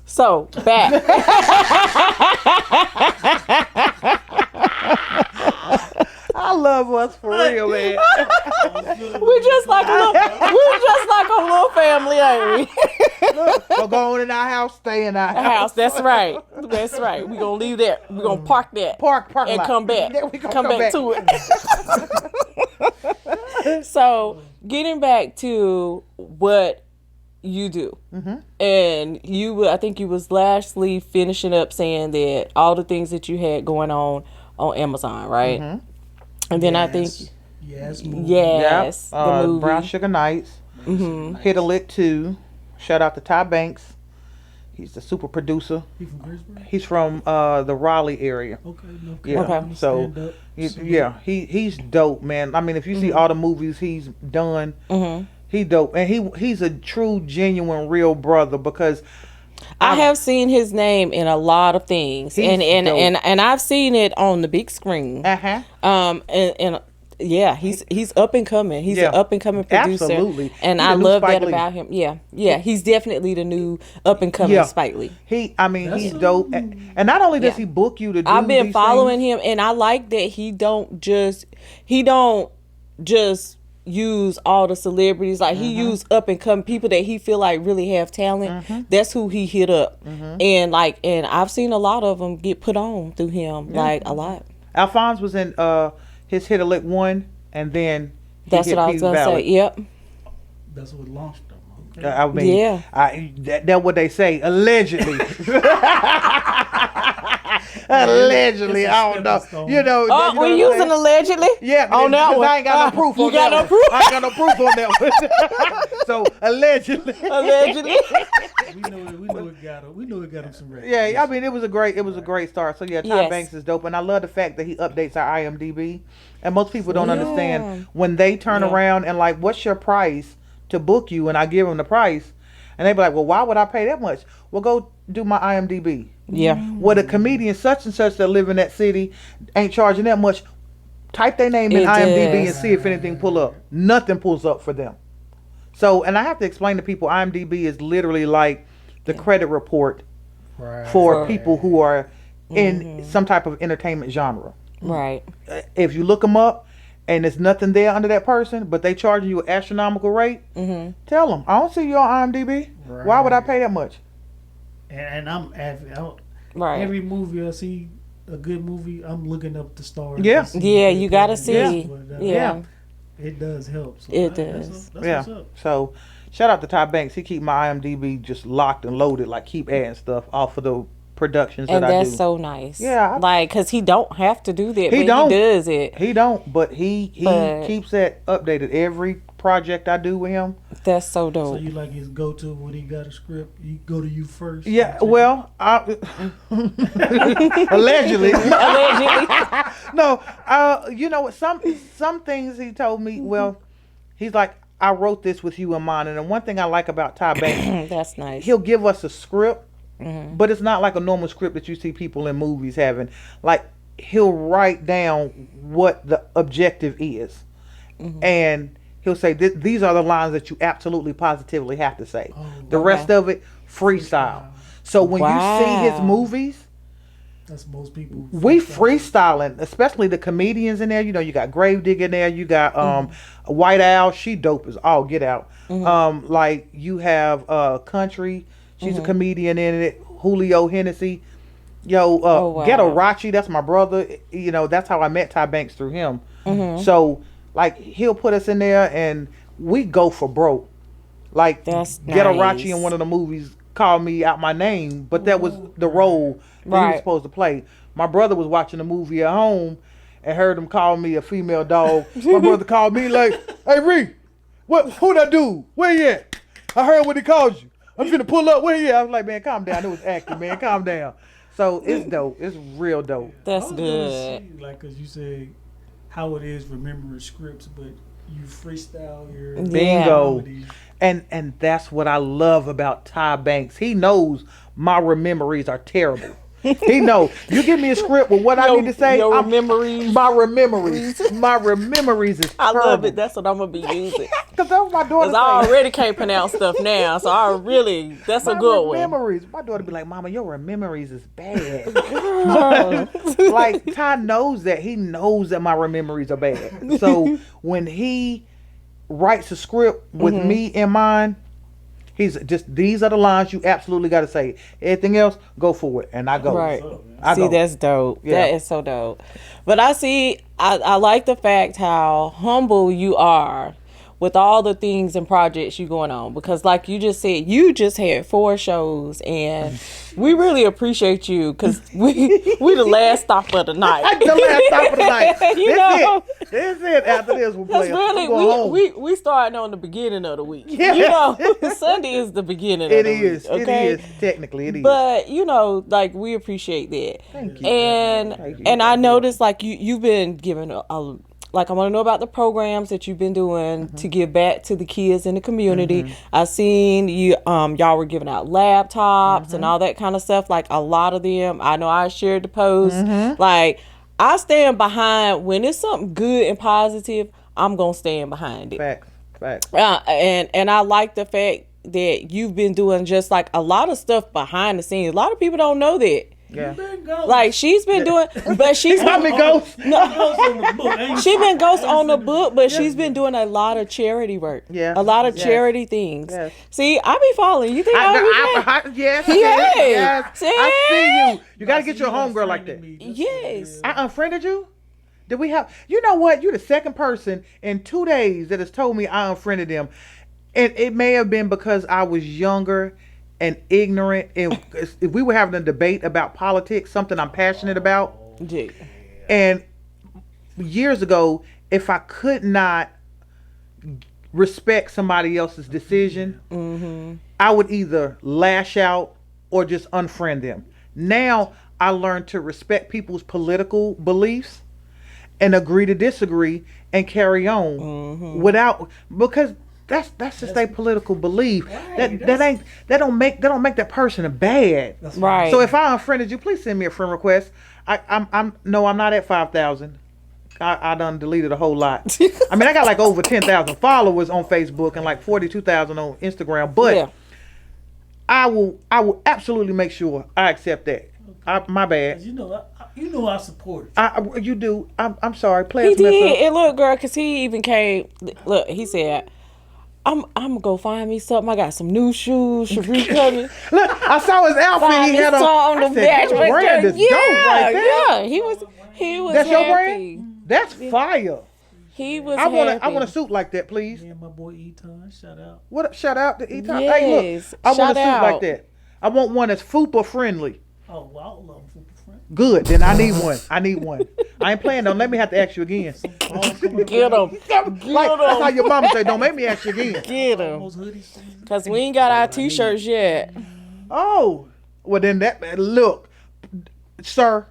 So back. I love us for real, man. We're just like a little family, ain't we? So go on in our house, stay in our house. That's right. That's right. We're gonna leave that. We're gonna park that. Park and lot. come back. Yeah, we gonna come back to it. So getting back to what you do, and I think you was lastly finishing up saying that all the things that you had going on Amazon, right? And then I think Yes. the movie Brown Sugar Nights. Hit a Lick 2. Shout out to Ty Banks. He's the super producer. He from Greensboro? He's from the Raleigh area. Okay. Yeah. Okay. So he's dope, man. I mean, if you see all the movies he's done, he dope, and he's a true, genuine, real brother because I have seen his name in a lot of things, and I've seen it on the big screen. And yeah, he's up and coming. He's an up and coming producer. Absolutely. And I love that about him. Yeah, he's definitely the new up and coming Spike Lee. He's dope. And not only does he book you to do I've been these following things, him, and I like that he don't just use all the celebrities. Like he use up and coming people that he feel like really have talent. That's who he hit up. And I've seen a lot of them get put on through him, like a lot. Alphonse was in his Hit a Lick 1, and then that's what I was gonna say. Yep. That's what launched them. Okay. I mean, that's what they say. Allegedly. Allegedly, I don't know. You know. We're using allegedly. Yeah, on that one. I ain't got no proof. You got no proof. I ain't got no proof on that one. So allegedly. We know it got him some records. Yeah, I mean it was a great start. So yeah, Ty Banks is dope, and I love the fact that he updates our IMDb. And most people don't understand when they turn around and like, what's your price to book you? And I give them the price, and they be like, well, why would I pay that much? Well, go do my IMDb. Yeah. Well, the comedian such and such that live in that city ain't charging that much. Type their name in IMDb and see if anything pull up. Nothing pulls up for them. So, and I have to explain to people, IMDb is literally like the credit report for people who are in some type of entertainment genre. Right. If you look them up and there's nothing there under that person, but they charging you an astronomical rate, tell them, I don't see you on IMDb. Right. Why would I pay that much? And I'm right. Every movie I see, a good movie, I'm looking up the stars. Yeah. Yeah, you got to see. Yeah. It does help. So it does. That's what's up. So, shout out to Ty Banks. He keep my IMDb just locked and loaded, like keep adding stuff off of the productions that I do. And that's so nice. Yeah. Like, because he don't have to do that, he does it. He don't, but he keeps that updated every project I do with him. That's so dope. So you like his go-to when he got a script, he go to you first? Yeah, well, allegedly. No, you know, some things he told me, well, he's like, I wrote this with you in mind. And the one thing I like about Ty Banks, that's nice. He'll give us a script, but it's not like a normal script that you see people in movies having. Like, he'll write down what the objective is. And he'll say, these are the lines that you absolutely positively have to say. The rest of it, freestyle. So when you see his movies, that's most people. We freestyling, especially the comedians in there. You know, you got Gravedigger in there. You got White Owl. She dope as all get out. Like you have Country. She's a comedian in it. Julio Hennessy. Ghetto Rachi. That's my brother. You know, that's how I met Ty Banks through him. So like he'll put us in there and we go for broke. Like that's Ghetto nice. Rachi in one of the movies called me out my name, but that was the role that he was supposed to play. My brother was watching a movie at home and heard him call me a female dog. My brother called me like, "Hey Ree, who that dude? Where he at? I heard what he called you. I'm finna pull up. Where he at?" I was like, "Man, calm down. It was acting, man. Calm down." So it's dope. It's real dope. That's good. Like, cause you say how it is remembering scripts, but you freestyle your bingo. And that's what I love about Ty Banks. He knows my memories are terrible. He know. You give me a script with what I need to say. Your memories. My memories is I terrible. love it. That's what I'm gonna be using. Because that's what my daughter Because I already can't pronounce stuff now, so that's a good one. Memories. My daughter be like, Mama, your memories is bad. Like Ty knows that. He knows that my memories are bad. So when he writes a script with me in mind, he's just, these are the lines you absolutely got to say. Everything else, go for it, and I go. Right. I see, go. that's dope. Yeah. That is so dope. But I like the fact how humble you are with all the things and projects you going on, because like you just said, you just had 4 shows, and we really appreciate you, because we the last stop of the night. The last stop of the night. That's it. After this, we'll play. Really, we starting on the beginning of the week. Yeah. You know, Sunday is the beginning of the week. Okay? It is. Technically, it is. But, you know, like, we appreciate that. Thank you. And I noticed, like, you've been giving like, I want to know about the programs that you've been doing to give back to the kids in the community. I seen you, y'all were giving out laptops and all that kind of stuff. Like, a lot of them, I know I shared the post. Like, I stand behind, when it's something good and positive, I'm going to stand behind it. Facts. And I like the fact that you've been doing just like a lot of stuff behind the scenes. A lot of people don't know that. Yeah. Like, she's been doing, but she's been ghost. She's been ghost on the book, but she's been doing a lot of charity work. Yeah. A lot of charity things. Yes. See, I be following. You think Yes. Yes. I see you. You got to get your homegirl like that. Yes. I unfriended you? Did we have... You know what? You're the second person in 2 days that has told me I unfriended them. And it may have been because I was younger and ignorant, and if we were having a debate about politics, something I'm passionate about. Yeah. And years ago, if I could not respect somebody else's decision, I would either lash out or just unfriend them. Now I learned to respect people's political beliefs and agree to disagree and carry on without, because that's just their political belief. Right, that don't make that person a bad. Right. So if I unfriended you, please send me a friend request. I'm not at 5,000. I done deleted a whole lot. I mean, I got like over 10,000 followers on Facebook and like 42,000 on Instagram. But I will absolutely make sure I accept that. My bad. You know I support it. You do. I'm sorry. He did. And look, girl, because he even came. Look, he said, I'm gonna go find me something. I got some new shoes. Sharrie coming. Look, I saw his outfit. He had on the back. Brand is dope right there. Yeah, he was. That's happy. your brand. That's fire. He was. I want a suit like that, please. Yeah, my boy Eton. Shout out. What? Shout out to Eton. Yes. Hey, look, I want a suit like that. I want one that's FUPA friendly. Oh, wow, I love FUPA friendly. Good. Then I need one. I ain't playing. Don't let me have to ask you again. Get him. That's how your mama say. Don't make me ask you again. Get him. Because we ain't got our t-shirts yet. Oh, well then look, sir,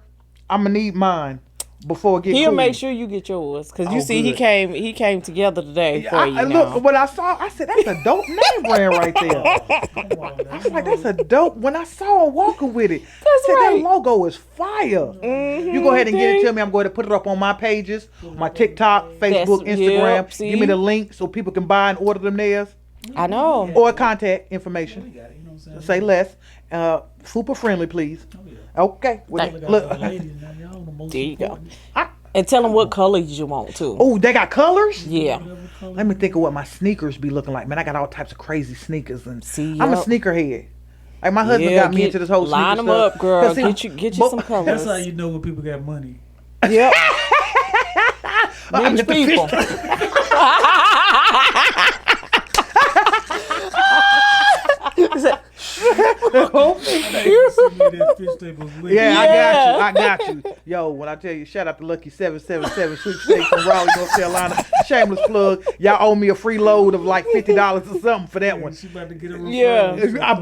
I'm gonna need mine before it gets He'll cool. make sure you get yours. Because you see, good. he came together today for you. Look, when I saw, I said, that's a dope name brand right there. I was like, that's a dope. When I saw him walking with it, I said, that logo is fire. You go ahead and get it to me. I'm going to put it up on my pages, my TikTok, Facebook, Instagram. Give me the link so people can buy and order them there. I know. Or contact information. Say less. FUPA friendly, please. Okay. Look. There you go. And tell them what colors you want too. Oh, they got colors? Yeah. Let me think of what my sneakers be looking like. Man, I got all types of crazy sneakers, and See, I'm a sneakerhead. Like my husband got me into this whole line sneaker them stuff. up, girl. See, Get you some colors. That's how you know when people got money. Yep. Rich people. Yeah, I got you. Yo, when I tell you, shout out to Lucky 777 Sweepstakes from Raleigh, North Carolina. Shameless plug. Y'all owe me a free load of like $50 or something for that one. She about to get a referral. Yeah. I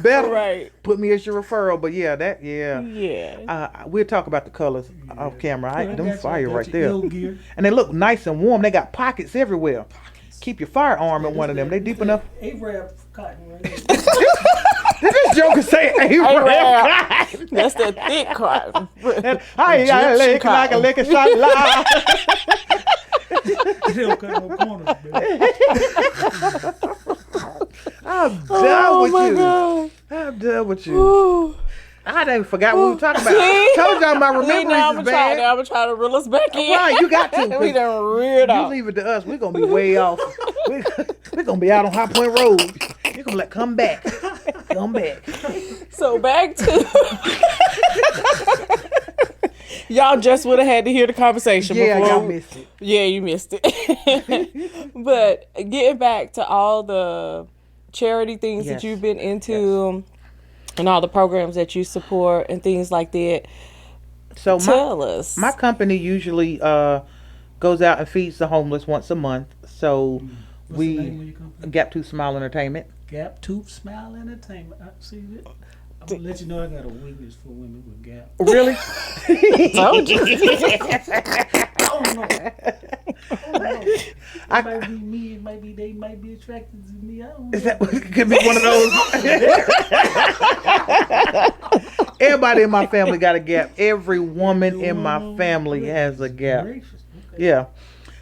better. Right. Put me as your referral. But yeah, Yeah. We'll talk about the colors off camera. Them fire right there. Gear. And they look nice and warm. They got pockets everywhere. Keep your firearm in one of them. They deep enough. A-Rab cotton right Did this joker say A-Rab cotton? That's that thick cotton. I got a leg like a liquor shot lie. They don't cut no corners, man. I'm done with you. God. I'm done with you. Ooh. I didn't forgot what we were talking about. See? Told y'all my See, remembrance now is I'm bad. trying to reel us back in. Right, you got to. We done reared You out. leave it to us. We're going to be way off. We're going to be out on High Point Road. You're going to be like, come back. Come back. So back to... Y'all just would have had to hear the conversation Yeah, before. y'all missed it. Yeah, you missed it. But getting back to all the charity things Yes. that you've been into and all the programs that you support and things like that, So tell us. my company usually goes out and feeds the homeless once a month. So What's the name of your company? Gap Tooth Smile Entertainment. Gap Tooth Smile Entertainment. I see it. I'm gonna let you know I got a weakness for women with gap. Really? Told you. I don't know. It might be me. It might be they. Might be attracted to me. I don't know. Is that could be one of those? Everybody in my family got a gap. Every woman in my family has a gap. Gracious. Okay. Yeah.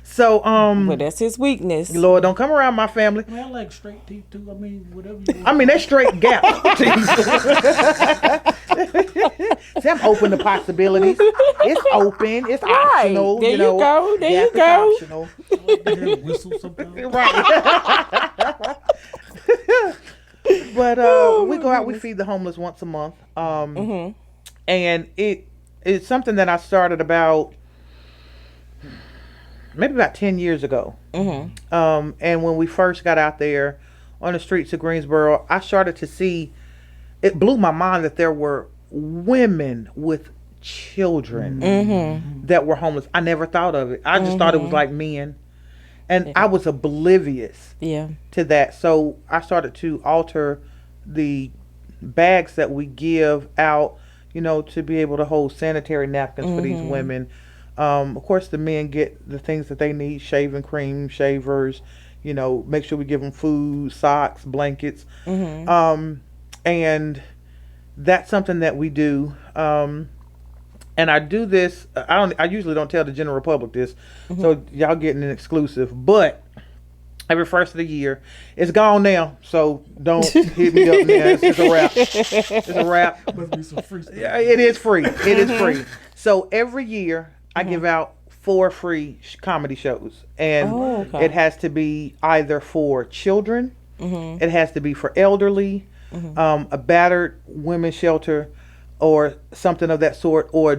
So But that's his weakness. Lord, don't come around my family. I mean, I like straight teeth too. I mean, whatever you want. I mean, that's straight gap. See, I'm open to possibilities. It's open. It's Right. optional. There you know. go. There Gap you is go. optional. I hear a whistle sometimes. Right. But we go out, we feed the homeless once a month. And it's something that I started about maybe about 10 years ago. And when we first got out there on the streets of Greensboro, I started to see, it blew my mind that there were women with children that were homeless. I never thought of it. I just thought it was like men. And I was oblivious to that. So I started to alter the bags that we give out, you know, to be able to hold sanitary napkins for these women. Of course, the men get the things that they need: shaving cream, shavers, you know, make sure we give them food, socks, blankets. And that's something that we do. And I do this, I usually don't tell the general public this, so y'all getting an exclusive, but every first of the year, it's gone now, so don't hit me up now. It's a wrap. It's a wrap. Must be some free stuff. Yeah, it is free. It is free. So every year, I give out 4 free comedy shows, and it has to be either for children, it has to be for elderly, a battered women's shelter, or something of that sort, or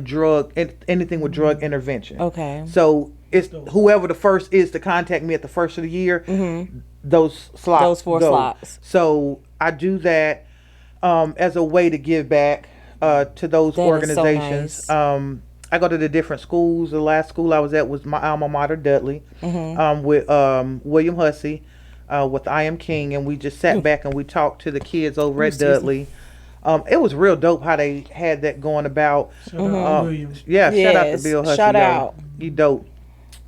anything with drug intervention. Okay. So it's whoever the first is to contact me at the first of the year, those slots. Those 4 slots. So I do that as a way to give back to those organizations. Is so nice. I go to the different schools. The last school I was at was my alma mater, Dudley, with William Hussey, with I Am King, and we just sat back and we talked to the kids over at Dudley. It was real dope how they had that going about. Shout out to Williams. Yeah, shout out to Bill Hussey. Shout out. He dope.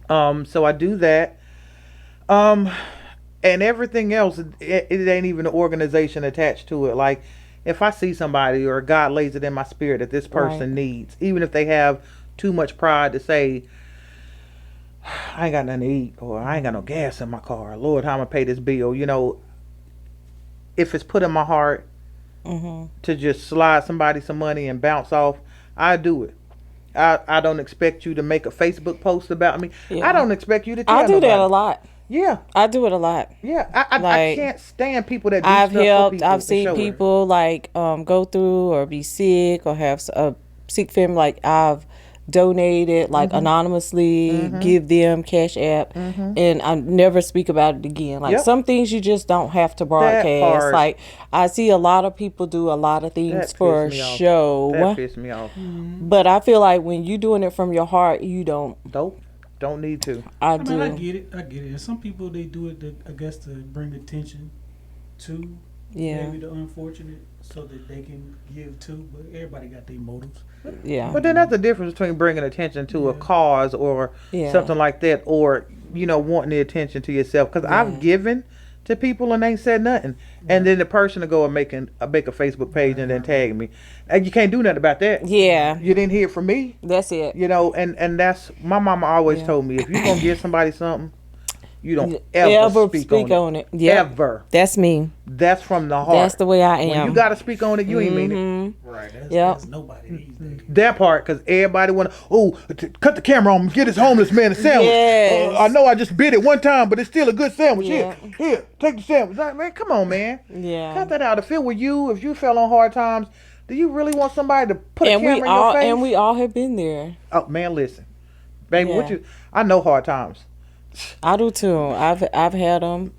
So I do that. And everything else, it ain't even an organization attached to it. Like, if I see somebody or God lays it in my spirit that this person needs, even if they have too much pride to say, I ain't got nothing to eat, or I ain't got no gas in my car, Lord, how I'm going to pay this bill, you know, if it's put in my heart to just slide somebody some money and bounce off, I do it. I don't expect you to make a Facebook post about me. I don't expect you to tell I do nobody. that a lot. Yeah. I do it a lot. Yeah. I can't stand people that do I've stuff helped. for people I've to seen show people like go through or be sick or have a sick family. Like I've donated like anonymously, give them Cash App, and I never speak about it again. Like some things you just don't have to broadcast. Like I see a lot of people do a lot of things for show. That pissed me off. But I feel like when you're doing it from your heart, you don't. Don't need to. I mean, I get it. And some people, they do it, I guess, to bring attention to maybe the unfortunate so that they can give too. But everybody got their motives. Yeah. But then that's the difference between bringing attention to a cause or something like that, or, you know, wanting the attention to yourself. Because I've given to people and ain't said nothing. And then the person to go and make a Facebook page and then tag me. And you can't do nothing about that. Yeah. You didn't hear it from me. That's it. You know, and that's, my mama always told me, if you're going to give somebody something, you don't ever speak on it. Yep. Ever. That's me. That's from the heart. That's the way I am. When you got to speak on it, you ain't mean it. Right. That's nobody these days. That part, because everybody want to, cut the camera on, get this homeless man a sandwich. Yes. I know I just bit it one time, but it's still a good sandwich. Yeah. Here, take the sandwich. Like, man, come on, man. Yeah. Cut that out. If it were you, if you fell on hard times, do you really want somebody to put a camera in your face? And we all have been there. Oh, man, listen. Baby, I know hard times. I do too. I've had them.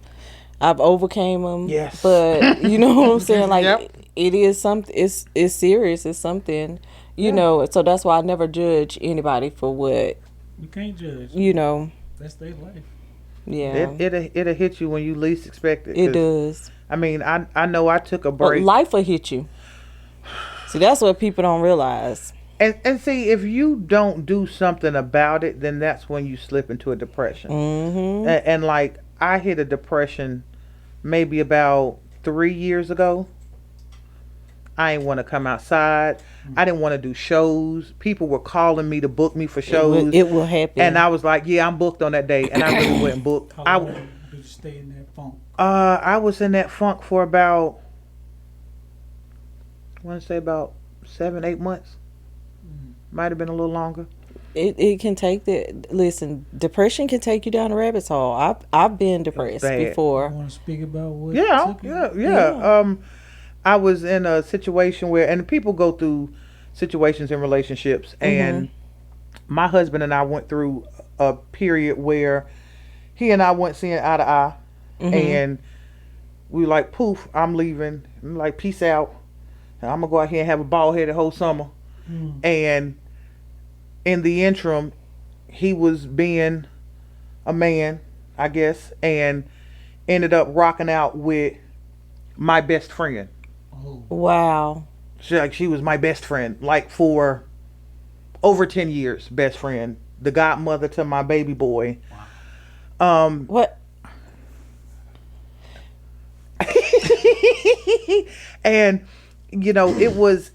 I've overcame them. Yes. But you know what I'm saying? Like it is something. It's serious. It's something. You know. So that's why I never judge anybody for what. You can't judge. You know. That's their life. Yeah. It'll hit you when you least expect it. It does. I mean, I know I took a break. But life will hit you. See, that's what people don't realize. And see, if you don't do something about it, then that's when you slip into a depression. Mm-hmm. And like, I hit a depression maybe about 3 years ago. I didn't want to come outside. I didn't want to do shows. People were calling me to book me for shows. It will happen. And I was like, yeah, I'm booked on that day. And I really wasn't booked. How long did you stay in that funk? I was in that funk for about, I want to say about 7-8 months. Might have been a little longer. It can take that. Listen, depression can take you down a rabbit hole. I've been depressed before. You want to speak about what? Yeah. I was in a situation where, and people go through situations in relationships, and my husband and I went through a period where he and I weren't seeing eye to eye, and we were like, poof, I'm leaving. I'm like, peace out. And I'm gonna go out here and have a bald headed whole summer. And in the interim, he was being a man, I guess, and ended up rocking out with my best friend. Oh. Wow. She was my best friend, like for over 10 years, best friend. The godmother to my baby boy. Wow. What? And, you know, it was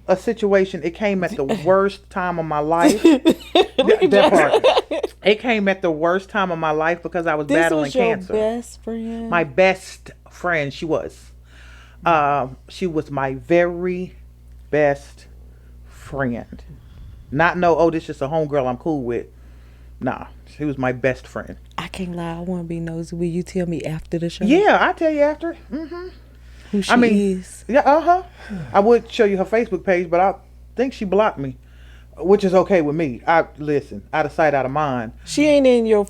a situation. It came at the worst time of my life. That part. It came at the worst time of my life because I was battling cancer. Your best friend? My best friend. She was. She was my very best friend. Not this is just a homegirl I'm cool with. Nah, she was my best friend. I can't lie. I want to be nosy. Will you tell me after the show? Yeah, I'll tell you after. Who she is. Yeah, I would show you her Facebook page, but I think she blocked me, which is okay with me. Listen, out of sight, out of mind. She ain't in your.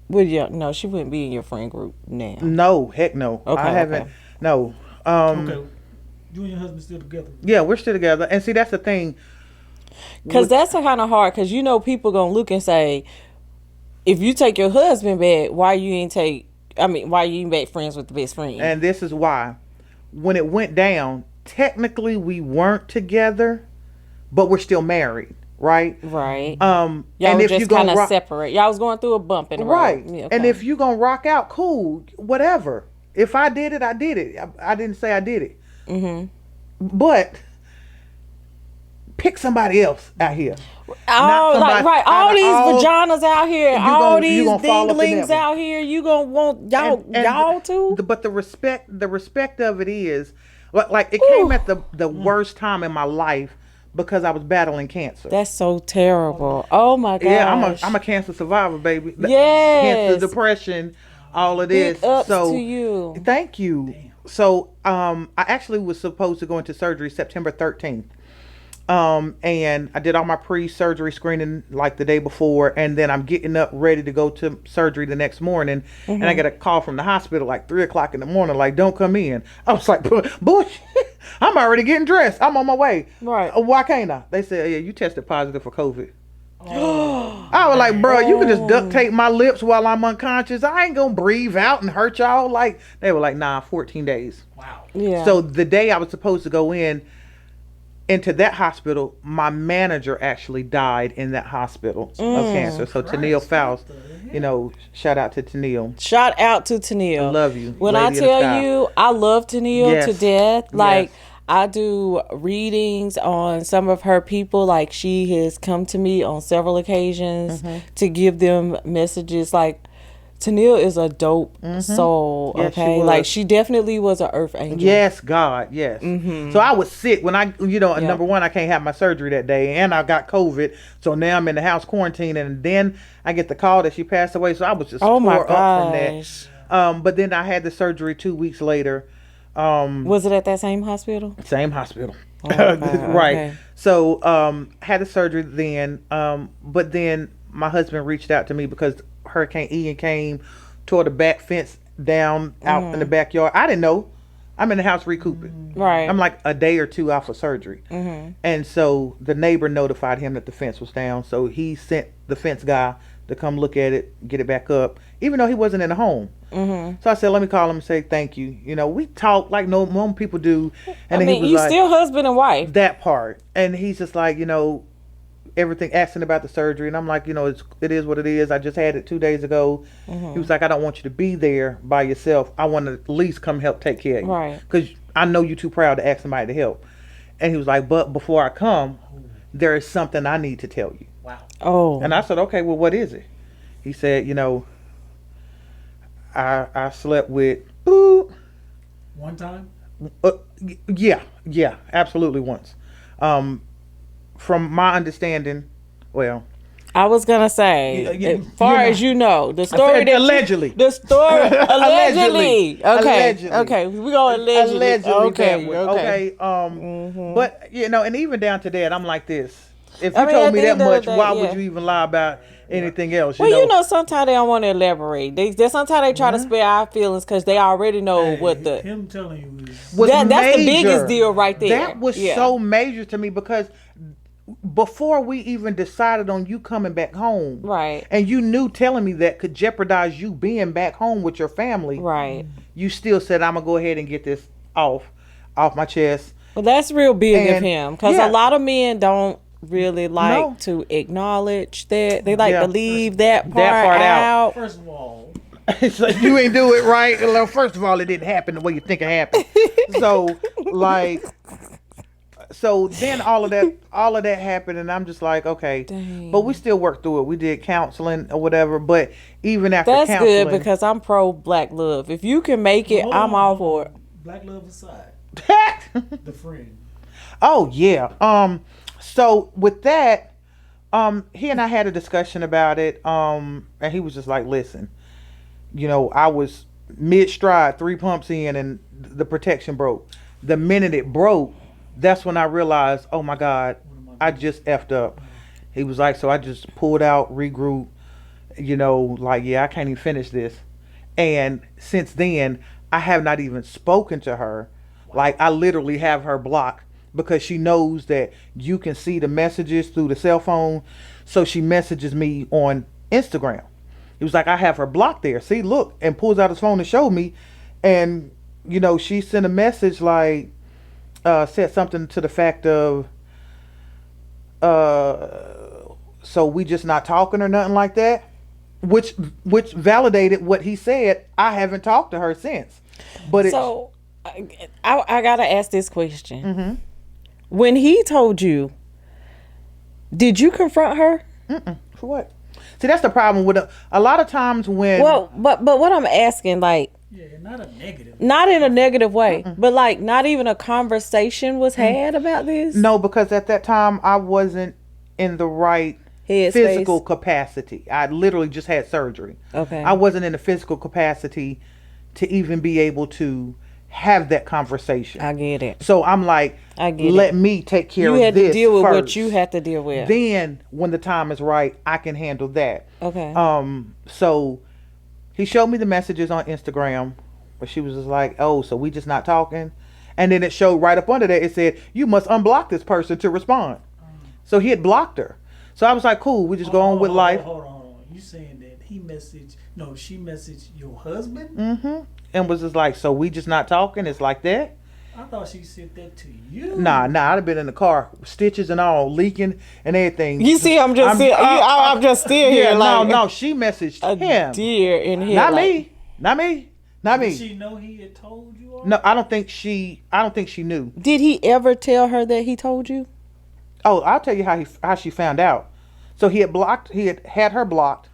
No, she wouldn't be in your friend group now. No, heck no. Okay, I haven't. Okay. No. Okay. You and your husband still together? Yeah, we're still together. And see, that's the thing. Because that's kind of hard. Because people gonna look and say, if you take your husband back, why you ain't back friends with the best friend? And this is why. When it went down, technically we weren't together, but we're still married, right? Right. Y'all and if just kind of separate. Y'all was going through a bump in the road. Right. Yeah, okay. And if you gonna rock out, cool, whatever. If I did it, I did it. I didn't say I did it. But pick somebody else out here. All these vaginas out here, all these dinglings out here, you gonna want y'all too. But the respect of it is, like it came at the worst time in my life because I was battling cancer. That's so terrible. Oh my gosh. Yeah, I'm a cancer survivor, baby. Yes. Cancer, depression, all of this. Big ups to you. Thank you. Damn. So I actually was supposed to go into surgery September 13th. And I did all my pre-surgery screening like the day before, and then I'm getting up ready to go to surgery the next morning, and I get a call from the hospital like 3:00 in the morning, like, don't come in. I was like, bullshit, I'm already getting dressed, I'm on my way. Right. Why can't I? They said, yeah, you tested positive for COVID. I was like, bro, you can just duct tape my lips while I'm unconscious. I ain't gonna breathe out and hurt y'all. Like, they were like, nah, 14 days. Wow. Yeah. So the day I was supposed to go in, into that hospital, my manager actually died in that hospital of cancer. So Tennille Faust, you know, shout out to Tennille. Shout out to Tennille. I love you. When I tell you, I love Tennille to death. Like, I do readings on some of her people. Like, she has come to me on several occasions to give them messages. Like, Tennille is a dope soul, okay? Like, she definitely was an earth angel. Yes, God, yes. So I was sick when I, you know, number one, I can't have my surgery that day, and I got COVID, so now I'm in the house quarantine, and then I get the call that she passed away, so I was just tore up from that. But then I had the surgery 2 weeks later. Was it at that same hospital? Same hospital. Okay, right. okay. So had the surgery then, but then my husband reached out to me because Hurricane Ian came, tore the back fence down out in the backyard. I didn't know. I'm in the house recouping. Right. I'm like a day or two off of surgery. And so the neighbor notified him that the fence was down. So he sent the fence guy to come look at it, get it back up, even though he wasn't in the home. So I said, let me call him and say thank you. You know, we talk like normal people do. And I then mean, he was you like, still husband and wife. that part. And he's just like, you know, everything, asking about the surgery, and I'm like, you know, it is what it is. I just had it 2 days ago. He was like, I don't want you to be there by yourself. I want to at least come help take care of you, Right? because I know you're too proud to ask somebody to help. And he was like, but before I come, there is something I need to tell you. Wow. Oh. And I said, okay, well, what is it? He said, you know, I slept with one time. Yeah, absolutely once. From my understanding, well, I was gonna say, as far as you know, the story that allegedly, the story allegedly. Okay, allegedly. Okay, we go allegedly. Okay. But you know, and even down to that, I'm like this. If you I mean, told at me the that end of much, the day, why would you even lie about anything else? Well, you know, sometimes they don't want to elaborate. They sometimes they try to spare our feelings because they already know what the him telling you was that's major. the biggest deal right there. That was so major to me because before we even decided on you coming back home, right, and you knew telling me that could jeopardize you being back home with your family, right, you still said, I'm gonna go ahead and get this off my chest. Well, that's real big of him because a lot of men don't really like to acknowledge that. They like to leave that part out. First of all, it's like, you ain't do it right. Well, first of all, it didn't happen the way you think it happened. So then all of that happened, and I'm just like, okay. Dang. But we still worked through it. We did counseling or whatever. But even after counseling, that's good because I'm pro black love. If you can make it, I'm all for it. Black love aside, the friend. Oh yeah. So with that, he and I had a discussion about it. And he was just like, listen, you know, I was mid-stride, 3 pumps in, and the protection broke. The minute it broke, that's when I realized, oh my God, I just effed up. He was like, so I just pulled out, regrouped, you know, like, yeah, I can't even finish this. And since then, I have not even spoken to her. Like, I literally have her blocked because she knows that you can see the messages through the cell phone. So she messages me on Instagram. He was like, I have her blocked there. See, look, and pulls out his phone to show me. And, you know, she sent a message like, said something to the fact of, so we just not talking or nothing like that, which validated what he said. I haven't talked to her since. But so I gotta ask this question. When he told you, did you confront her? For what? See, that's the problem with a lot of times when. Well, but what I'm asking, like. Yeah, not a negative. Not in a negative way, but like not even a conversation was had about this. No, because at that time I wasn't in the right physical capacity. I literally just had surgery. Okay. I wasn't in the physical capacity to even be able to have that conversation. I get it. So I'm like, let me take care of this. You had to deal with first. what you had to deal with. Then when the time is right, I can handle that. Okay. So he showed me the messages on Instagram, but she was just like, oh, so we just not talking? And then it showed right up under that, it said, you must unblock this person to respond. So he had blocked her. So I was like, cool, we just go on with life. Hold on. You saying that she messaged your husband? And was just like, so we just not talking? It's like that? I thought she sent that to you. Nah, I'd have been in the car, stitches and all, leaking and everything. You see, I'm just still here. Yeah, like, no, she messaged him. Deer in here. Not like, me. Did she know he had told you all? No, I don't think she knew. Did he ever tell her that he told you? Oh, I'll tell you how she found out. So he had her blocked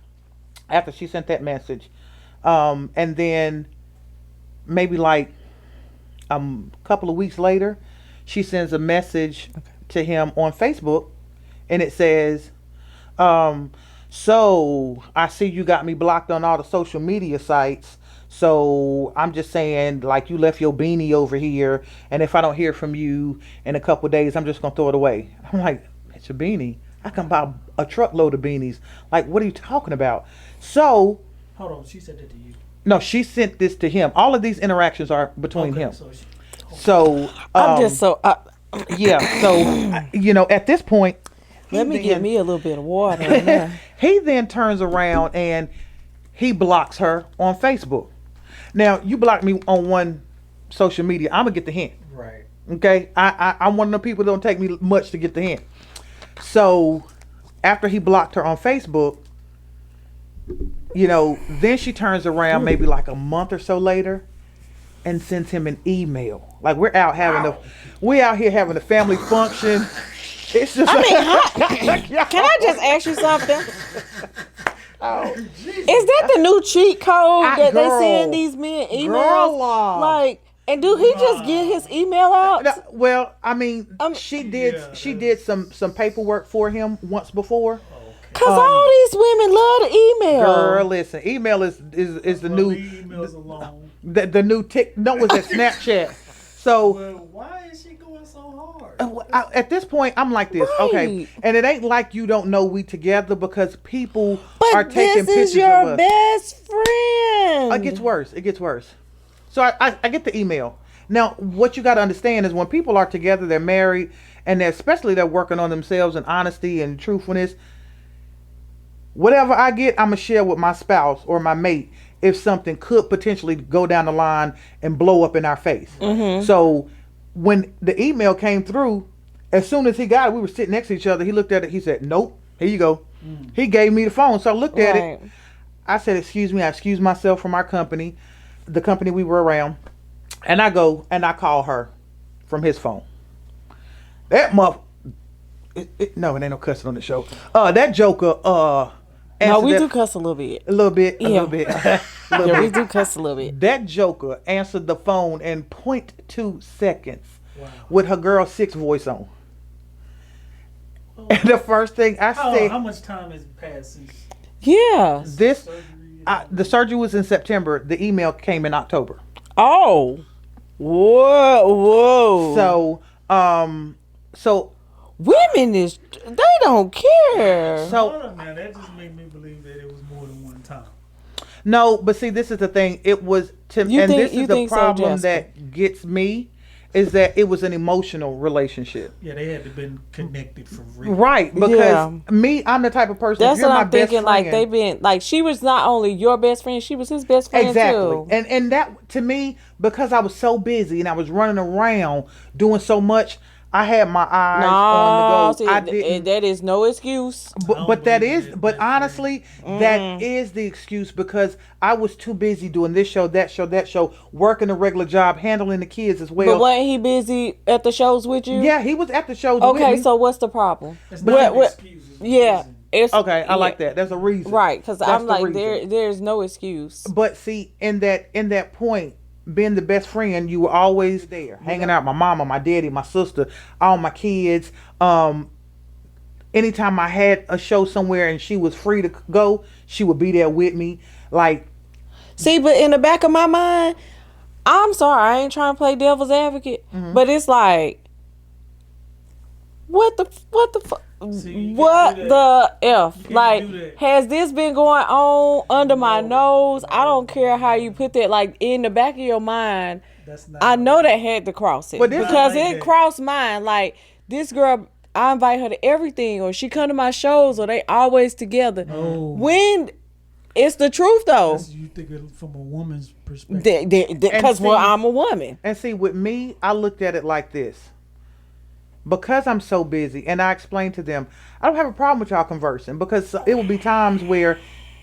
after she sent that message. And then maybe like a couple of weeks later, she sends a message to him on Facebook, and it says, so I see you got me blocked on all the social media sites. So I'm just saying, like, you left your beanie over here, and if I don't hear from you in a couple of days, I'm just gonna throw it away. I'm like, it's a beanie. I can buy a truckload of beanies. Like, what are you talking about? So, hold on, she said that to you. No, she sent this to him. All of these interactions are between him. So I'm just so. Yeah. So at this point, Let me get me a little bit of water. He then turns around and he blocks her on Facebook. Now, you block me on one social media, I'm gonna get the hint. Right. Okay. I'm one of the people that don't take me much to get the hint. So after he blocked her on Facebook, then she turns around maybe like a month or so later and sends him an email. Like, we're out here having a family function. It's just can I just ask you something? Oh, is that the new cheat code that they send these men emails? Like, and do he just get his email out? No, well, I mean, she did some paperwork for him once before. Cause all these women love the email. Girl, listen, email is the new emails alone. The new tick. No, was that Snapchat? So why is she going so hard? At this point, I'm like this, okay, and it ain't like you don't know we together, because people are taking pictures of us. But this is your best friend. It gets worse. So I get the email. Now, what you got to understand is when people are together, they're married, and they're working on themselves and honesty and truthfulness. Whatever I get, I'm going to share with my spouse or my mate if something could potentially go down the line and blow up in our face. Mm-hmm. So when the email came through, as soon as he got it, we were sitting next to each other. He looked at it. He said, nope, here you go. Mm. He gave me the phone. So I looked at it. I said, excuse me. I excused myself from our company, the company we were around. And I go and I call her from his phone. That no, it ain't no cussing on the show. That joker, no, we do cuss a little bit. A little bit. We do cuss a little bit. That joker answered the phone in 0.2 seconds with her girl 6 voice on. And the first thing I said, how much time has passed since? Yeah. The surgery was in September. The email came in October. Oh. Whoa. So women they don't care. So man, that just made me believe that it was more than one time. No, but see, this is the thing. It was this is the problem that gets me, is that it was an emotional relationship. Yeah, they had to been connected for real. Right, because I'm the type of person. That's what I'm thinking. Like, they've been like, she was not only your best friend, she was his best friend too. And that, to me, because I was so busy and I was running around doing so much, I had my eyes on the go. That is no excuse. But honestly, that is the excuse, because I was too busy doing this show, that show, working a regular job, handling the kids as well. But wasn't he busy at the shows with you? Yeah, he was at the shows with me. Okay, so what's the problem? It's not an excuse. Yeah. Okay, I like that. There's a reason. Right, because I'm like, there's no excuse. But see, in that point, being the best friend, you were always there, hanging out. My mama, my daddy, my sister, all my kids. Anytime I had a show somewhere and she was free to go, she would be there with me. Like, see, but in the back of my mind, I'm sorry, I ain't trying to play devil's advocate, but it's like, what the fuck? What the F? Like, has this been going on under my nose? I don't care how you put that. Like, in the back of your mind, I know that had to cross it, because it crossed mine. Like, this girl, I invite her to everything, or she come to my shows, or they always together. Oh. When It's the truth, though. You think it from a woman's perspective. Because I'm a woman. And see, with me, I looked at it like this. Because I'm so busy, and I explained to them, I don't have a problem with y'all conversing, because it will be times where,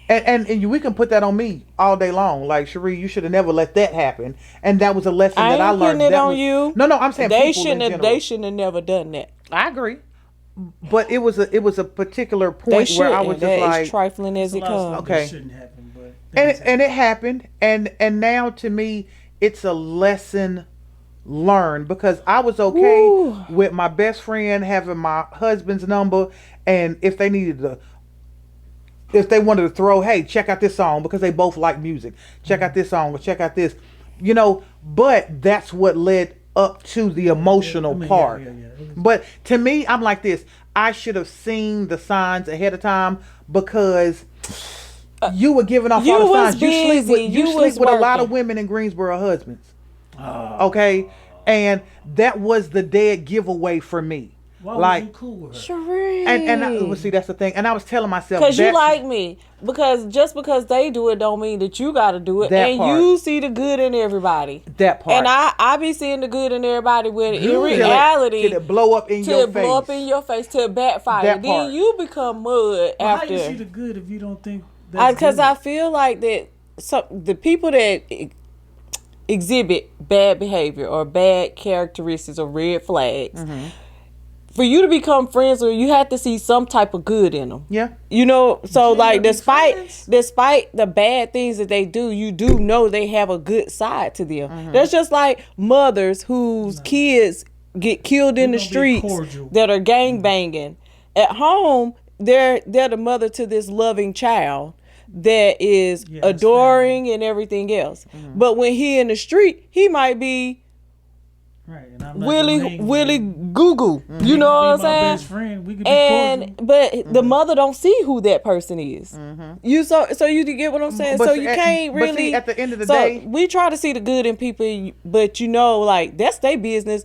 and we can put that on me all day long. Like, Sharrie, you should have never let that happen. And that was a lesson that I learned. It on you. No, I'm saying they shouldn't have never done that. I agree. But it was a particular point where I was just like, as trifling as it comes. Okay. It shouldn't happen, but and it happened, and now to me it's a lesson learned, because I was okay with my best friend having my husband's number, and if they wanted to throw, hey, check out this song, because they both like music, check out this song or check out this, but that's what led up to the emotional part. Yeah. But to me, I'm like this. I should have seen the signs ahead of time, because you were giving off all the signs. You sleep with a lot of women in Greensboro husbands. Okay? And that was the dead giveaway for me. Why was you cool with her? Sharrie. And see, that's the thing. And I was telling myself, because you like me. Because just because they do it don't mean that you got to do it. And you see the good in everybody. That part. And I be seeing the good in everybody, when in reality, till it blow up in your face. To backfire. Then you become mud after. How you see the good if you don't think that's because I feel like that the people that exhibit bad behavior or bad characteristics or red flags, for you to become friends with, you have to see some type of good in them. Yeah. So like despite the bad things that they do, you do know they have a good side to them. That's just like mothers whose kids get killed in the streets that are gang banging. At home, they're the mother to this loving child that is adoring and everything else. But when he in the street, he might be Willie Goo Goo. You know what I'm saying? Best friend. We could be but the mother don't see who that person is. So you get what I'm saying? So you can't really. But see, at the end of the day, we try to see the good in people, but like that's their business.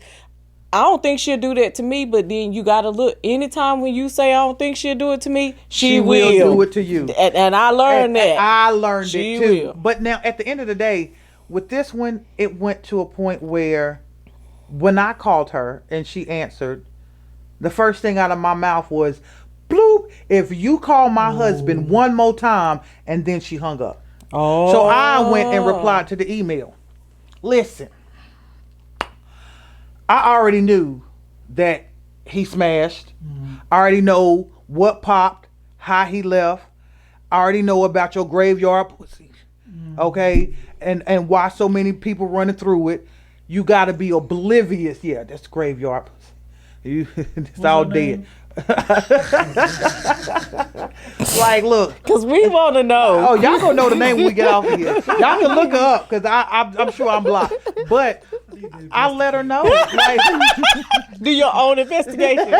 I don't think she'll do that to me, but then you gotta look. Anytime when you say I don't think she'll do it to me, she will do it to you. And I learned that. I learned it too. Will. But now at the end of the day, with this one, it went to a point where when I called her and she answered, the first thing out of my mouth was, bloop, if you call my husband one more time, and then she hung up. So I went and replied to the email. Listen, I already knew that he smashed. I already know what popped, how he left. I already know about your graveyard pussy. Okay? And why so many people running through it. You got to be oblivious. Yeah, that's graveyard pussy. It's all dead. Like, look, because we want to know. Oh, y'all gonna know the name when we get off of here. Y'all can look her up, because I'm sure I'm blocked. But I let her know. Like, do your own investigation.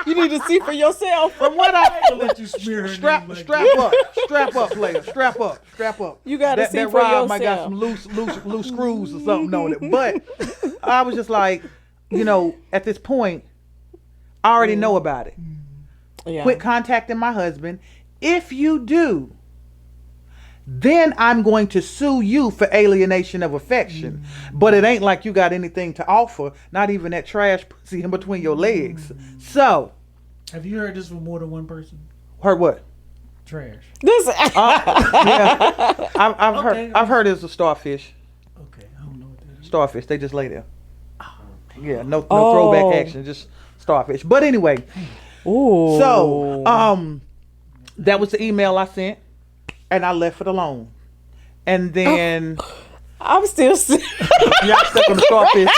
You need to see for yourself. From what I let you smear her strap up, player, strap up. You gotta see that for rod yourself. might got some loose screws or something on it. But I was just like, at this point, I already know about it. Yeah. Quit contacting my husband. If you do, then I'm going to sue you for alienation of affection. But it ain't like you got anything to offer, not even that trash pussy in between your legs. So, have you heard this from more than one person? Heard what? Trash. This. Yeah, I've heard it's a starfish. Okay, I don't know what that is. Starfish, they just lay there. Yeah, no throwback action, just starfish. But anyway, so that was the email I sent, and I left it alone. And then I'm still sick. Y'all stuck on the starfish.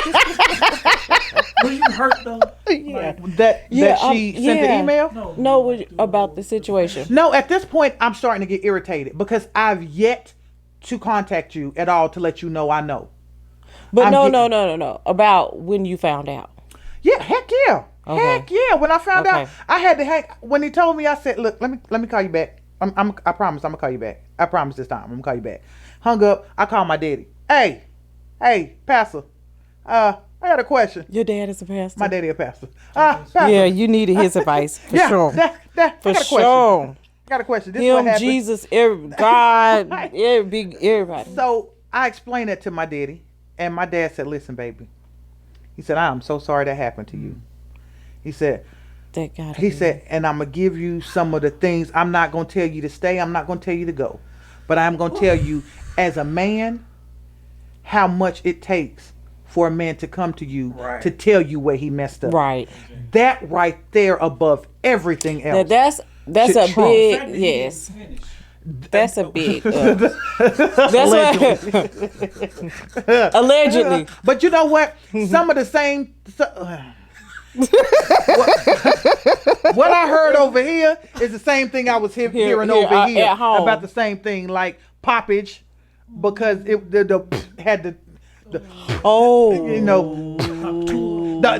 Were you hurt though? Yeah. That she sent the email? No, about the situation. No, at this point I'm starting to get irritated because I've yet to contact you at all to let you know I know. But no. About when you found out. Yeah, heck yeah. Okay. Heck yeah. When I found out, I had to hang. When he told me, I said, look, let me call you back. I promise I'm going to call you back. I promise this time I'm going to call you back. Hung up. I called my daddy. Hey, pastor. I got a question. Your dad is a pastor? My daddy a pastor. Pastor. Yeah, you needed his advice. For sure. I got a question. got a question. This is what Him, happened. Jesus, God, everybody. So I explained that to my daddy, and my dad said, "Listen, baby." He said, "I'm so sorry that happened to you." He said, and I'm gonna give you some of the things. I'm not gonna tell you to stay. I'm not gonna tell you to go, but I'm gonna tell you, as a man, how much it takes for a man to come to you to tell you where he messed up. Right. That right there, above everything else. That's a Trump. big yes. That's a big. That's allegedly. But you know what? Some of the same. What I heard over here is the same thing I was hearing over here at home about the same thing, like poppage, because it had the the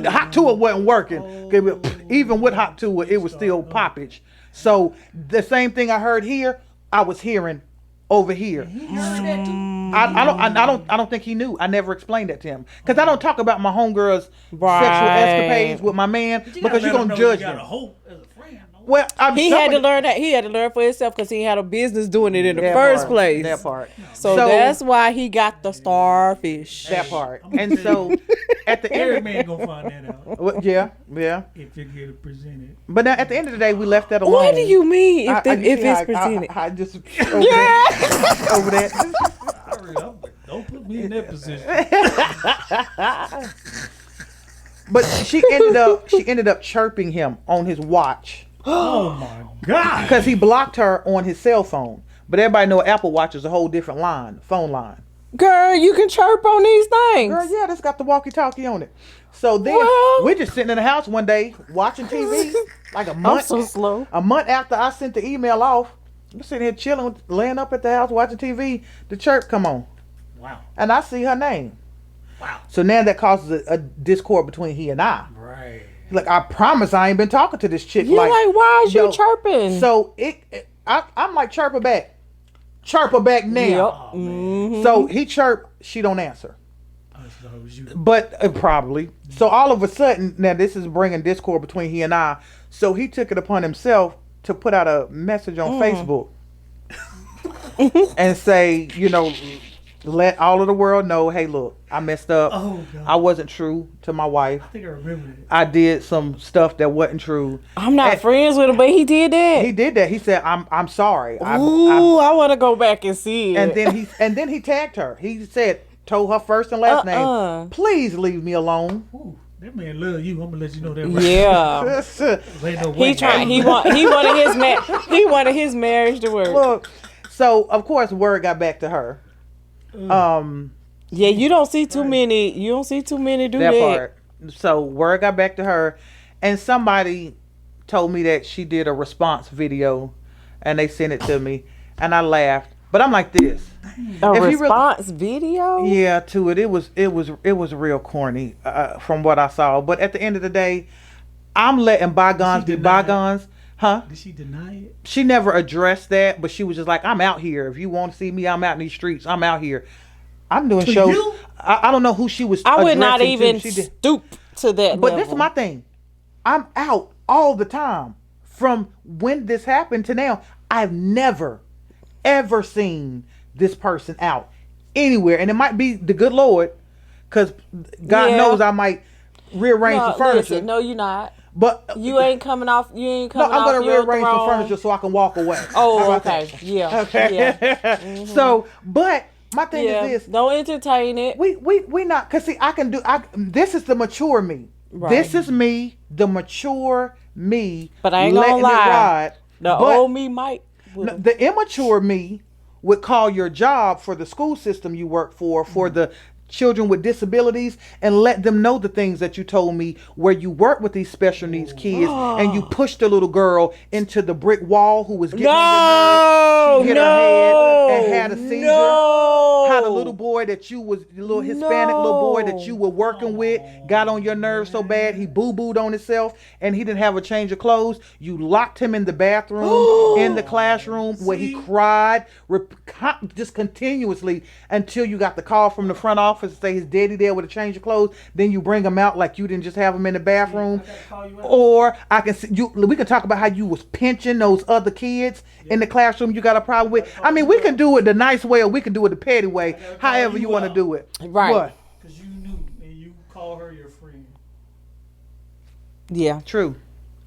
hot tool wasn't working. Even with hot tool, it was still poppage. So the same thing I heard here, I was hearing over here. I don't think he knew. I never explained that to him because I don't talk about my homegirl's sexual escapades with my man because you're gonna judge him. Well, he had to learn that. He had to learn for himself because he had a business doing it in the first place. That part. So that's why he got the starfish. That part. And so at the end, every man gonna find that out. Well, yeah. If you get it presented. But now at the end of the day, we left that alone. What do you mean if it's presented? I just over that. Don't put me in that position. But she ended up chirping him on his watch. Oh my God! Because he blocked her on his cell phone. But everybody know Apple Watch is a whole different phone line. Girl, you can chirp on these things. Girl, yeah, that's got the walkie-talkie on it. So then we're just sitting in the house one day watching TV, like a month. I'm so slow. A month after I sent the email off, I'm sitting here chilling, laying up at the house watching TV. The chirp come on. Wow. And I see her name. Wow. So now that causes a discord between he and I. Right. Like, I promise I ain't been talking to this chick. You're like why is you chirping? So I'm like, chirp her back. Chirp her back now. Yep. Oh, Mm-hmm. So he chirped, she don't answer. So it was you. But probably. So all of a sudden, now this is bringing discord between he and I. So he took it upon himself to put out a message on Facebook and say, let all of the world know, hey, look, I messed up. Oh, God. I wasn't true to my wife. I think I remember that. I did some stuff that wasn't true. I'm not friends with him, but he did that. He did that. He said, I'm sorry. I want to go back and see it. And then he tagged her. He told her first and last name, please leave me alone. Ooh, that man love you. I'm gonna let you know that. Right Yeah. He wanted his marriage to work. Look, so of course word got back to her. Yeah, you don't see too many. You don't see too many do that. Part. So word got back to her, and somebody told me that she did a response video, and they sent it to me, and I laughed. But I'm like this. A response video? Yeah, to it. It was real corny from what I saw. But at the end of the day, I'm letting bygones be bygones. Huh? Did she deny it? She never addressed that, but she was just like, I'm out here. If you want to see me, I'm out in these streets. I'm out here. I'm doing shows. You? I don't know who she was I would not even to. stoop to that But level. this is my thing. I'm out all the time. From when this happened to now, I've never, ever seen this person out anywhere. And it might be the good Lord, because God knows I might rearrange the furniture. Listen, no, you're not. But you ain't coming off. You ain't coming off. I'm gonna your rearrange throne. the furniture so I can walk away. Oh, okay. Yeah. Okay. Yeah. Mm-hmm. So, but my thing is this: don't entertain it. We not, cause see, this is the mature me. Right. This is me, the mature me. But I ain't gonna lie. The old me might. The immature me would call your job for the school system you work for the children with disabilities, and let them know the things that you told me, where you work with these special needs kids and you pushed the little girl into the brick wall who was getting she hit her head and had a seizure. How the little boy that you was, the little Hispanic little boy that you were working with got on your nerves so bad he boo-booed on himself and he didn't have a change of clothes. You locked him in the bathroom in the classroom where he cried just continuously until you got the call from the front office office and say his daddy there with a change of clothes, then you bring him out like you didn't just have him in the bathroom. I gotta call you out. Or I can see you. We can talk about how you was pinching those other kids in the classroom you got a problem with. I mean, we can do it the nice way or we can do it the petty way. However you want to do it. Right. What? Because you knew and you call her your friend. Yeah. True.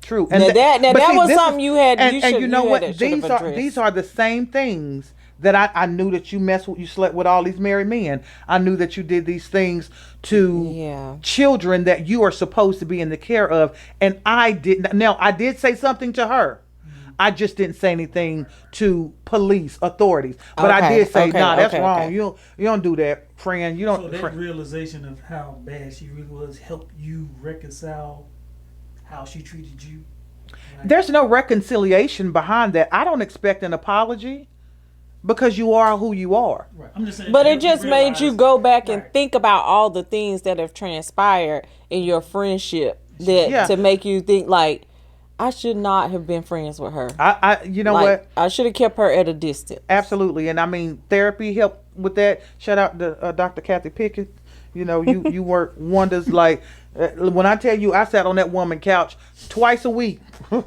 And Now that was something you had. And you you know what? These These are the same things that I knew that you slept with all these married men. I knew that you did these things to children that you are supposed to be in the care of, and I didn't. Now I did say something to her. I just didn't say anything to police authorities, but I did say, that's wrong. Okay. You don't do that, friend. You don't. So that realization of how bad she really was helped you reconcile how she treated you. Like, there's no reconciliation behind that. I don't expect an apology. Because you are who you are. Right. I'm just saying, but it just made you go back and think about all the things that have transpired in your friendship to make you think like, I should not have been friends with her. You know what? I should have kept her at a distance. Absolutely. And I mean, therapy helped with that. Shout out to Dr. Kathy Pickett. You know, you work wonders. Like, when I tell you, I sat on that woman's couch twice a week for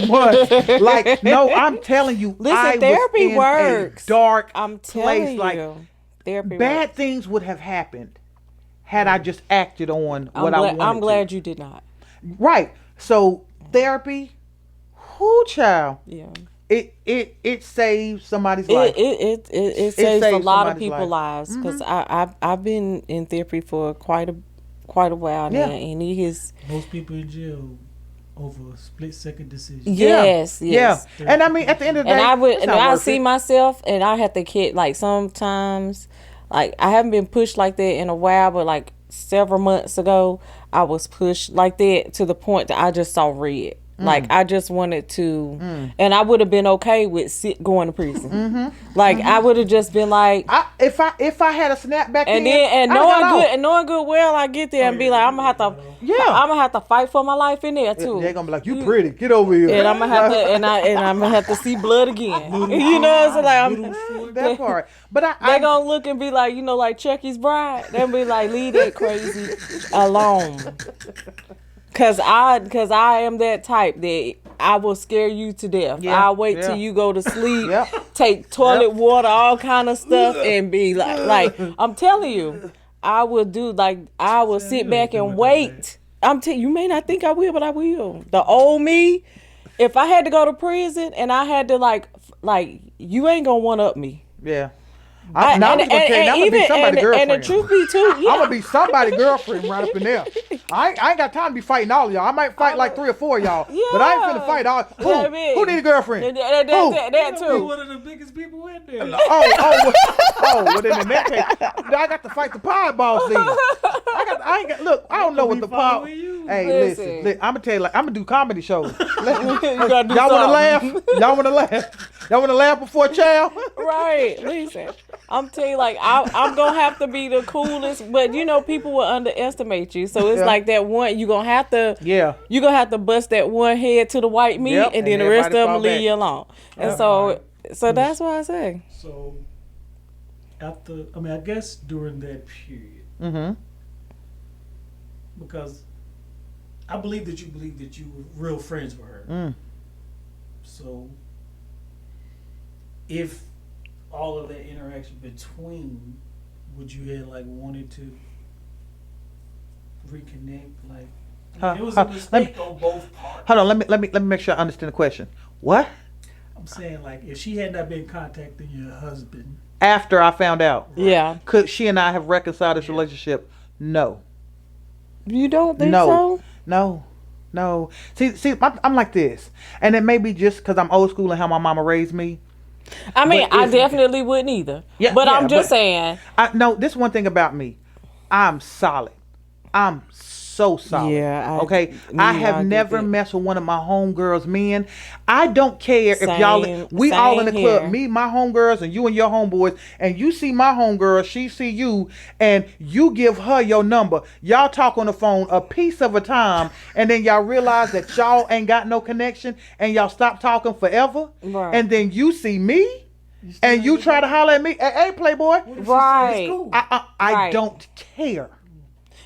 months. Like, no, I'm telling you, listen, therapy was in works. A dark I'm telling place. Like, you, therapy bad works. things would have happened had I just acted on what I wanted. I'm glad you did not. Right. So therapy, whoo, child. Yeah. It saves somebody's life. It saves a lot of people's lives because I've been in therapy for quite a while now, and it is most people in jail over a split-second decision. Yes. And I mean, at the end of the day, and I see myself, and I have to get like sometimes, like I haven't been pushed like that in a while, but like several months ago, I was pushed like that to the point that I just saw red. Like I just wanted to, and I would have been okay with going to prison. Like I would have just been like, if I had a snap back and then, knowing good well, I get there and be like, I'm gonna have to fight for my life in there too. They're gonna be like, you pretty, get over here, and I'm gonna have to, and I'm gonna have to see blood again. You know, so like that part. But they're gonna look and be like, like Chucky's bride. They'll be like, leave that crazy alone. Cause I am that type that I will scare you to death. I'll wait till you go to sleep, take toilet water, all kind of stuff, and be like I'm telling you, I will do I will sit back and wait. You may not think I will, but I will. The old me, if I had to go to prison and I had to like you ain't gonna one up me. Yeah. I'm gonna be somebody's girlfriend. And the truth be too, I'm gonna be somebody's girlfriend right up in there. I ain't got time to be fighting all of y'all. I might fight like 3 or 4 of y'all, but I ain't finna fight all. Who need a girlfriend? That too. Be one of the biggest people in there. Well then in that case, I got to fight the pie boss then. Look, I don't know what the pie. Hey, listen, I'm gonna tell you, like, I'm gonna do comedy shows. Y'all wanna laugh? Y'all wanna laugh before chow? Right. Listen, I'm telling you, like, I'm gonna have to be the coolest, but people will underestimate you. So it's like that one, you're gonna have to bust that one head to the white meat, and then the rest of them leave you alone. And so that's what I say. So I guess during that period, because I believe that you were real friends with her. So if all of that interaction between, would you have like wanted to reconnect? Like it was a mistake on both parts. Hold on, let me make sure I understand the question. What? I'm saying, like, if she had not been contacting your husband after I found out, could she and I have reconciled this relationship? No. You don't think so? No. See, I'm like this, and it may be just because I'm old school and how my mama raised me. I mean, I definitely wouldn't either. But I'm just saying. No, this one thing about me, I'm solid. I'm so solid. Okay. I have never messed with one of my homegirls' men. I don't care if y'all. We all in the club. Me, my homegirls, and you and your homeboys. And you see my homegirl, she see you, and you give her your number. Y'all talk on the phone a piece of a time, and then y'all realize that y'all ain't got no connection, and y'all stop talking forever. Right. And then you see me, and you try to holler at me, hey, Playboy. Right. Cool? I Right. don't care.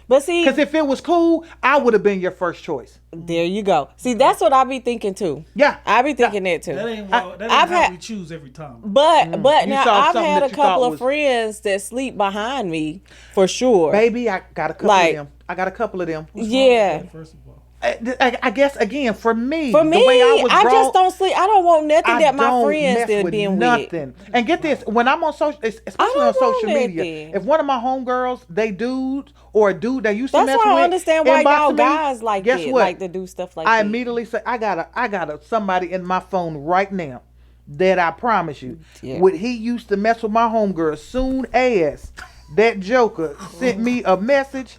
But see, Because if it was cool, I would have been your first choice. there you go. See, that's what I be thinking too. Yeah. I be thinking that too. That ain't how had- we choose every time. But You now saw I've something had that a you couple thought of was- friends that sleep behind me for sure. Baby, I got a couple Like- of them. I got a couple of them. Yeah. First of all, I guess, again, for me, For me, the way I was I brought, just don't sleep. I don't want nothing I that my don't friends mess that with been with. nothing. And get this, when I'm on social, especially on don't social want media, nothing. if one of my homegirls, they dudes or a dude that used to That's mess why with, I understand why inbox y'all me, guys like guess it, what? like to do stuff like I that. immediately say, I got somebody in my phone right now that I promise you, Yeah. when he used to mess with my homegirl, soon as that joker sent me a message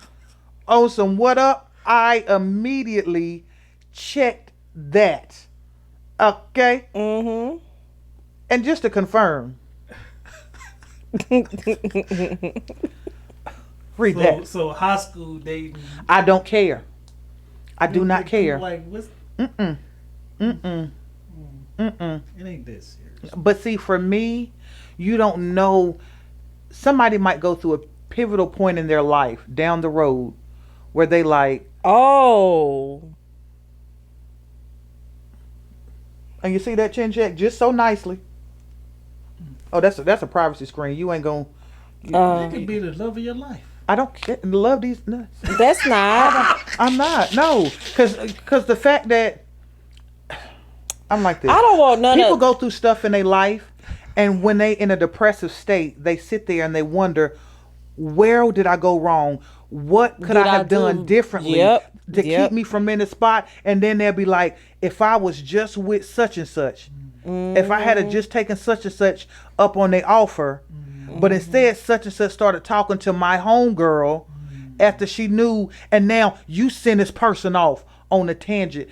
on some what up, I immediately checked that. Okay? Mm-hmm. And just to confirm, read that. so high school dating. I don't care. I do not care. Like what's Mm-mm. Mm-mm. Mm-mm. it ain't that serious. But see, for me, you don't know. Somebody might go through a pivotal point in their life down the road where they like, Oh. and you see that chin check just so nicely. Oh, that's a privacy screen. You ain't gonna. It could be the love of your life. I don't care. Love these nuts. That's not. I'm not. No, because the fact that I'm like this. I don't want none People of. go through stuff in their life, and when they in a depressive state, they sit there and they wonder, where did I go wrong? What could Did I I have done do- differently Yep, to yep. keep me from in the spot? And then they'll be like, if I was just with such and such, if I had just taken such and such up on their offer, but instead such and such started talking to my homegirl after she knew, and now you send this person off on a tangent.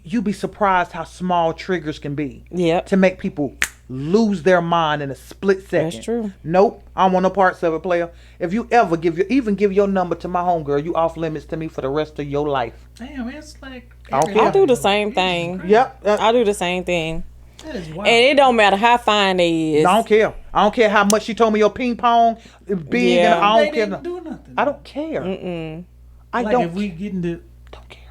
You'd be surprised how small triggers can be. Yep. To make people lose their mind in a split second. That's true. Nope, I don't want no parts of it, player. If you ever give your number to my homegirl, you off limits to me for the rest of your life. Damn, it's like I don't care. I do the same thing. Yep. I do the same thing. That is wild. And it don't matter how fine they is. I don't care. I don't care how much she told me your ping pong is big, Yeah. and I They don't care. didn't do nothing. I don't care. Mm-mm. I like don't. if we get into Don't care.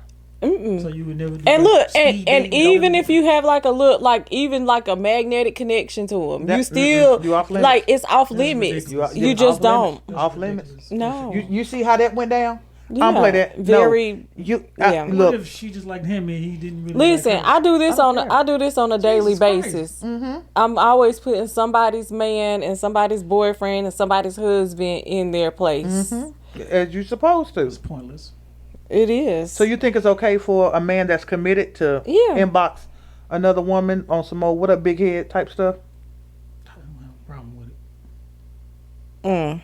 Mm-mm. so you would never do And that look, speed and dating, even no- if you have like a look, like even like a magnetic connection to them, you still you off limits. like it's off limits. ridiculous. You off just don't. That's Off limits. ridiculous. No. You see how that went down? I Yeah, don't play that. very- No. You yeah. What look. if she just liked him and he didn't really Listen, like her? I do this I don't on care. I do this on a daily Christ. basis. Mm-hmm. I'm always putting somebody's man and somebody's boyfriend and somebody's husband in their place. As you supposed to. It's pointless. It is. So you think it's okay for a man that's committed to Yeah. inbox another woman on some more what up big head type stuff? I don't have a problem with it. Mm.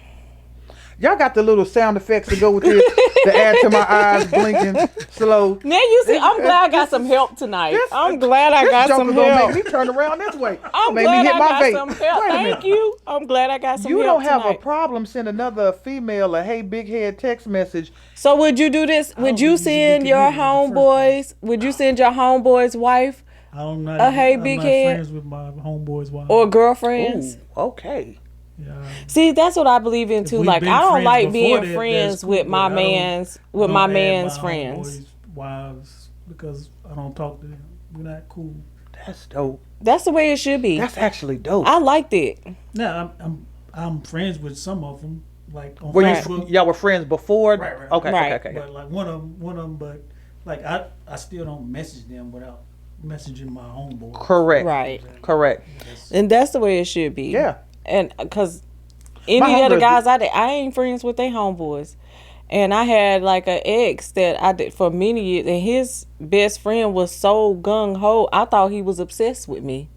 Y'all got the little sound effects to go with this to add to my eyes blinking slow. Now you see, I'm glad I got some help tonight. This- I'm glad I This got joker some gonna help. make me turn around this way. I'm Made glad me hit I my got vape. some help. Wait a Thank minute. you. I'm glad I got some You help don't have tonight. a problem sending another female a hey big head text message. So would you do this? Would don't you think he's a send big your comedian in the first homeboys? Would you send your homeboy's wife I'm not. Hey, I'm big not head. friends with my homeboys' wives. or girlfriends? Ooh, okay. Yeah. See, that's what I believe in too. we've Like been I don't friends like before being that, friends that's with cool, my but I don't- man's I don't add man's my friends. homeboys' wives because I don't talk to them. We're not cool. That's dope. That's the way it should be. That's actually dope. I liked it. Yeah, I'm friends with some of them, like on Were Facebook. y'all were friends before? Right, right. Okay, Right. okay, okay. But like one of them, but like I still don't message them without messaging my homeboy. Correct. Right. Correct. And that's the way it should be. Yeah. And because My any other homegirls guys I did, I ain't friends with their homeboys. And I had like an ex that I did for many years, and his best friend was so gung ho. I thought he was obsessed with me,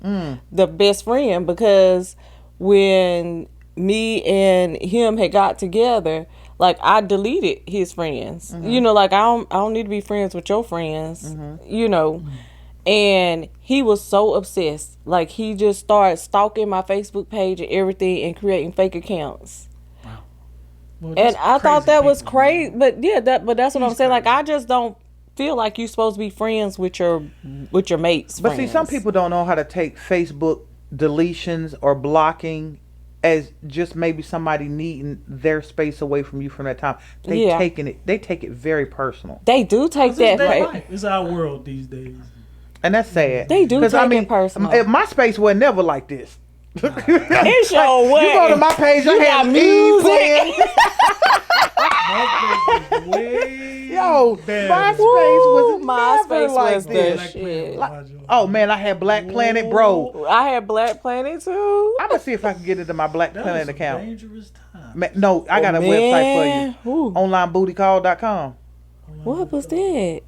the best friend, because when me and him had got together, like I deleted his friends. You know, like I don't need to be friends with your friends. You know. And he was so obsessed. Like he just started stalking my Facebook page and everything and creating fake accounts. Well, And that's I thought crazy that was people, crazy. man. But yeah, but that's what I'm He's saying. Like crazy. I just don't feel like you're supposed to be friends with your mates. But see, some friends. people don't know how to take Facebook deletions or blocking as just maybe somebody needing their space away from you from that time. They take it very personal. They do take that. Right. It's our world these days. And that's sad. They do take it personal. My space was never like this. It's your way. You go to my page, I have music. Yo, MySpace was the shit. Oh man, I had Black Planet, bro. I had Black Planet too. I'm gonna see if I can get into my Black Planet account. Dangerous time. Man, no, I got a website for you. Onlinebootycall.com. What was that?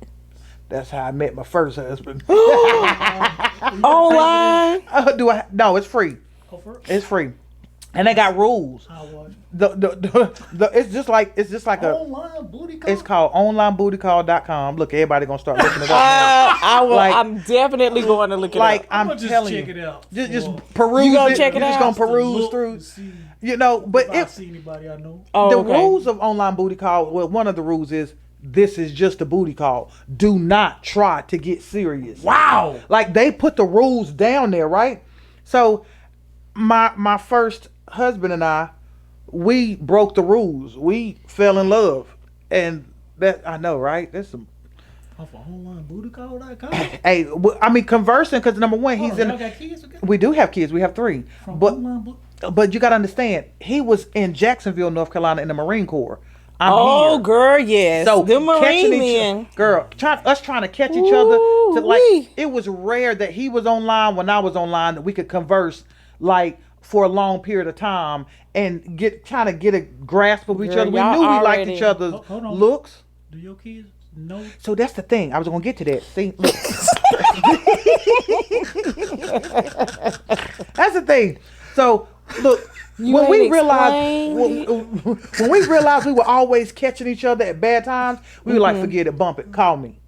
That's how I met my first husband. Online? No, it's free. It's free, and they got rules. It's just like online booty call. It's called onlinebootycall.com. Look, everybody gonna start looking it up now. I'm definitely going to look it up. I'm telling you, check it out. Just peruse. You gonna check it out? Just gonna peruse through. But if I see anybody I know, rules of online booty call. Well, one of the rules is this is just a booty call. Do not try to get serious. Wow. Like they put the rules down there, right? So my first husband and I, we broke the rules. We fell in love, and that I know, right? That's some. Off of onlinebootycall.com. Hey, I mean conversing because number one, he's in. Got kids again? We do have kids. We have 3. But you got to understand, he was in Jacksonville, North Carolina, in the Marine Corps. I'm here. Girl, yes. So the Marine men, girl, us trying to catch each other. It was rare that he was online when I was online that we could converse like for a long period of time and trying to get a grasp of each other. We knew we liked each other's looks. Do your kids know? So that's the thing. I was gonna get to that. See, look. That's the thing. So look. When we realized we were always catching each other at bad times, we were like, forget it, bump it, call me.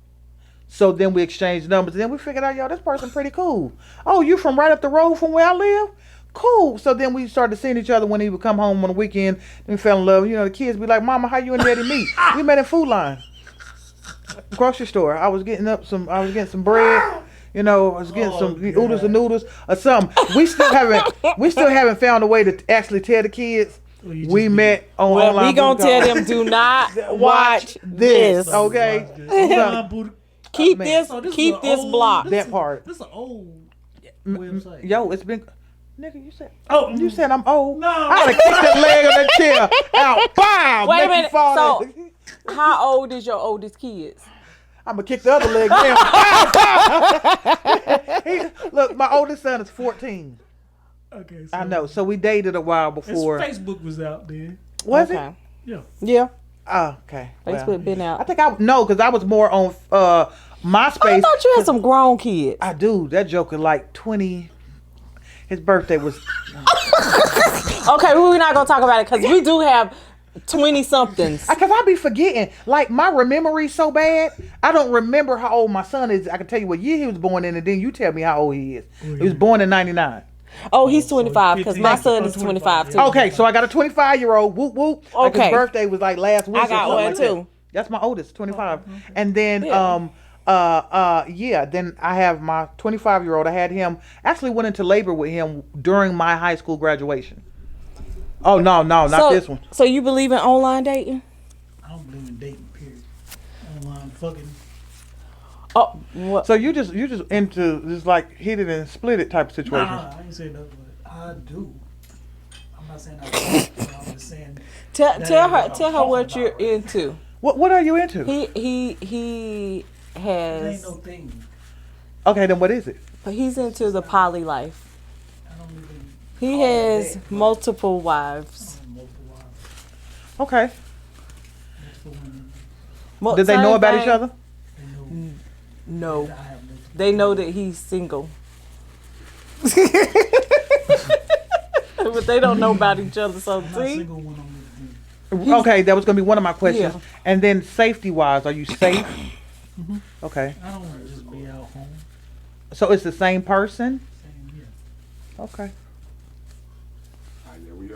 So then we exchanged numbers, and then we figured out, this person pretty cool. Oh, you from right up the road from where I live? Cool. So then we started seeing each other when he would come home on the weekend, and we fell in love. The kids be like, Mama, how you and Daddy meet? We met in Food Line. Grocery store. I was getting some bread. I was getting some oodles and noodles or something. We still haven't found a way to actually tell the kids we met on online. Well, we gonna tell them do not watch this. Okay. Keep this blocked. That part. This is an old website. Yo, it's been. Nigga, you said. Oh, you said I'm old. No. I gotta kick that leg on that chair out. Bam. Wait a minute. So, how old is your oldest kids? I'm gonna kick the other leg down. Look, my oldest son is 14. Okay. I know. So we dated a while before. Facebook was out then. Was it? Yeah. Oh, okay. Facebook been out. I think because I was more on MySpace. I thought you had some grown kids. I do. That joker like 20. His birthday was. Okay, we're not gonna talk about it because we do have 20-somethings. Because I be forgetting. Like, my memory's so bad, I don't remember how old my son is. I can tell you what year he was born in, and then you tell me how old he is. He was born in 99. Oh, he's 25 because my son is 25 too. Okay, so I got a 25-year-old. Whoop, whoop. Okay. Like his birthday was like last week. I got one too. That's my oldest, 25. And then, then I have my 25-year-old. I had him, actually went into labor with him during my high school graduation. Oh, no, not this one. So you believe in online dating? I don't believe in dating, period. Online fucking. Oh, what? So you just into this like hit it and split it type of situation? Nah, I ain't saying that, but I do. I'm not saying I don't, but I'm just saying. Tell her what you're into. What are you into? He has. It ain't no thing. Okay, then what is it? He's into the poly life. I don't even. He has multiple wives. Okay. Multiple women. Did they know about each other? They know. No. I have multiple. They know that he's single. But they don't know about each other, so I'm not see? single when I'm with them. Okay, that was going to be one of my questions. Yeah. And then safety-wise, are you safe? Okay. I don't want to just be out home. So it's the same person? Same, yeah. Okay. Yeah, we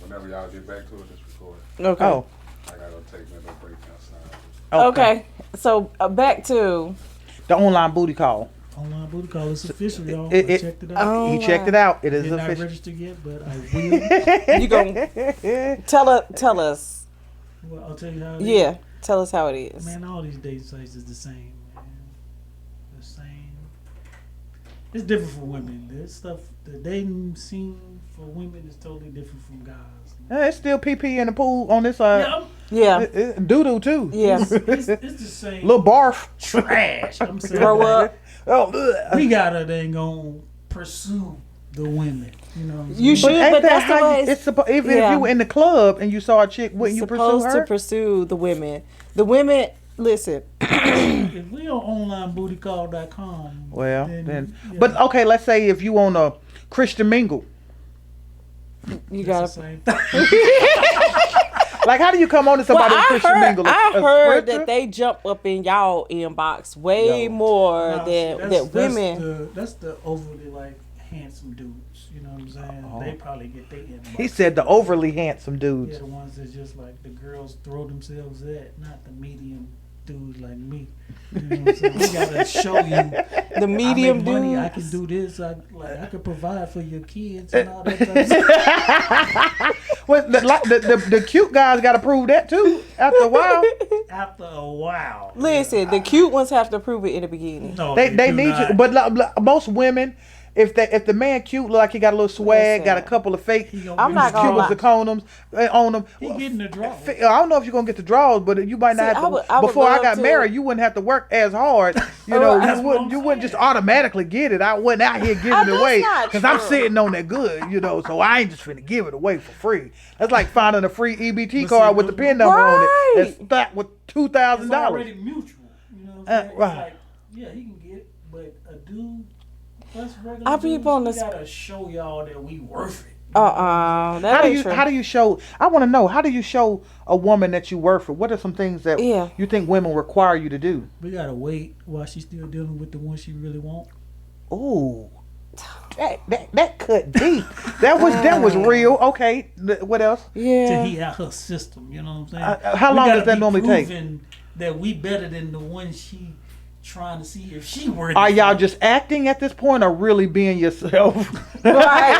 whenever y'all get back to it, just record. Okay. Oh. I gotta take my break outside. Okay. So back to The online booty call. Online booty call is official, y'all. It- I checked it out. Oh, He checked it out. It is It's not official. registered yet, but I will. You gonna tell us? Well, I'll tell you how it is. Yeah, tell us how it is. Man, all these dating sites is the same, man. The same. It's different for women. This stuff, the dating scene for women is totally different from guys. It's still PP in the pool on this side. Yeah, Yeah, Doo doo too. yeah. it's the same. Little barf. Trash. I'm saying. Grow up. Oh, ugh. We gotta then go pursue the women. You know what I'm saying? You should, ain't but that that's the how way you, it's even yeah. if you were in the club and you saw a chick, wouldn't you pursue supposed her? to pursue the women. The women, listen. If we on onlinebootycall.com, Well, then then, yeah, but okay, let's say if you on a Christian mingle, You that's the gotta. same thing. like how do you come on to somebody on Christian mingle? I A heard scripture? that they jump up in y'all inbox way Yo. more Nah, than that's women. That's the overly like handsome dudes. You know what I'm saying? Uh-oh. They probably get their inbox. He said the overly handsome Yeah, dudes. the ones that just like the girls throw themselves at, not the medium dudes like me. You know what I'm saying? We gotta show you The medium I make money, dudes. I can do this. I can provide for your kids and all that type of stuff. Well, the cute guys got to prove that too. After a while, After a while. Listen, the cute ones have to prove it in the beginning. No, they do need not. you. But most women, if the man cute, look like he got a little swag, Listen. got a couple of fake He gonna I'm not use gonna Cubans, lie. the condoms on them. He getting the draw. I don't know if you're gonna get the draws, but you might not See, have to. I would Before I love got to- married, you wouldn't have to work as hard. You Oh, know, that's you what wouldn't. I'm You wouldn't saying. just automatically get it. I wasn't out here giving it that's away not because I'm true. sitting on that good. You know, so I ain't just finna give it away for free. That's like finding a free EBT But card see, with the those- pin number on it Right. that's stacked with $2,000. It's already mutual. You know what I'm saying? It's right. like, yeah, he can get it, but a dude, us regular I be dudes, on we the gotta show y'all that we worth it. That ain't true. How do you show? I want to know, how do you show a woman that you worth for? What are some things that Yeah. you think women require you to do? We gotta wait while she's still dealing with the one she really want. Ooh, that cut deep. That was real. Okay, what else? To Yeah. heat out her system, you know what I'm saying? How We long gotta does that be normally take? proving that we better than the one she trying to see if she worthy. Are y'all for. just acting at this point, or really being yourself? Right.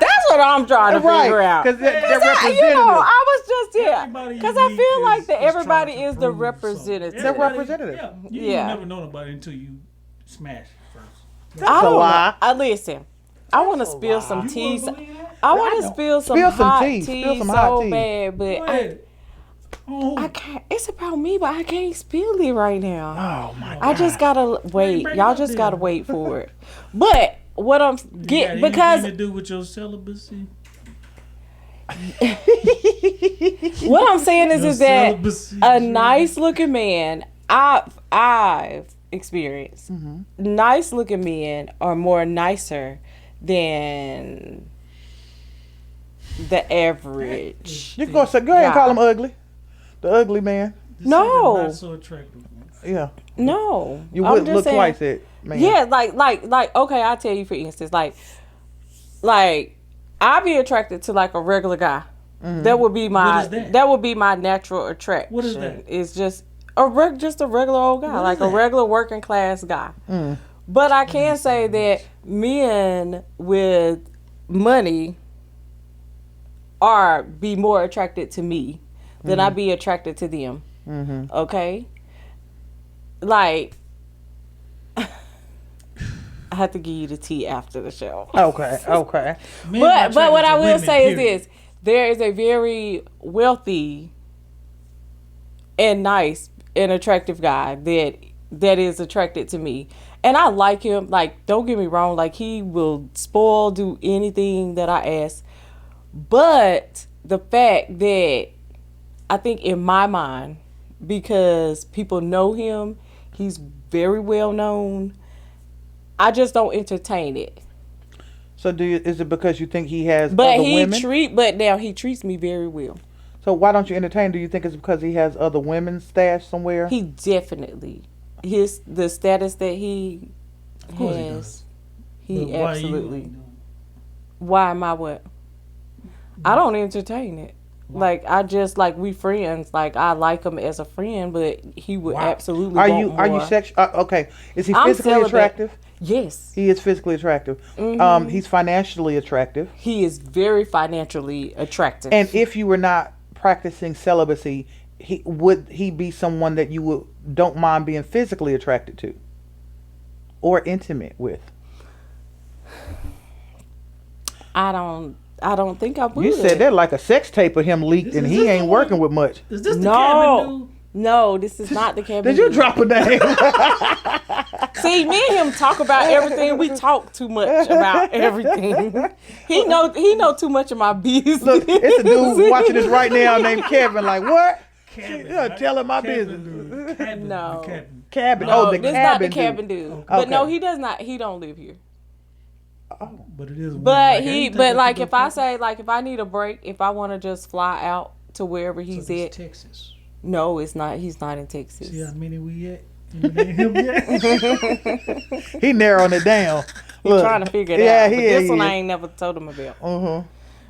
That's what I'm trying to figure out. Because they're I representative. was just Everybody because you I meet feel like is that everybody trying to is the prove something. representative. They're Everybody- representative. Yeah, you Yeah. never know nobody until you smash first. I a don't lie. know. I listen. I want to That's a spill lie. some You tea. wanna believe that? I want I to don't. spill some Spill some hot tea. tea, Spill some so hot tea. bad, but Go ahead. Oh, I can't. It's about me, but I can't spill it right now. Oh my I just gotta wait. bring it Y'all up just then. gotta wait for it. But what I'm get get because to do with your celibacy. what I'm saying is Your that celibacy, a Sharrie. nice looking man, I've experienced nice looking men are more nicer than the average. You can go ahead and call him ugly. The ugly man. This No. is not so attractive. Yeah. No, You I'm wouldn't just look saying- twice at man. Yeah, like okay, I'll tell you for instance, like I'd be attracted to like a regular guy. That would be my What is that? would be my natural attraction. What is that? It's just just a regular old guy, What like is a that? regular working class guy. But I can say that men with money be more attracted to me than I be attracted to them. Okay, like I have to give you the tea after the show. Okay. Men But not what attracted I to will women, say is period. this: there is a very wealthy and nice and attractive guy that is attracted to me, and I like him. Like, don't get me wrong, like he will spoil, do anything that I ask. But the fact that I think in my mind, because people know him, he's very well known. I just don't entertain it. So is it because you think he has But other women? he treats me very well. So why don't you entertain? Do you think it's because he has other women stashed somewhere? He definitely the status that he Of course he has. does. He But why you absolutely. ain't doing Why am I what? I don't entertain it. Like, I just, like, we friends. Like, I like him as a friend, but he would absolutely Are want you more. okay. Is he I'm physically celibate. attractive? Yes. He is physically attractive. He's financially attractive. He is very financially attractive. And if you were not practicing celibacy, would he be someone that you don't mind being physically attracted to or intimate with? I don't think I would. You said that like a sex tape of him leaked, and he ain't working with much. Is this the cabin dude? No, this is not the cabin. Did you dude. drop a name? See, me and him talk about everything. We talk too much about everything. He know too much of my business. Look, it's a dude watching this right now named Kevin. Like, what? Cabin, telling my cabin business. dude. Cabin, No. the cabin. Cabin. No, Oh, the this cabin. not the cabin dude. Okay. But no, he does not. He don't live here. But it is. But like if I say, like, if I need a break, if I want to just fly out to wherever he's so at. Texas. No, it's not. He's not in Texas. See how many we at? You ain't him yet? He narrowing it down. He's trying to figure it out. But this one I ain't never told him about.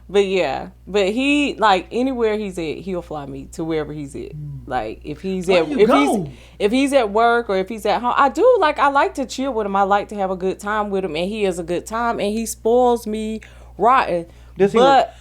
But yeah, but he, like, anywhere he's at, he'll fly me to wherever he's at. Like, if he's if he's at work or if he's at home, I like to chill with him. I like to have a good time with him, and he has a good time, and he spoils me rotten. Does he I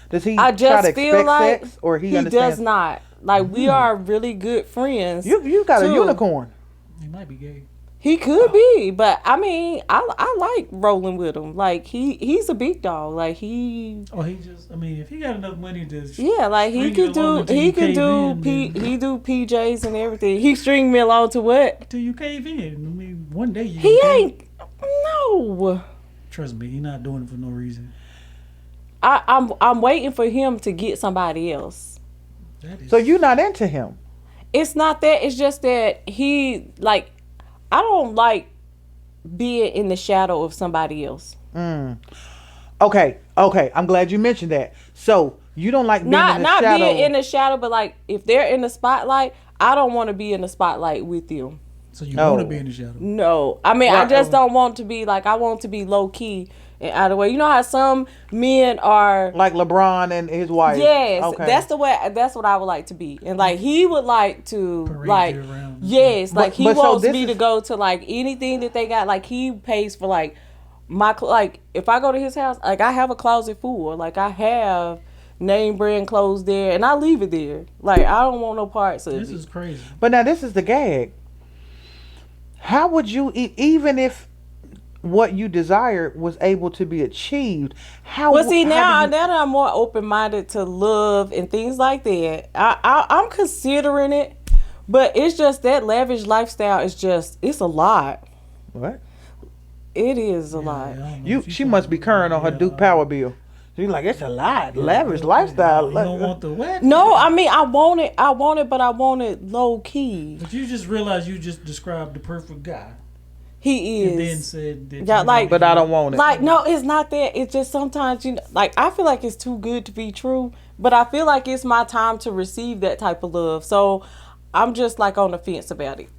just try to feel expect like sex, or he does not. Like, we are really good friends. You got a unicorn. He might be gay. He could be, but I mean, I like rolling with him. Like, he's a big dog. Like, he. Oh, he just. I mean, if he got enough money to. Yeah, like he could do PJs and everything. He string me along to what? Till you cave in. I mean, one day you. He ain't. No. Trust me, he's not doing it for no reason. I'm waiting for him to get somebody else. So you're not into him? It's not that. It's just that he, like, I don't like being in the shadow of somebody else. Okay. I'm glad you mentioned that. So you don't like being in the shadow. Not being in the shadow, but like if they're in the spotlight, I don't want to be in the spotlight with them. So you want to be in the shadow? No, I mean, I just don't want to be like, I want to be low key and out of the way. You know how some men are like LeBron and his wife. Yes, okay. That's the way. That's what I would like to be, and like he would like to parade you around. Yes, like he wants me to is... go to like anything that they got. Like he pays for like my like if I go to his house, like I have a closet full. Like I have name brand clothes there, and I leave it there. Like I don't want no parts of it. This is crazy. But now this is the gag. How would you even if what you desired was able to be achieved? Now that I'm more open minded to love and things like that, I'm considering it, but it's just that lavish lifestyle is just, it's a lot. What? It is a lot. She must be current on her Duke Power bill. She's like, it's a lot. Lavish lifestyle. You don't want the what? No, I mean, I want it, but I want it low key. But you just realized you just described the perfect guy. He is. And then said that but I don't want it. Like, no, it's not that. It's just sometimes, like, I feel like it's too good to be true, but I feel like it's my time to receive that type of love. So I'm just like on the fence about it.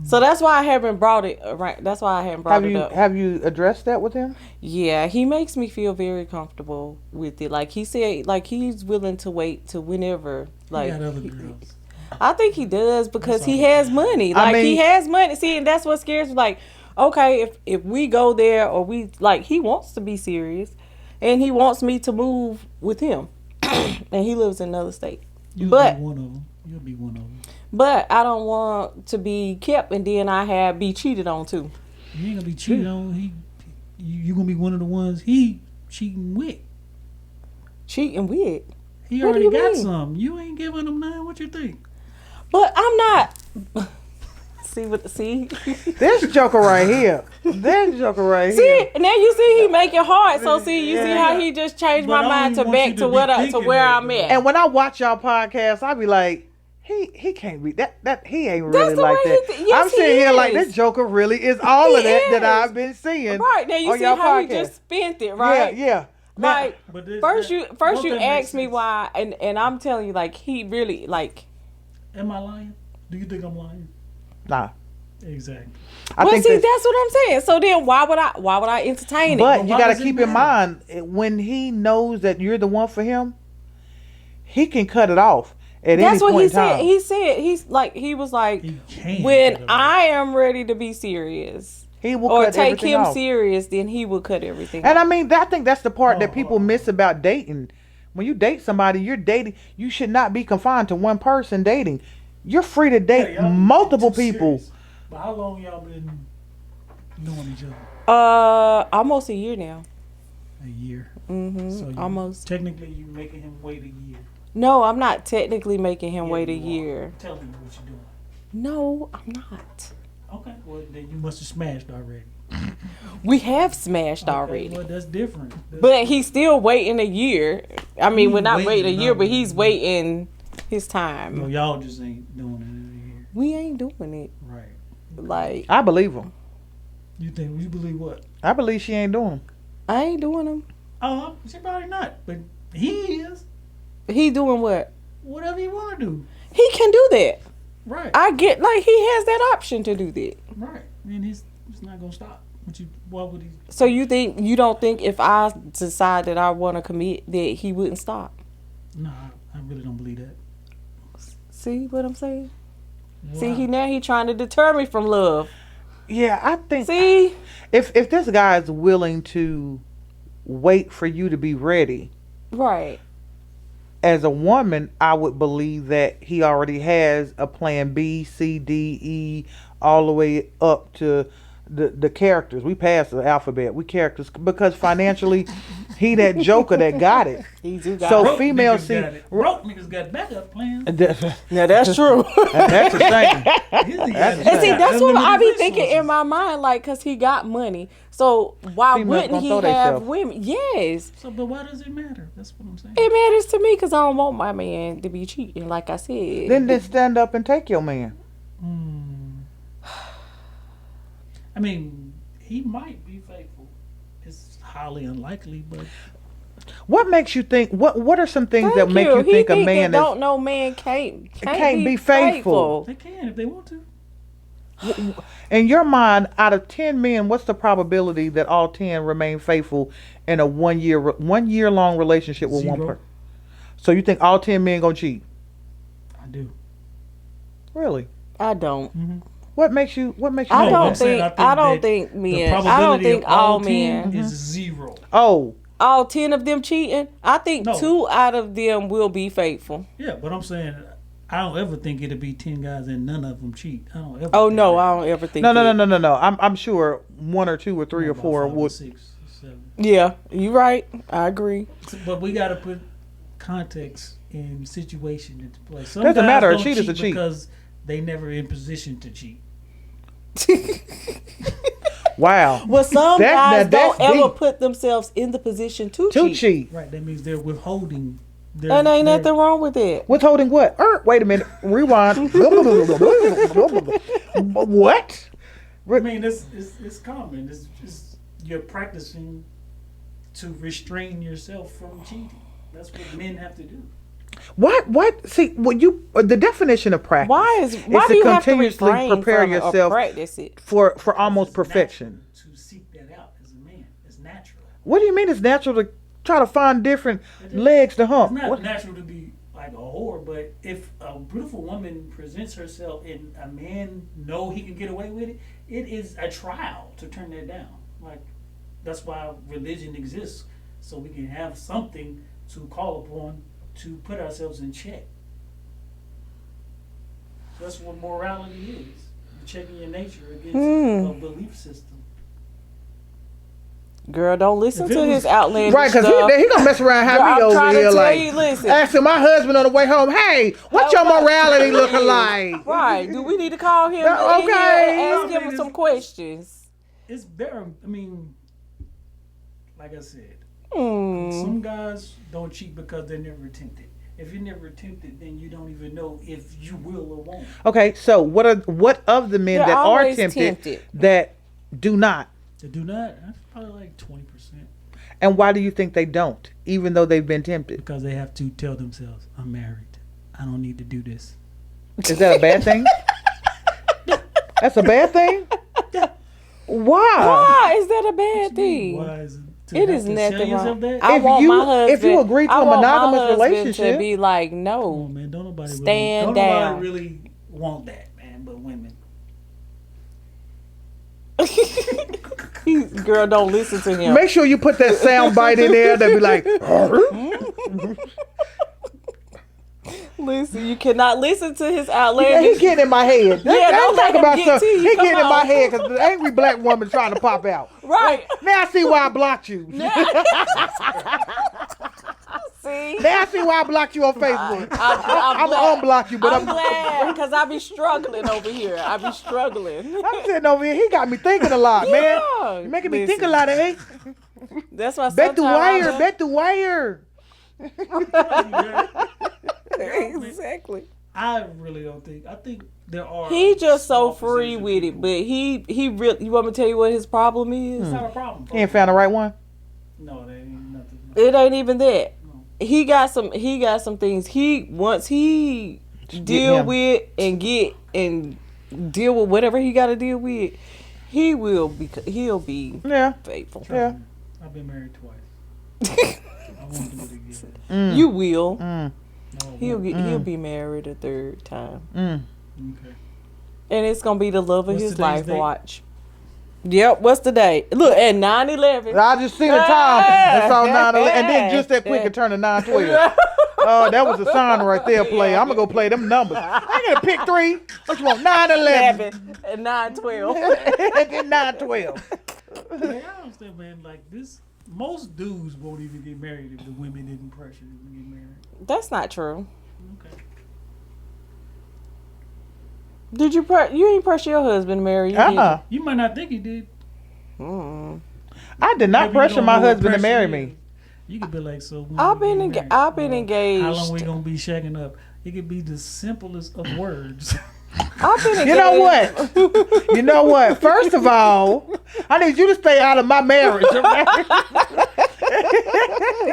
So that's why I haven't brought it right. That's why I haven't brought it up. Have you addressed that with him? Yeah, he makes me feel very comfortable with it. Like he said, like he's willing to wait to whenever. Like he got other girls. I think he does because he has money. Like he has money. See, and that's what scares me. Like, okay, if we go there or we like, he wants to be serious, and he wants me to move with him, and he lives in another state. You'll be one of them. You'll be one of them. But I don't want to be kept and then be cheated on too. You ain't gonna be cheated on. You gonna be one of the ones he cheating with. Cheating with? He already got some. You ain't giving him none. What you think? But I'm not. See? This joker right here. This joker right here. See, now you see he make it hard. So see, you see how he just changed my mind to back to where I'm at. And when I watch y'all podcast, I be like, he can't be that he ain't really like that. I'm sitting here like this joker really is all of that I've been seeing. Right now you see how podcast. he just spent it, right? Yeah. Like first you asked me why, and I'm telling you, like he really like. Am I lying? Do you think I'm lying? Nah. Exactly. That's what I'm saying. So then why would I entertain it? But you got to keep in mind when he knows that you're the one for him. he can cut it off at any That's what point he in time. said. He was like, He can when cut it off. I am ready to be serious He will or cut take everything him off. serious, then he will cut everything And off. I mean, I think that's the part that people Oh. miss about dating. When you date somebody, you're dating. You should not be confined to one person dating. You're free to date Yeah, y'all multiple too people. serious. But how long y'all been knowing each other? Almost a year now. A year. Mm-hmm. So you, Almost. Technically, you making him wait a year. No, I'm not technically making him Yeah, wait a you are. year. Tell me what you're doing. No, I'm not. Okay. Well, then you must have smashed already. We have smashed Okay, already. well, that's different. But he's still waiting a year. I mean, He's we're not waiting a waiting, year, no. but he's waiting his No, time. y'all just ain't doing it in a year. We ain't doing it. Right. Like, I believe him. You believe what? I believe she ain't doing him. I ain't doing them. Oh, she probably not, but he is. He doing what? Whatever you want to do. He can do that. Right. I get, like, he has that option to do that. Right. And he's not gonna stop. Why would he? So you don't think if I decide that I want to commit that he wouldn't stop? No, I really don't believe that. See what I'm saying? Wow. See, he trying to deter me from love. Yeah, I think See? if this guy is willing to wait for you to be ready, Right. as a woman, I would believe that he already has a plan B, C, D, E, all the way up to the characters. We passed the alphabet. We characters because financially, he that joker that got it. He do got So it. Broke female niggas see. got it. Broke niggas got backup plans. Now that's true. That's the thing. And see, that's what I be thinking in my mind, like, cause he got money. So why Females wouldn't gonna he throw have theyself. women? Yes, So, but why does it matter? That's what I'm saying. it matters to me because I don't want my man to be cheating. Like I said, Then stand up and take your man. I mean, he might be faithful. It's highly unlikely, but What makes you think? What are some things that Thank make you He think a think man that is? don't know man can't be faithful. they can if they want to. In your mind, out of 10 men, what's the probability that all 10 remain faithful in a 1 year long relationship with one Zero. person? So you think all 10 men gonna cheat? I do. Really? I don't. What makes you? I No, don't I'm saying think. I don't that think the men. I don't probability think of all 10 men. is zero. Oh, All 10 of them cheating. I think No. 2 out of them will be faithful. Yeah, but I'm saying I don't ever think it'll be 10 guys and none of them cheat. I don't ever. Oh think no, that. I don't ever think. no. that. I'm sure 1 or 2 or 3 or About 4 5 or would. 6 or 7. Yeah, you right. I agree. But we got to put context and situation into play. Some Doesn't guys matter, a don't cheat is a cheat. because they never in position to cheat. Wow. Well, some guys that's don't ever deep. put themselves in the position to To cheat. cheat. Right. That means they're withholding. And ain't nothing wrong with it. Withholding what? Wait a minute. Rewind. What? I mean, it's common. It's you're practicing to restrain yourself from cheating. That's what men have to do. What? See, what you the definition of practice? Why is do you have to continuously refrain prepare from it or yourself practice it? for almost It's perfection? natural to seek that out as a man. It's natural. What do you mean? It's natural to try to find different legs to hump. It's not What? natural to be like a whore, but if a beautiful woman presents herself and a man know he can get away with it, it is a trial to turn that down. Like that's why religion exists, so we can have something to call upon to put ourselves in check. That's what morality is. You're checking your nature against a belief system. Girl, don't listen If it to was- his outlandish Right, because stuff. he gonna mess around and Girl, have me I'm over trying to here tell like you, listen. asking my husband on the way home, "Hey, what's your morality looking like?" Right. Do we need to call him No, in here okay. and ask him some questions? It's better. I mean, like I said, Hmm. some guys don't cheat because they're never tempted. If you're never tempted, then you don't even know if you will or won't. Okay, so what of the men They're that are always tempted that do not, They do not. That's probably like 20% and why do you think they don't, even though they've been tempted? because they have to tell themselves, "I'm married. I don't need to do this." Is that a bad thing? That's a bad thing. Why? Why is that a bad thing? Why is it to It have is to nothing sell yourself wrong. that? I If want you- my husband. if you agree to I a want my monogamous husband relationship- to be like, Oh no, man, don't nobody Stand really, don't down. nobody really want that, man, but women. girl, don't listen to him. Make sure you put that sound bite in there that be like, Listen, you cannot listen to his yeah, outlandish. he getting in my head. Yeah, don't let him get to you. He Come getting in my on. head because the angry black woman trying to pop out. Right. Now I see why I blocked you. See? Now I see why I blocked you on Facebook. I'm I'm glad. gonna unblock you, but I'm glad because I be struggling over here. I be struggling. I'm sitting over here. He got me thinking a lot, man. Yeah. You making me Listen. think a lot, eh? That's why Bet the sometimes wire, bet the wire. Exactly. I really don't think. I think there are. He just so small free percentage of with it, people. but he really. You want me to tell you what his problem is? It's not a problem. He ain't found the right one. No, that ain't nothing. It ain't even that. He got some things once he deal him. with and deal with whatever he got to deal with. He'll be Yeah. faithful. Yeah. I've been married twice. I won't do it again. You will. No, He'll be married a third time, okay. and it's gonna be the love of What's his today's life. date? Watch. Yep. What's the date? Look at 9/11. I just seen the time and saw 9/11, and then just that quick it turned to 9/12. Oh, that was a sign right there. Play. I'm gonna go play them numbers. I gotta pick 3. What you want? 9/11 and 9/12. and then 9/12. Yeah, I understand, man. Like this, most dudes won't even get married if the women didn't pressure them to get married. That's not true. Okay. Did you you ain't pressure your husband to marry you? did you? You might not think he did. I did not Maybe you pressure don't my know what husband to pressure marry is. me. You could be like, so when I've we been get married? I've been engaged. How long we gonna be shacking up? It could be the simplest of words. I've been engaged. You know what? You know what? First of all, I need you to stay out of my marriage. Okay?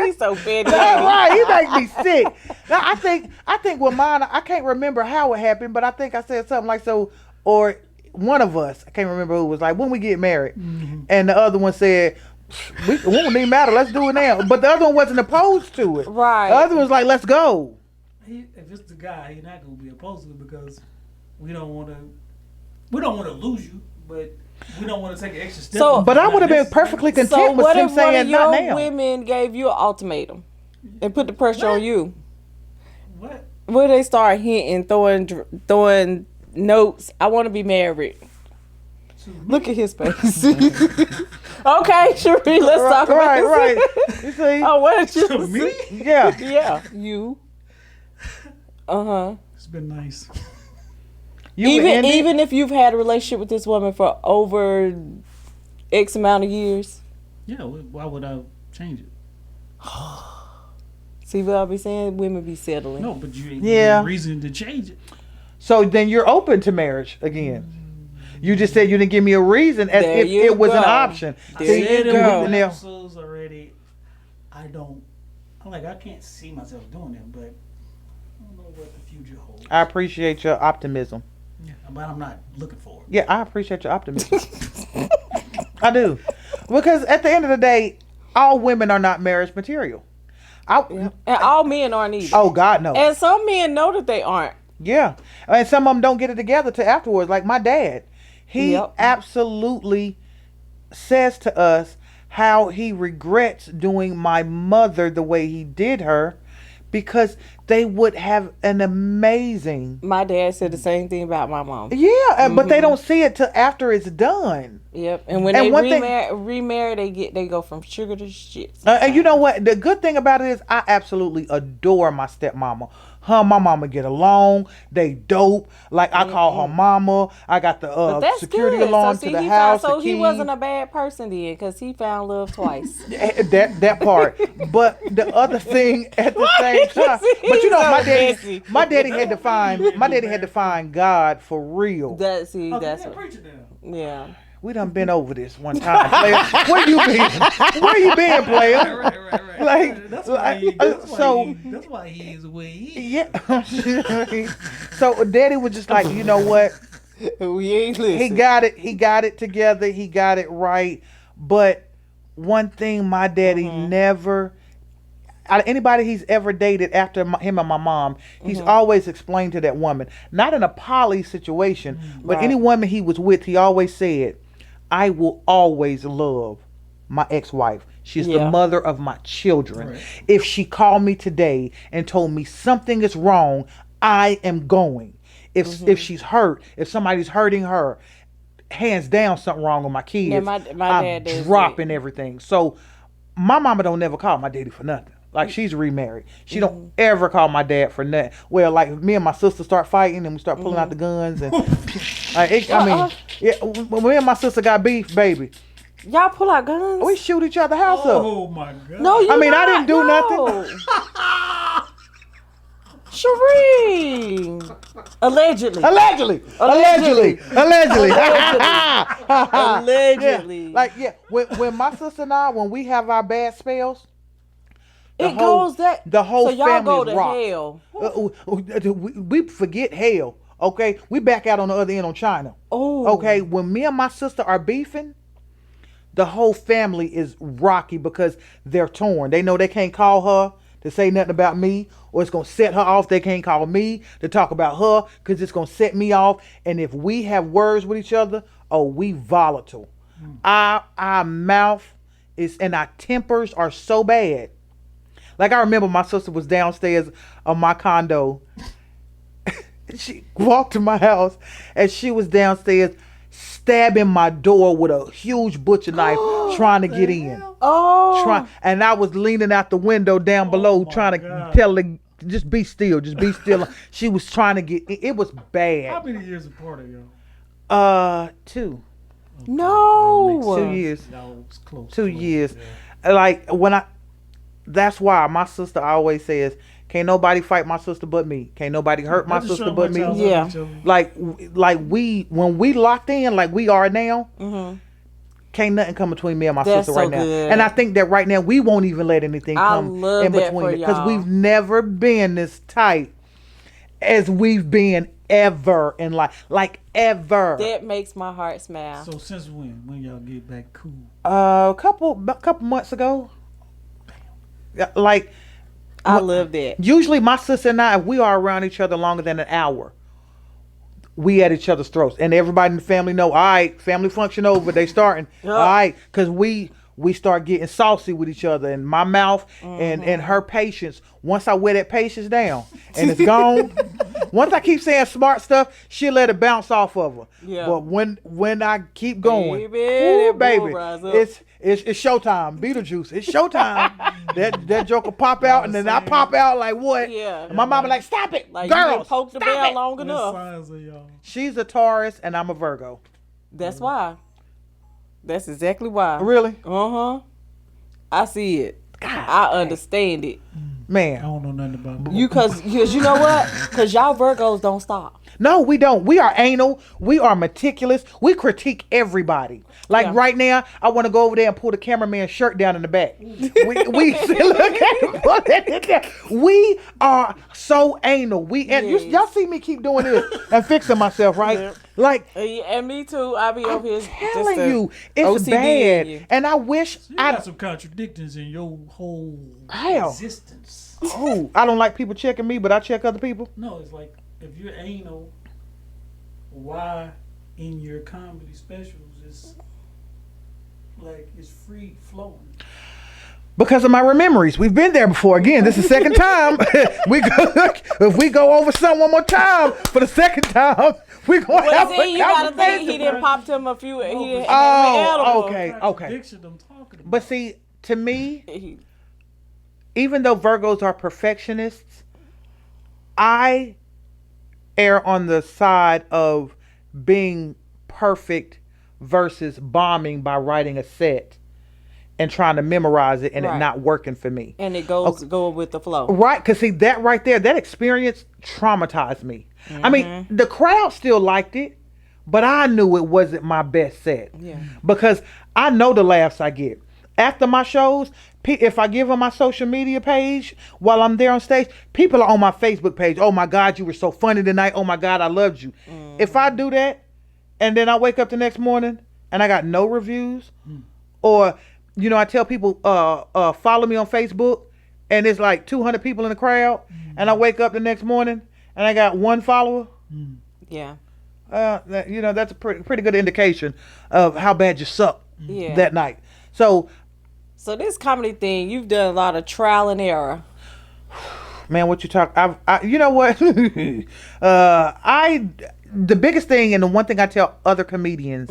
He's so petty. That's right. He makes me sick. Now I think with mine, I can't remember how it happened, but I think I said something like so, or one of us, I can't remember who was like, when we get married, and the other one said, it won't even matter. Let's do it now. But the other one wasn't opposed to it. Right. The other one was like, let's go. If it's the guy, he's not gonna be opposed to it because we don't want to lose you, but we don't want to take an extra step. So- But I would have been perfectly content So with what him if one of saying not your now. women gave you an ultimatum and put the pressure on you? What? Where they start hinting, throwing notes. I want to be married. Look at his face. Okay, Sharrie, let's talk about this. Right. You see? Oh, what did you To me? Yeah. Yeah, you. It's been nice. You would end it? Even if you've had a relationship with this woman for over X amount of years. Yeah. Why would I change it? See what I be saying? Women be settling. No, but you ain't Yeah. no reason to change it. So then you're open to marriage again. You just said you didn't give me a reason as There if you it was an go. option. I There said you it go. with the Now- episodes already. I can't see myself doing it, but I don't know what the future holds. I appreciate your optimism. Yeah, but I'm not looking for it. Yeah, I appreciate your optimism. I do. Because at the end of the day, all women are not marriage material. And all men aren't either. Oh, God, no. And some men know that they aren't. Yeah. And some of them don't get it together till afterwards. Like my dad. He Yep. absolutely says to us how he regrets doing my mother the way he did her because they would have an amazing... My dad said the same thing about my mom. Yeah, but they don't see it till after it's done. Yep. And when And they one thing- remarry, they go from sugar to shit. And you know what? The good thing about it is I absolutely adore my stepmama. Her and my mama get along. They dope. Like I call her mama. I got the But that's security good. alarm So, to see, the he house. found, so the he key. wasn't a bad person then because he found love twice. that part. But the other thing at the same time. But you know, He's so my daddy had to find God for real. That's Preach what. it down. Yeah. We done been over this one time, player. Where you been? Where you been, player? Right. Like, That's why that's why he is the way he is. Yeah. So daddy was just like, you know what? We ain't listening. He got it together. He got it right. But one thing my daddy never, out of anybody he's ever dated after him and my mom, he's always explained to that woman, not in a poly situation, but any woman he was with, he always said, I will always love my ex-wife. She's the mother of my children. Right. If she called me today and told me something is wrong, I am going. If she's hurt, if somebody's hurting her, hands down something wrong with my kids. Yeah, my I'm dad dropping everything. So my mama don't never call my daddy for nothing. Like, she's remarried. She don't ever call my dad for nothing. Well, like, me and my sister start fighting and we start pulling out the guns and when me and my sister got beef, baby, y'all pull out guns? we shoot each other house up. Oh my God. No, you I didn't do nothing. Sharrie. Allegedly. Allegedly. Yeah. When my sister and I, when we have our bad spells, the whole so y'all family go is to rocked. hell. We forget hell. Okay, we back out on the other end on China. Oh. Okay, when me and my sister are beefing, the whole family is rocky because they're torn. They know they can't call her to say nothing about me, or it's gonna set her off. They can't call me to talk about her because it's gonna set me off. And if we have words with each other, we volatile. Our mouth is, and our tempers are so bad. Like, I remember my sister was downstairs on my condo. She walked to my house and she was downstairs stabbing my door with a huge butcher knife trying to get in. And I was leaning out the window down below trying to tell her, just be still. She was trying to get in. It was bad. How many years apart are y'all? 2. Okay. No. 2 years. Y'all was close. 2 years. Yeah. Like, that's why my sister always says, can't nobody fight my sister but me. Can't nobody hurt my sister but me. Yeah. Like when we locked in like we are now, can't nothing come between me and my sister right now. Good. And I think that right now we won't even let anything come in between, because we've never been this tight as we've been ever in life. Like, ever. That makes my heart smile. So since when y'all get back cool? A couple months ago. Like, I love that. Usually my sister and I, if we are around each other longer than an hour, we at each other's throats. And everybody in the family know, all right, family function over, they starting. All right, because we start getting saucy with each other. And my mouth and her patience, once I wear that patience down and it's gone, once I keep saying smart stuff, she'll let it bounce off of her. Yeah. But when I keep going, baby, it's showtime. Beetlejuice, it's showtime. that joker pop out, and then I pop out like, what? Yeah. And my mama like, stop it, like, girls, you poke the bell long enough. She's a Taurus and I'm a Virgo. That's why. That's exactly why. Really? I see it. God, I understand it. Man, I don't know nothing about you, cause you know what? Cause y'all Virgos don't stop. No, we don't. We are anal. We are meticulous. We critique everybody. Like right now, I want to go over there and pull the cameraman's shirt down in the back. Look at him. We are so anal. Y'all see me keep doing this and fixing myself, right? Yeah. Like, and me too. I be over here telling you, it's OCD bad. And I wish I got some contradictions in your whole existence. Oh, I don't like people checking me, but I check other people. No, it's like, if you're anal, why in your comedy specials it's like it's free flowing? Because of my memories. We've been there before. Again, this is the second time. If we go over something one more time for the second time, we're going to have you gotta think he didn't pop to him a few. Okay. I'm talking about. But see, to me, even though Virgos are perfectionists, I err on the side of being perfect versus bombing by writing a set and trying to memorize it and it not working for me. And it going with the flow. Right, because see, that right there, that experience traumatized me. I mean, the crowd still liked it, but I knew it wasn't my best set. Yeah. Because I know the laughs I get. After my shows, if I give them my social media page while I'm there on stage, people are on my Facebook page. Oh my God, you were so funny tonight. Oh my God, I loved you. If I do that and then I wake up the next morning and I got no reviews, or you know, I tell people, follow me on Facebook, and it's like 200 people in the crowd, and I wake up the next morning and I got one follower. Yeah. You know, that's a pretty good indication of how bad you suck Yeah. that night. So this comedy thing, you've done a lot of trial and error. man, what you talk? You know what? The biggest thing, and the one thing I tell other comedians,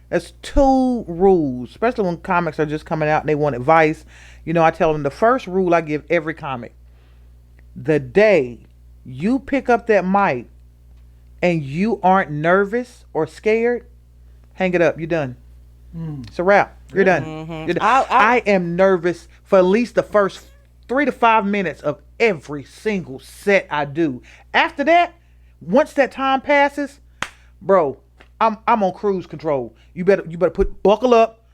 there's two rules, especially when comics are just coming out and they want advice. You know, I tell them the first rule I give every comic: the day you pick up that mic and you aren't nervous or scared, hang it up. You're done. It's a wrap. You're done. You're done. I am nervous for at least the first 3 to 5 minutes of every single set I do. After that, once that time passes, bro, I'm on cruise control. You better buckle up.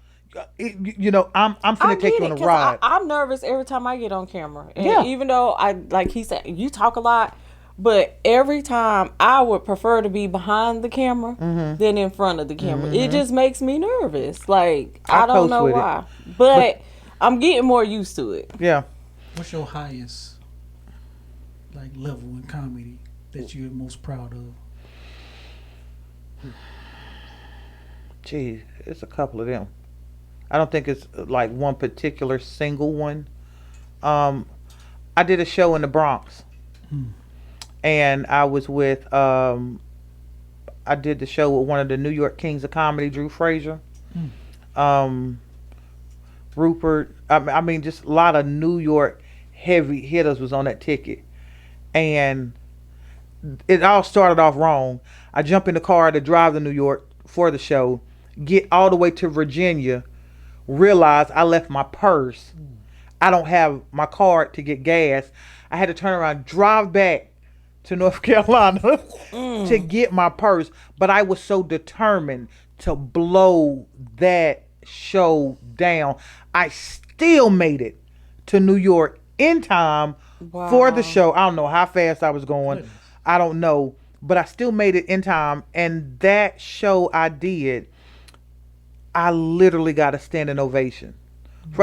You know, I'm finna take you on a ride. I'm nervous every time I get on camera. And Yeah. even though like he said, you talk a lot, but every time I would prefer to be behind the camera than in front of the camera. It just makes me nervous. Like, I don't know why. But I'm getting more used to it. Yeah. What's your highest like level in comedy that you're most proud of? Gee, it's a couple of them. I don't think it's like one particular single one. I did a show in the Bronx. And I was with, I did the show with one of the New York Kings of Comedy, Drew Frazier. Rupert, I mean, just a lot of New York heavy hitters was on that ticket. And it all started off wrong. I jump in the car to drive to New York for the show, get all the way to Virginia, realize I left my purse. I don't have my card to get gas. I had to turn around, drive back to North Carolina to get my purse. But I was so determined to blow that show down. I still made it to New York in time for the show. I don't know how fast I was going. I don't know. But I still made it in time. And that show I did, I literally got a standing ovation.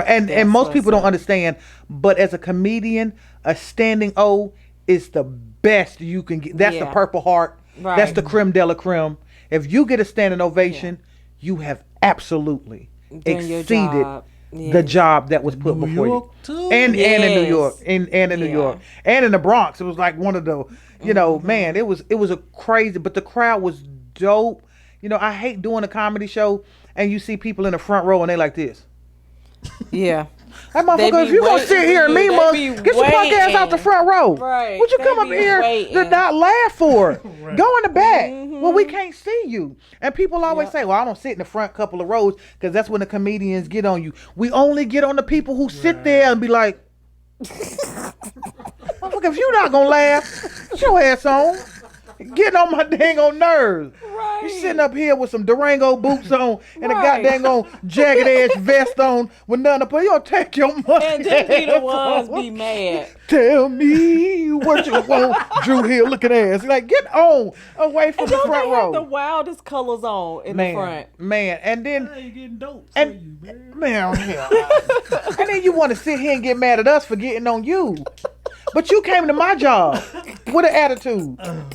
And most people don't understand, but as a comedian, a standing O is the best you can get. That's the Purple Heart. Right. That's the creme de la creme. If you get a standing ovation, you have absolutely exceeded the job that was put before you. Too? And in New York. And in New York. And in the Bronx. It was like one of the, you know, man, it was a crazy, but the crowd was dope. You know, I hate doing a comedy show and you see people in the front row and they like this. Yeah. That motherfucker, if you gonna sit here and mean mug, get your punk ass out the front row. Right. What you come up here to not laugh for? Right. Go in the back. Well, we can't see you. And people always say, well, I don't sit in the front couple of rows because that's when the comedians get on you. We only get on the people who sit there and be like, motherfucker, if you not gonna laugh, get your ass on. Getting on my dang on nerves. Right. You sitting up here with some Durango boots on and a goddamn on jagged edge vest on with nothing to put. You don't take your money. And then be the ones be mad. Tell me what you want, Drew Hill looking ass. Like, get on away from the front row. Have the wildest colors on in the front. Man, and then you getting dope. And then you want to sit here and get mad at us for getting on you. But you came to my job with an attitude. Man.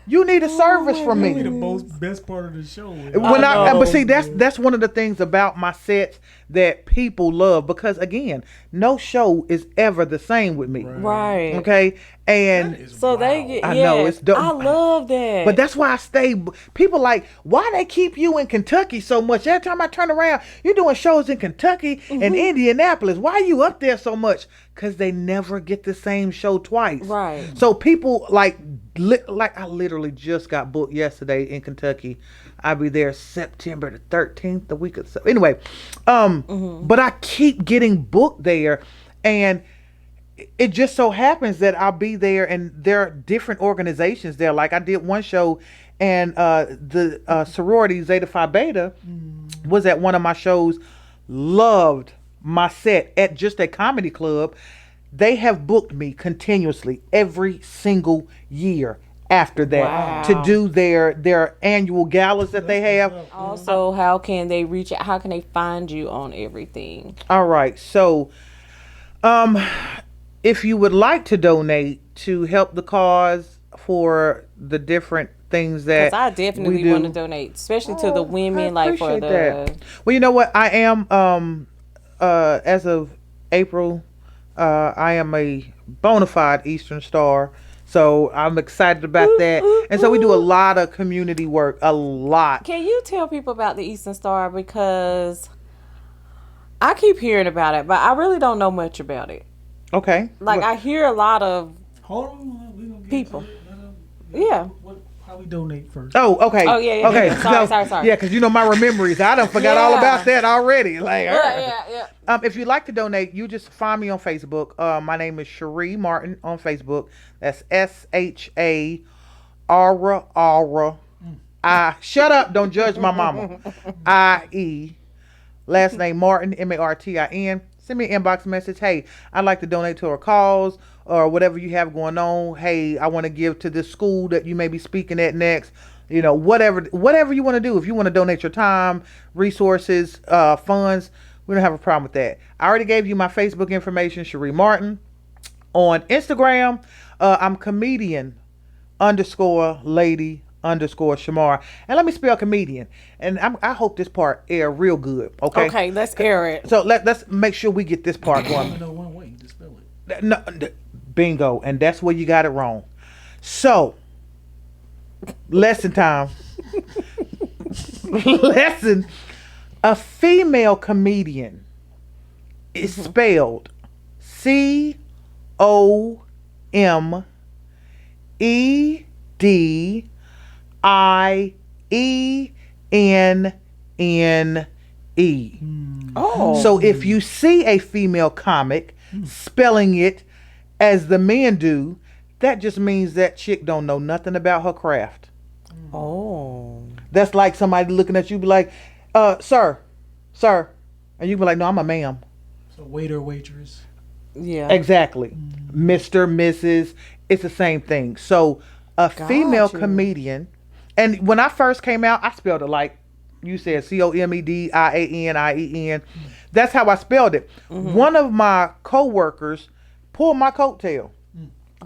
You need a service from me. The best part of the show. But see, that's one of the things about my sets that people love, because again, no show is ever the same with me. Right. Okay. And so they get. I know it's dope. I love that. But that's why I stay. People like, why they keep you in Kentucky so much? Every time I turn around, you're doing shows in Kentucky and Indianapolis. Why are you up there so much? Because they never get the same show twice. Right. So people like I literally just got booked yesterday in Kentucky. I'll be there September the 13th, the week of anyway. But I keep getting booked there, and it just so happens that I'll be there, and there are different organizations there. Like I did one show, and the sorority Zeta Phi Beta was at one of my shows. Loved my set at just a comedy club. They have booked me continuously every single year after that Wow. to do their annual galas that they have. Also, how can they reach out? How can they find you on everything? All right. So, if you would like to donate to help the cause for the different things that Because I definitely want to donate, especially to the women, like for the. that. Well, you know what? I am as of April, I am a bona fide Eastern Star. So I'm excited about that. And so we do a lot of community work, a lot. Can you tell people about the Eastern Star? Because I keep hearing about it, but I really don't know much about it. Okay. Like, I hear a lot of Hold on, we gonna get people. to it. Yeah. How we donate first? Oh, okay. Oh, yeah. Okay. Sorry. Yeah, because you know my memories. I done forgot all about that already. Like, Yeah. if you'd like to donate, you just find me on Facebook. My name is Sharrie Martin on Facebook. That's SHA Ara. Shut up! Don't judge my mama. IE. Last name Martin, Martin. Send me an inbox message. Hey, I'd like to donate to a cause or whatever you have going on. Hey, I want to give to this school that you may be speaking at next. You know, whatever you want to do. If you want to donate your time, resources, funds, we don't have a problem with that. I already gave you my Facebook information, Sharrie Martin. On Instagram, I'm comedian _lady _ShaMar. And let me spell comedian. And I hope this part air real good. Okay. Okay, let's air it. So let's make sure we get this part going. I know one way to spell it. No, bingo. And that's where you got it wrong. So, lesson time. Lesson. A female comedian is spelled COMEDIENNE. Oh. So if you see a female comic spelling it as the men do, that just means that chick don't know nothing about her craft. Oh. That's like somebody looking at you be like, sir. And you be like, no, I'm a ma'am. So waiter, waitress. Yeah. Exactly. Mr., Mrs. It's the same thing. So a female you. comedian, and when I first came out, I spelled it like you said, COMEDIANIEN. That's how I spelled it. One of my coworkers pulled my coattail.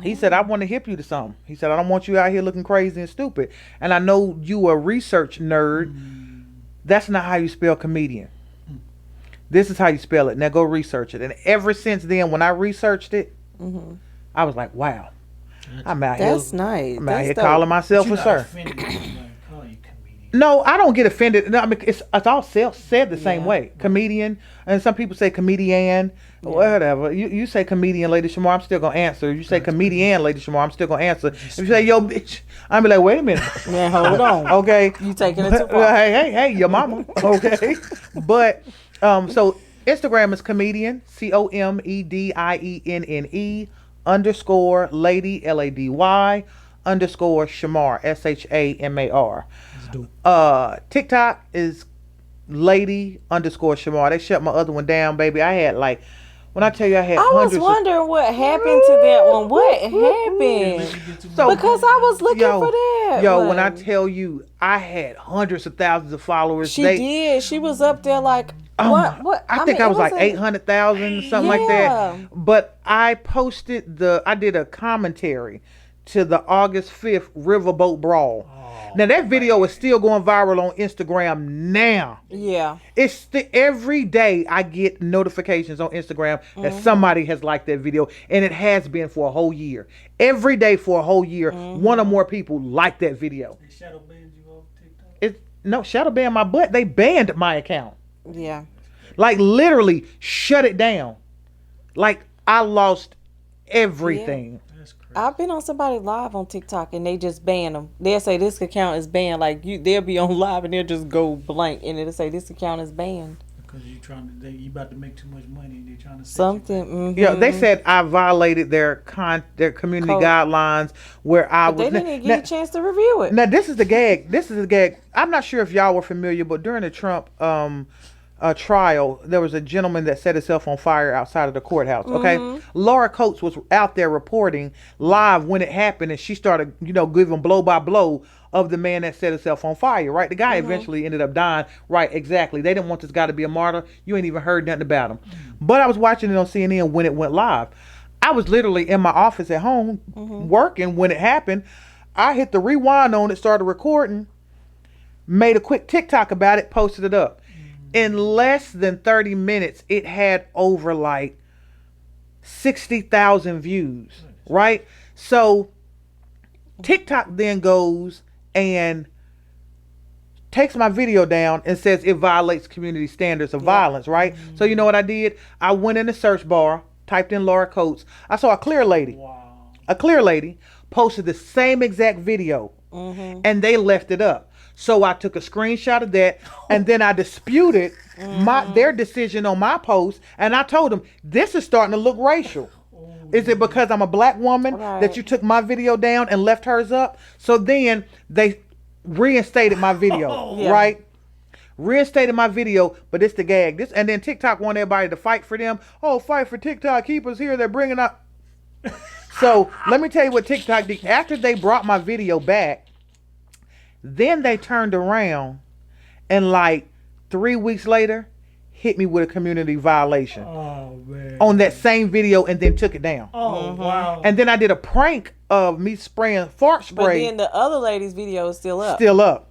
He said, I want to hip you to something. He said, I don't want you out here looking crazy and stupid. And I know you a research nerd. That's not how you spell comedian. This is how you spell it. Now go research it. And ever since then, when I researched it, I was like, wow. I'm out here. That's nice. I'm out here calling myself a sir. Call you comedian. No, I don't get offended. No, I mean, it's all said the same way. Comedian, and some people say comedienne, whatever. You say comedian, Lady ShaMar, I'm still gonna answer. You say comedian, Lady ShaMar, I'm still gonna answer. If you say yo bitch, I'm be like, wait a minute. Man, hold on. Okay. You taking it too far. Hey, your mama. Okay. But so Instagram is comedian, COMEDIENNE _lady LADY _ShaMar SHAMAR. TikTok is lady _ShaMar. They shut my other one down, baby. I had like, when I tell you I had hundreds. I was wondering what happened to that one. What happened? So, Because I was looking for that. When I tell you I had hundreds of thousands of followers. She did. She was up there like, what? I think I was like 800,000, something like that. But I did a commentary to the August 5th Riverboat Brawl. Now that video is still going viral on Instagram now. Yeah. It's every day I get notifications on Instagram that somebody has liked that video, and it has been for a whole year. Every day for a whole year, one or more people like that video. They shadow banned you off TikTok? No, shadow banned my butt. They banned my account. Yeah. Like literally shut it down. Like I lost everything. That's crazy. I've been on somebody live on TikTok and they just ban them. They'll say this account is banned. Like they'll be on live and they'll just go blank and it'll say this account is banned. Because you about to make too much money and they're trying to set Something. you back. Yeah, they said I violated their community Code. guidelines where I But was. they didn't get a chance to review it. Now this is the gag. I'm not sure if y'all were familiar, but during the Trump trial, there was a gentleman that set himself on fire outside of the courthouse. Okay, Laura Coates was out there reporting live when it happened, and she started, giving blow by blow of the man that set himself on fire. Right, the guy eventually ended up dying. Right, exactly. They didn't want this guy to be a martyr. You ain't even heard nothing about him. But I was watching it on CNN when it went live. I was literally in my office at home working when it happened. I hit the rewind on it, started recording, made a quick TikTok about it, posted it up. In less than 30 minutes, it had over like 60,000 views, right? So TikTok then goes and takes my video down and says it violates community standards of violence, right? So you know what I did? I went in the search bar, typed in Laura Coates. I saw a clear lady. Wow. A clear lady posted the same exact video, and they left it up. So I took a screenshot of that, and then I disputed their decision on my post, and I told them, this is starting to look racial. Is it because I'm a black woman that you took my video down and left hers up? So then they reinstated my video, right? Reinstated my video, but it's the gag. And then TikTok want everybody to fight for them. Oh, fight for TikTok. Keep us here. They're bringing up. So let me tell you what TikTok did. After they brought my video back, then they turned around and like 3 weeks later hit me with a community violation on that same video, and then took it down. Oh, wow. And then I did a prank of me spraying fart But spray. then the other lady's video is still up. Still up.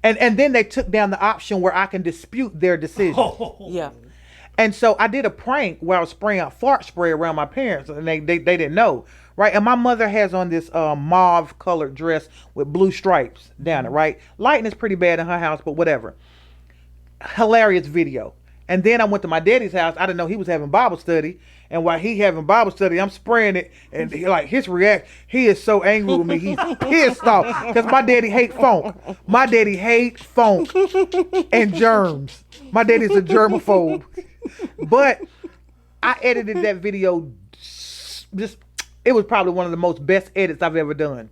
And then they took down the option where I can dispute their decision. Yeah. And so I did a prank where I was spraying out fart spray around my parents, and they didn't know, right? And my mother has on this mauve colored dress with blue stripes down it, right? Lighting is pretty bad in her house, but whatever. Hilarious video. And then I went to my daddy's house. I didn't know he was having Bible study. And while he having Bible study, I'm spraying it. And his react, he is so angry with me. He's pissed off. Because my daddy hate funk. My daddy hate funk and germs. My daddy's a germaphobe. But I edited that video. It was probably one of the most best edits I've ever done.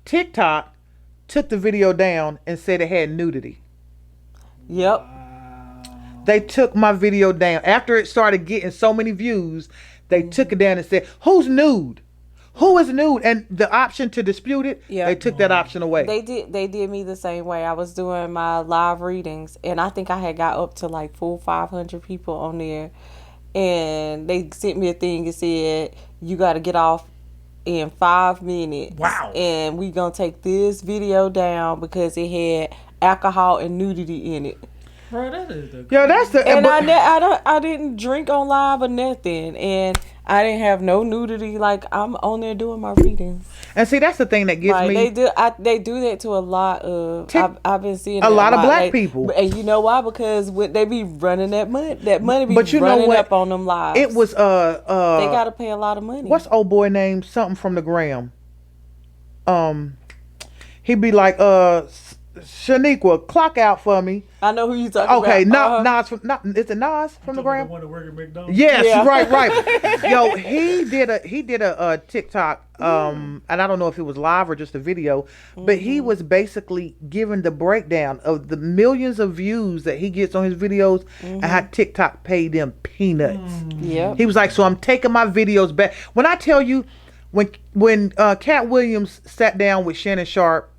TikTok took the video down and said it had nudity. Yep. They took my video down. After it started getting so many views, they took it down and said, who's nude? Who is nude? And the option to dispute it, they took that option away. They did me the same way. I was doing my live readings, and I think I had got up to like 500 people on there. And they sent me a thing and said, you got to get off in 5 minutes. Wow. And we going to take this video down because it had alcohol and nudity in it. Bro, that is the That's the. And I didn't drink on live or nothing, and I didn't have no nudity. Like, I'm on there doing my readings. And see, that's the thing that gets me. They do that to a lot of. I've been seeing a lot of black people. And you know why? Because they be running that money. That money be running up on them lives. It was they gotta pay a lot of money. What's old boy named something from the gram? He'd be like, Shaniqua, clock out for me. I know who you talking about. Okay, Nas is it Nas from the gram? The one that work at McDonald's? Yes, Yeah. right. Yo, he did a TikTok, and I don't know if it was live or just a video, but he was basically giving the breakdown of the millions of views that he gets on his videos and how TikTok paid them peanuts. Yeah. He was like, so I'm taking my videos back. When I tell you, when Cat Williams sat down with Shannon Sharp,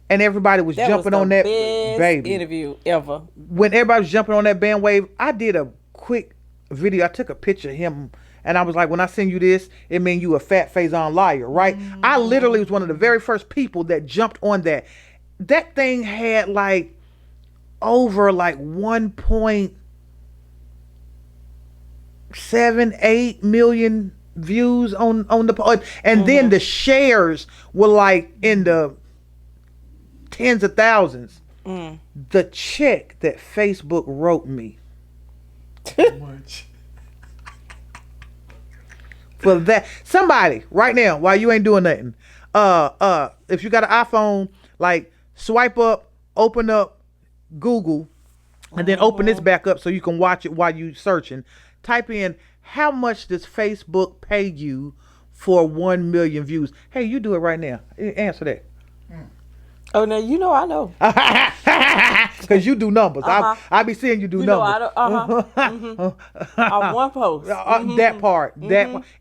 and everybody was jumping on that baby interview ever. When everybody was jumping on that bandwave, I did a quick video. I took a picture of him, and I was like, when I send you this, it means you a fat Faison liar, right? I literally was one of the very first people that jumped on that. That thing had like over like 1.78 million views on the post, and then the shares were like in the tens of thousands. The check that Facebook wrote me Much. for that, somebody right now, while you ain't doing nothing, if you got an iPhone, like swipe up, open up Google, and then open this back up so you can watch it while you searching. Type in, how much does Facebook pay you for 1 million views? Hey, you do it right now. Answer that. Oh, now you know I know. because you do numbers. I be seeing you do You know, numbers. I don't, on one post. That part.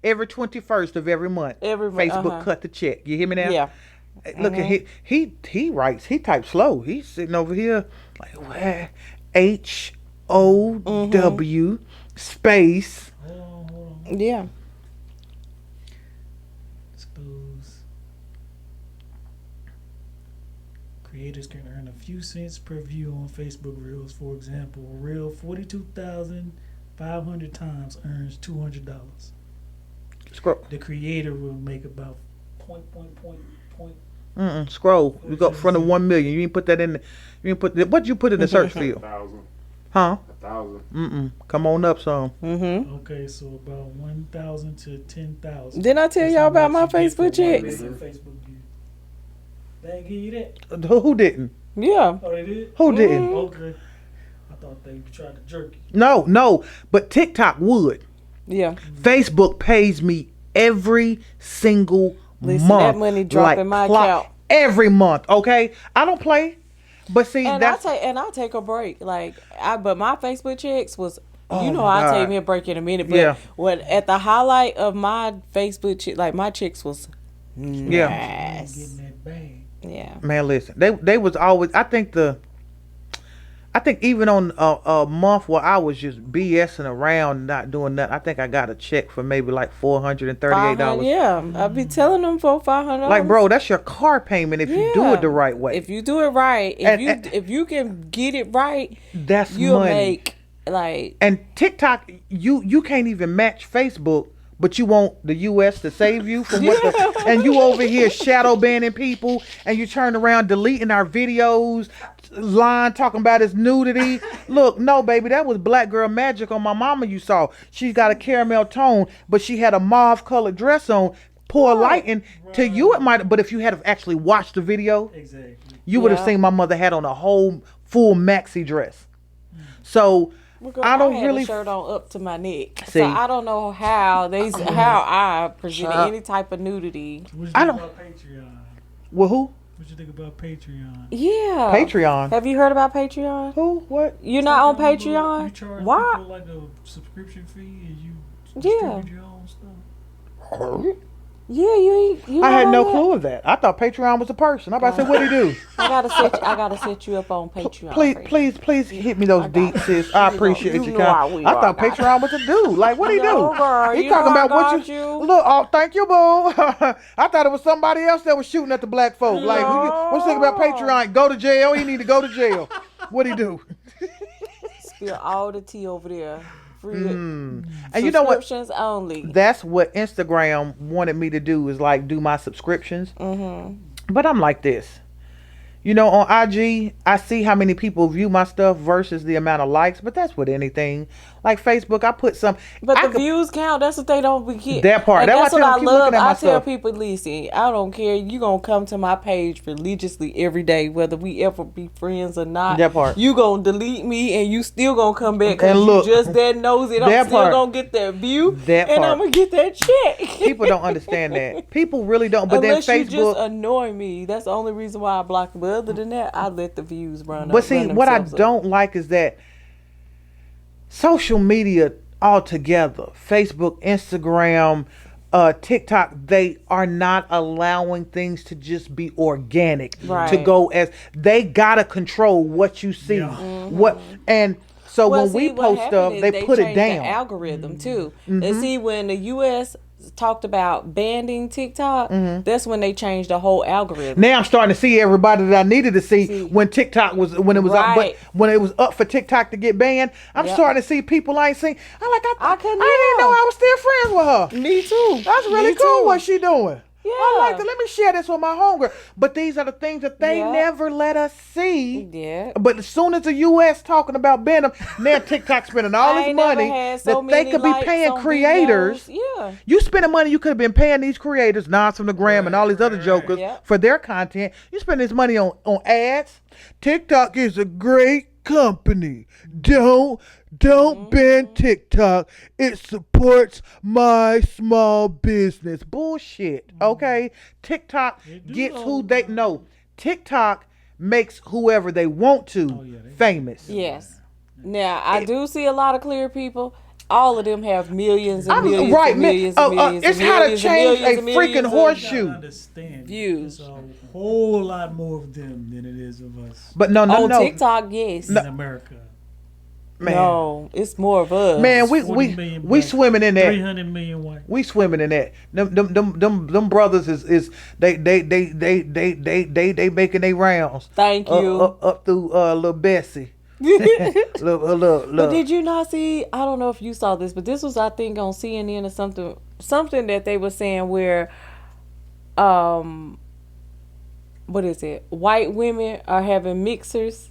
Every 21st of every month. Every month, Facebook cut the check. You hear me now? Yeah. Look at he writes. He types slow. He's sitting over here like HOW space. Hold on. Yeah. Suppose creators can earn a few cents per view on Facebook Reels. For example, a reel 42,500 times earns $200. Scroll. The creator will make about point. Scroll. You go in front of 1 million. You didn't put that in. You didn't put what you put in the search field? 1,000. Huh? 1,000. Come on up some. Okay, so about 1,000 to 10,000. Didn't I tell y'all about my Facebook checks? Facebook view. They ain't give you that. Who didn't? Yeah. Oh, they did. Who didn't? Okay. I thought they tried to jerk you. No. But TikTok would. Yeah. Facebook pays me every single Listen, month. that money drop in my account every month. Okay, I don't play, but see and that's I take a break. But my Facebook checks was. Oh You know, my I'll God. take me a break in a minute. But Yeah. when at the highlight of my Facebook check, like my checks was Yeah. nice. Getting that bag. Yeah. man. Listen, they was always. I think even on a month where I was just BSing around, not doing nothing, I think I got a check for maybe like $438. Yeah, I'll be telling them for $500. Like, bro, that's your car payment if you do it the right way. If you do it right, if you can get it right, That's you'll money. make like. And TikTok, you can't even match Facebook, but you want the U.S. to save you from and you over here shadow banning people, and you turn around deleting our videos, line talking about his nudity. Look, no, baby, that was Black Girl Magic on my mama you saw. She's got a caramel tone, but she had a mauve colored dress on. Poor lighting. To you it might, but if you had actually watched the video, Exactly. you would have seen my mother had on a whole full maxi dress. So I don't had really a shirt on up to my neck, See. so I don't know how how I presented any type of nudity. What you I think don't- about Patreon? Well, who? What you think about Patreon? Yeah, Patreon. Have you heard about Patreon? Who? What? You're not on You Patreon? charge Why? people like a subscription fee and you Yeah. distribute your own stuff. Yeah, you I had not no on clue of that. I thought Patreon was a person. I'm about to say, what he do? that? I gotta set you up on Patreon. Please hit me those deets, sis. I appreciate you you. know I will. I thought I got Patreon was a dude. Like, what he No, do? girl, He you talking know I about what got you. Look, oh, thank you, boo. I thought it was somebody else that was shooting at the black folk. Like, what you think about Patreon? Go to jail. He need to go to jail. What he do? Spill all the tea over there. Free And you know what? subscriptions only. That's what Instagram wanted me to do, is like do my subscriptions. But I'm like this. You know, on IG, I see how many people view my stuff versus the amount of likes, but that's with anything. Like Facebook, I put some. But I the could- views count. That's what they don't get. That part. And That's that's why I what I keep love. looking at my I tell stuff. people, listen, I don't care. You gonna come to my page religiously every day, whether we ever be friends or not. That part. You gonna delete me, and you still gonna come back because And you look, just that nosy. I'm that still part. gonna get that view, That and part. I'm gonna get that check. People don't understand that. People really don't. But Unless then you just Facebook. annoy me. That's the only reason why I block it. But other than that, I let the views run. But see, run what I themselves up. don't like is that social media altogether, Facebook, Instagram, TikTok, they are not allowing things to just be organic, Right. to go as they gotta control what you see, what and. So Well, when we see, what post happened stuff, is they put it changed down. The algorithm too. And see, when the U.S. talked about banning TikTok, that's when they changed the whole algorithm. Now I'm starting to see everybody that I needed to see when TikTok was when it was up, but Right. when it was up for TikTok to get banned, I'm Yep. starting to see people I ain't seen. I couldn't didn't know I was still friends with her. Me too. That's really Me cool too. what she doing. Yeah. I like that. Let me share this with my homegirl. But these are the things that they Yeah. never let us see. Yeah. But as soon as the U.S. talking about banning them, now TikTok spending all I this ain't never money had so that they many could be likes paying on creators. videos. Yeah. You spending money you could have been paying these creators, Nas from the Gram and all these other jokers Yep. for their content. You spend this money on ads. TikTok is a great company. Don't ban TikTok. It supports my small business. Bullshit. Okay? TikTok do gets all who they know. TikTok makes whoever they want to famous. Yes. Now I do see a lot of clear people. All of them have millions and millions right, and millions man. and millions. It's and how to millions and change millions a and millions freaking of horseshoe. Understand? views. It's a whole lot more of them than it is of us. But no. On TikTok, yes. In America. Man. No, it's more of us. Man, 40 million we black, swimming in that. 300 million white. We swimming in that. Them brothers is they making their rounds. Thank you. Up through little Bessie. Look. But did you not see? I don't know if you saw this, but this was, I think, on CNN or something that they were saying where, what is it? White women are having mixers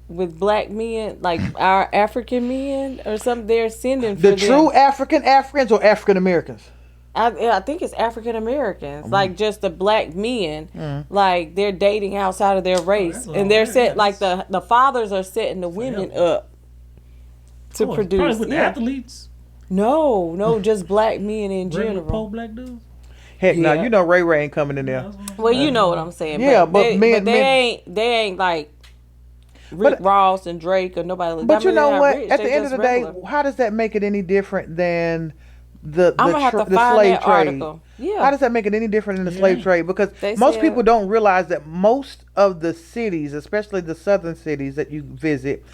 with black men, like our African men or something. They're sending for the true Africans or African Americans. I think it's African Americans, like just the black men, like they're dating outside of their race, and they're set like the fathers are setting the women up to produce. Probably with the athletes. No, just black men in general. Poor black dudes. Heck, now you know Ray ain't coming in there. Well, you know what I'm saying. Yeah, but men, they ain't like Rick Ross and Drake or nobody. But you know what? Rich. At the They end of the just day, regular. how does that make it any different than the I'm gonna have to the find slave that trade? article. Yeah. How does that make it any different than the slave trade? Because They most said- people don't realize that most of the cities, especially the southern cities that you visit,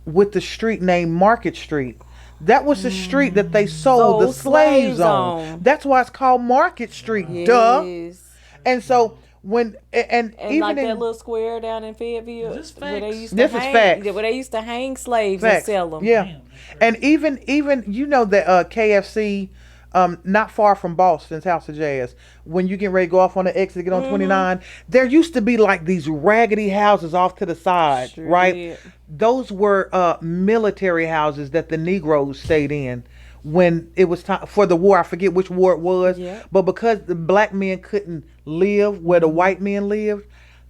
with the street named Market Street, that was the street that they sold the slaves on. That's why it's called Market Street. Duh. Yes. And so when and even like in that little square down in Fayetteville, Is this where they facts? used to This is hang, facts. where they used to hang slaves facts, and sell them. yeah. Damn, And even you know that KFC, not far from Boston's House of Jazz, when you get ready to go off on the exit to get on 29, there used to be like these raggedy houses off to the side, Sure right? did. Those were military houses that the Negroes stayed in when it was time for the war. I forget which war it was, Yeah. but because the black men couldn't live where the white men lived,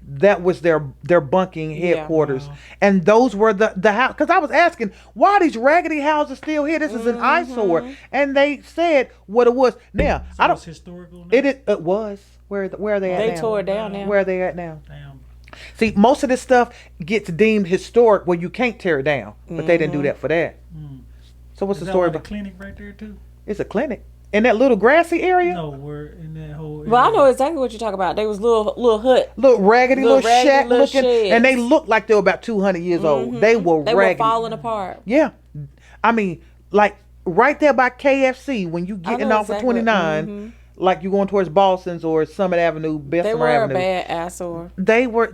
that was their bunking headquarters. And those were the house. Because I was asking, why are these raggedy houses still here? This is an eyesore. And they said what it was. Now, So I don't. it's historical now? It was. Where are they at They now? tore it down now. Where are they at now? Damn. See, most of this stuff gets deemed historic where you can't tear it down. But they didn't do that for that. So what's Is the that story why the about? clinic right there too? It's a clinic. In that little grassy area? No, we're in that whole area. Well, I know exactly what you're talking about. They was little hut. Little raggedy little shack little looking. sheds. And they looked like they were about 200 years old. They were They raggedy. were falling apart. Yeah. I mean, like right there by KFC when you getting know off of exactly. 29, like you going towards Boston's or Summit Avenue, They Bessemer were Avenue. a bad eyesore. They were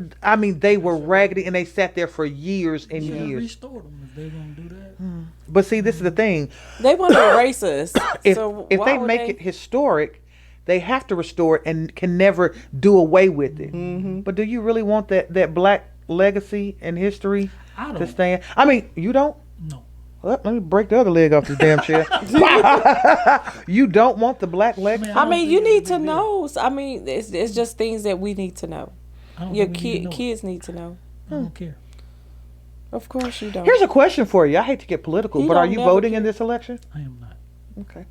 raggedy and they sat there for years and Yeah, years. restore them if they gonna do that. But see, this is the thing. They want to erase us. If so if why they would make it historic, they have to restore it and can never do away with it. But do you really want that black legacy and history I to don't. stand? I mean, you don't? No. Well, let me break the other leg off this damn chair. You don't want the black legacy? I mean, you need to know. I mean, it's just things that we need to know. I don't Your think we need to know. kids need to know. I don't care. Of course you don't. Here's a question for you. I hate to get political, He but are don't you never voting in care. this election? I am not. Okay.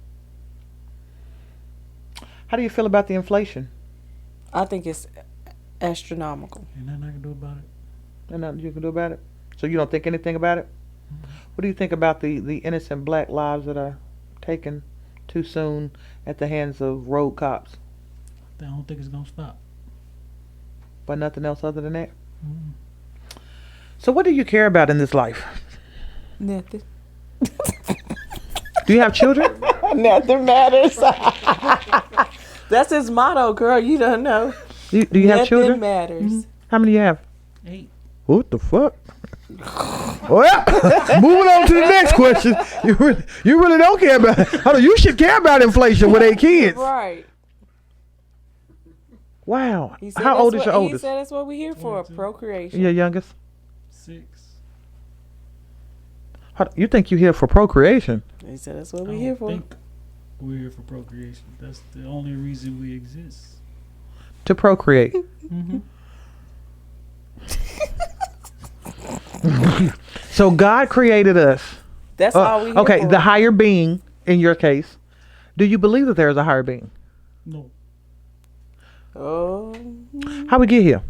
How do you feel about the inflation? I think it's astronomical. Ain't nothing I can do about it. And nothing you can do about it? So you don't think anything about it? What do you think about the innocent black lives that are taken too soon at the hands of road cops? I don't think it's gonna stop. But nothing else other than that? So what do you care about in this life? Nothing. Do you have children? Nothing matters. That's his motto, girl. You don't know. Do you have children? Nothing matters. How many do you have? 8. What the fuck? Well, moving on to the next question. You really don't care about it. Hold on, you should care about inflation with 8 kids. Right. Wow. He said How that's old is what- your He oldest? said that's what we're here for, 22. procreation. Your youngest? 6. You think you're here for procreation? He said that's what I we're here don't for. think we're here for procreation. That's the only reason we exist. To procreate. So God created us. That's all we here Okay, for. the higher being, in your case. Do you believe that there is a higher being? No. Oh. How we get here?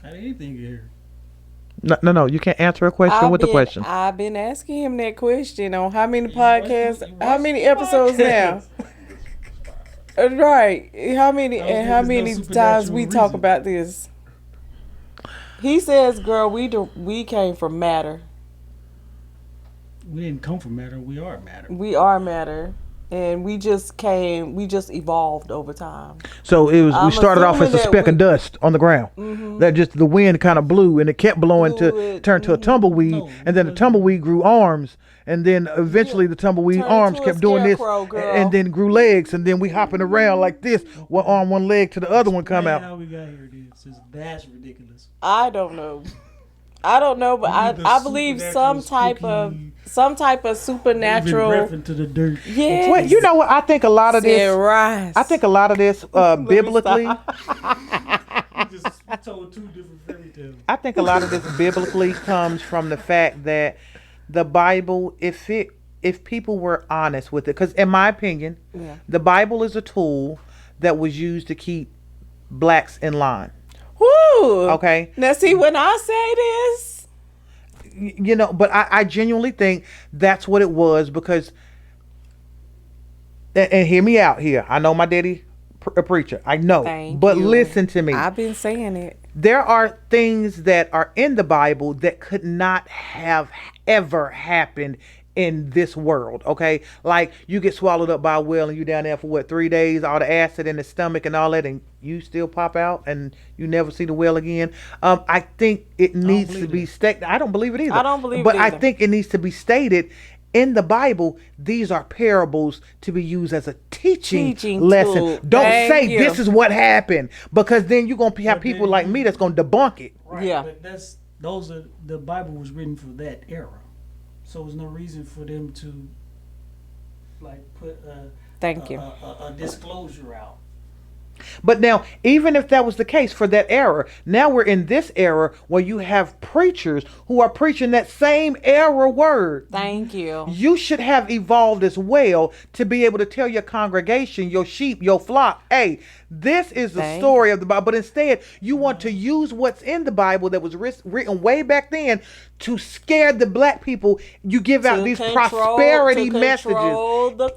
How did anything get here? No. You can't answer a question with the question. I've been asking him that question on how many You podcasts, watch how many the episodes now? podcast. Right. How many I don't think how there's no many times supernatural we talk reason. about this? He says, "Girl, we came from matter. We didn't come from matter. We are matter. We are matter, and we just evolved over time." So we I'm started off as a assuming speck that of dust on the ground. That just the wind kind of blew, and it kept blowing Blew to it, turn to a tumbleweed, No, and then the it tumbleweed grew arms, and then eventually the tumbleweed Turned arms into a kept doing this, scarecrow, girl. and then grew legs, and then we hopping around like this, one arm, one leg to the other one come Explain out. How we got here? That's ridiculous. I don't know, but I believe some type of supernatural. Referring to the dirt. Yeah. Well, you know what? I think a lot of this. Rise. I think a lot of this biblically. You just told two different fairy tales. I think a lot of this biblically comes from the fact that the Bible, if people were honest with it, because in my opinion, the Bible is a tool that was used to keep blacks in line. Woo. Okay. Now see, when I say this, You know, but I genuinely think that's what it was because, and hear me out here. I know my daddy a preacher. I know. Thank but you. listen to me. I've been saying it. There are things that are in the Bible that could not have ever happened in this world, okay? Like you get swallowed up by a whale and you down there for what, 3 days, all the acid in the stomach and all that, and you still pop out and you never see the whale again. I think it needs to be stated. I don't believe it either. I don't believe but it I either. think it needs to be stated in the Bible. These are parables to be used as a teaching lesson. tool. Don't Thank say you. this is what happened, because then you're gonna have people like me that's gonna debunk it. Right. Yeah. But the Bible was written for that era, so there's no reason for them to like put Thank you. a disclosure out. But now, even if that was the case for that era, now we're in this era where you have preachers who are preaching that same era word. Thank you. You should have evolved as well to be able to tell your congregation, your sheep, your flock, hey, this is the Thank story of the Bible. But instead, you want to use what's in the Bible that was written way back then to scare the black people. You give out these prosperity messages.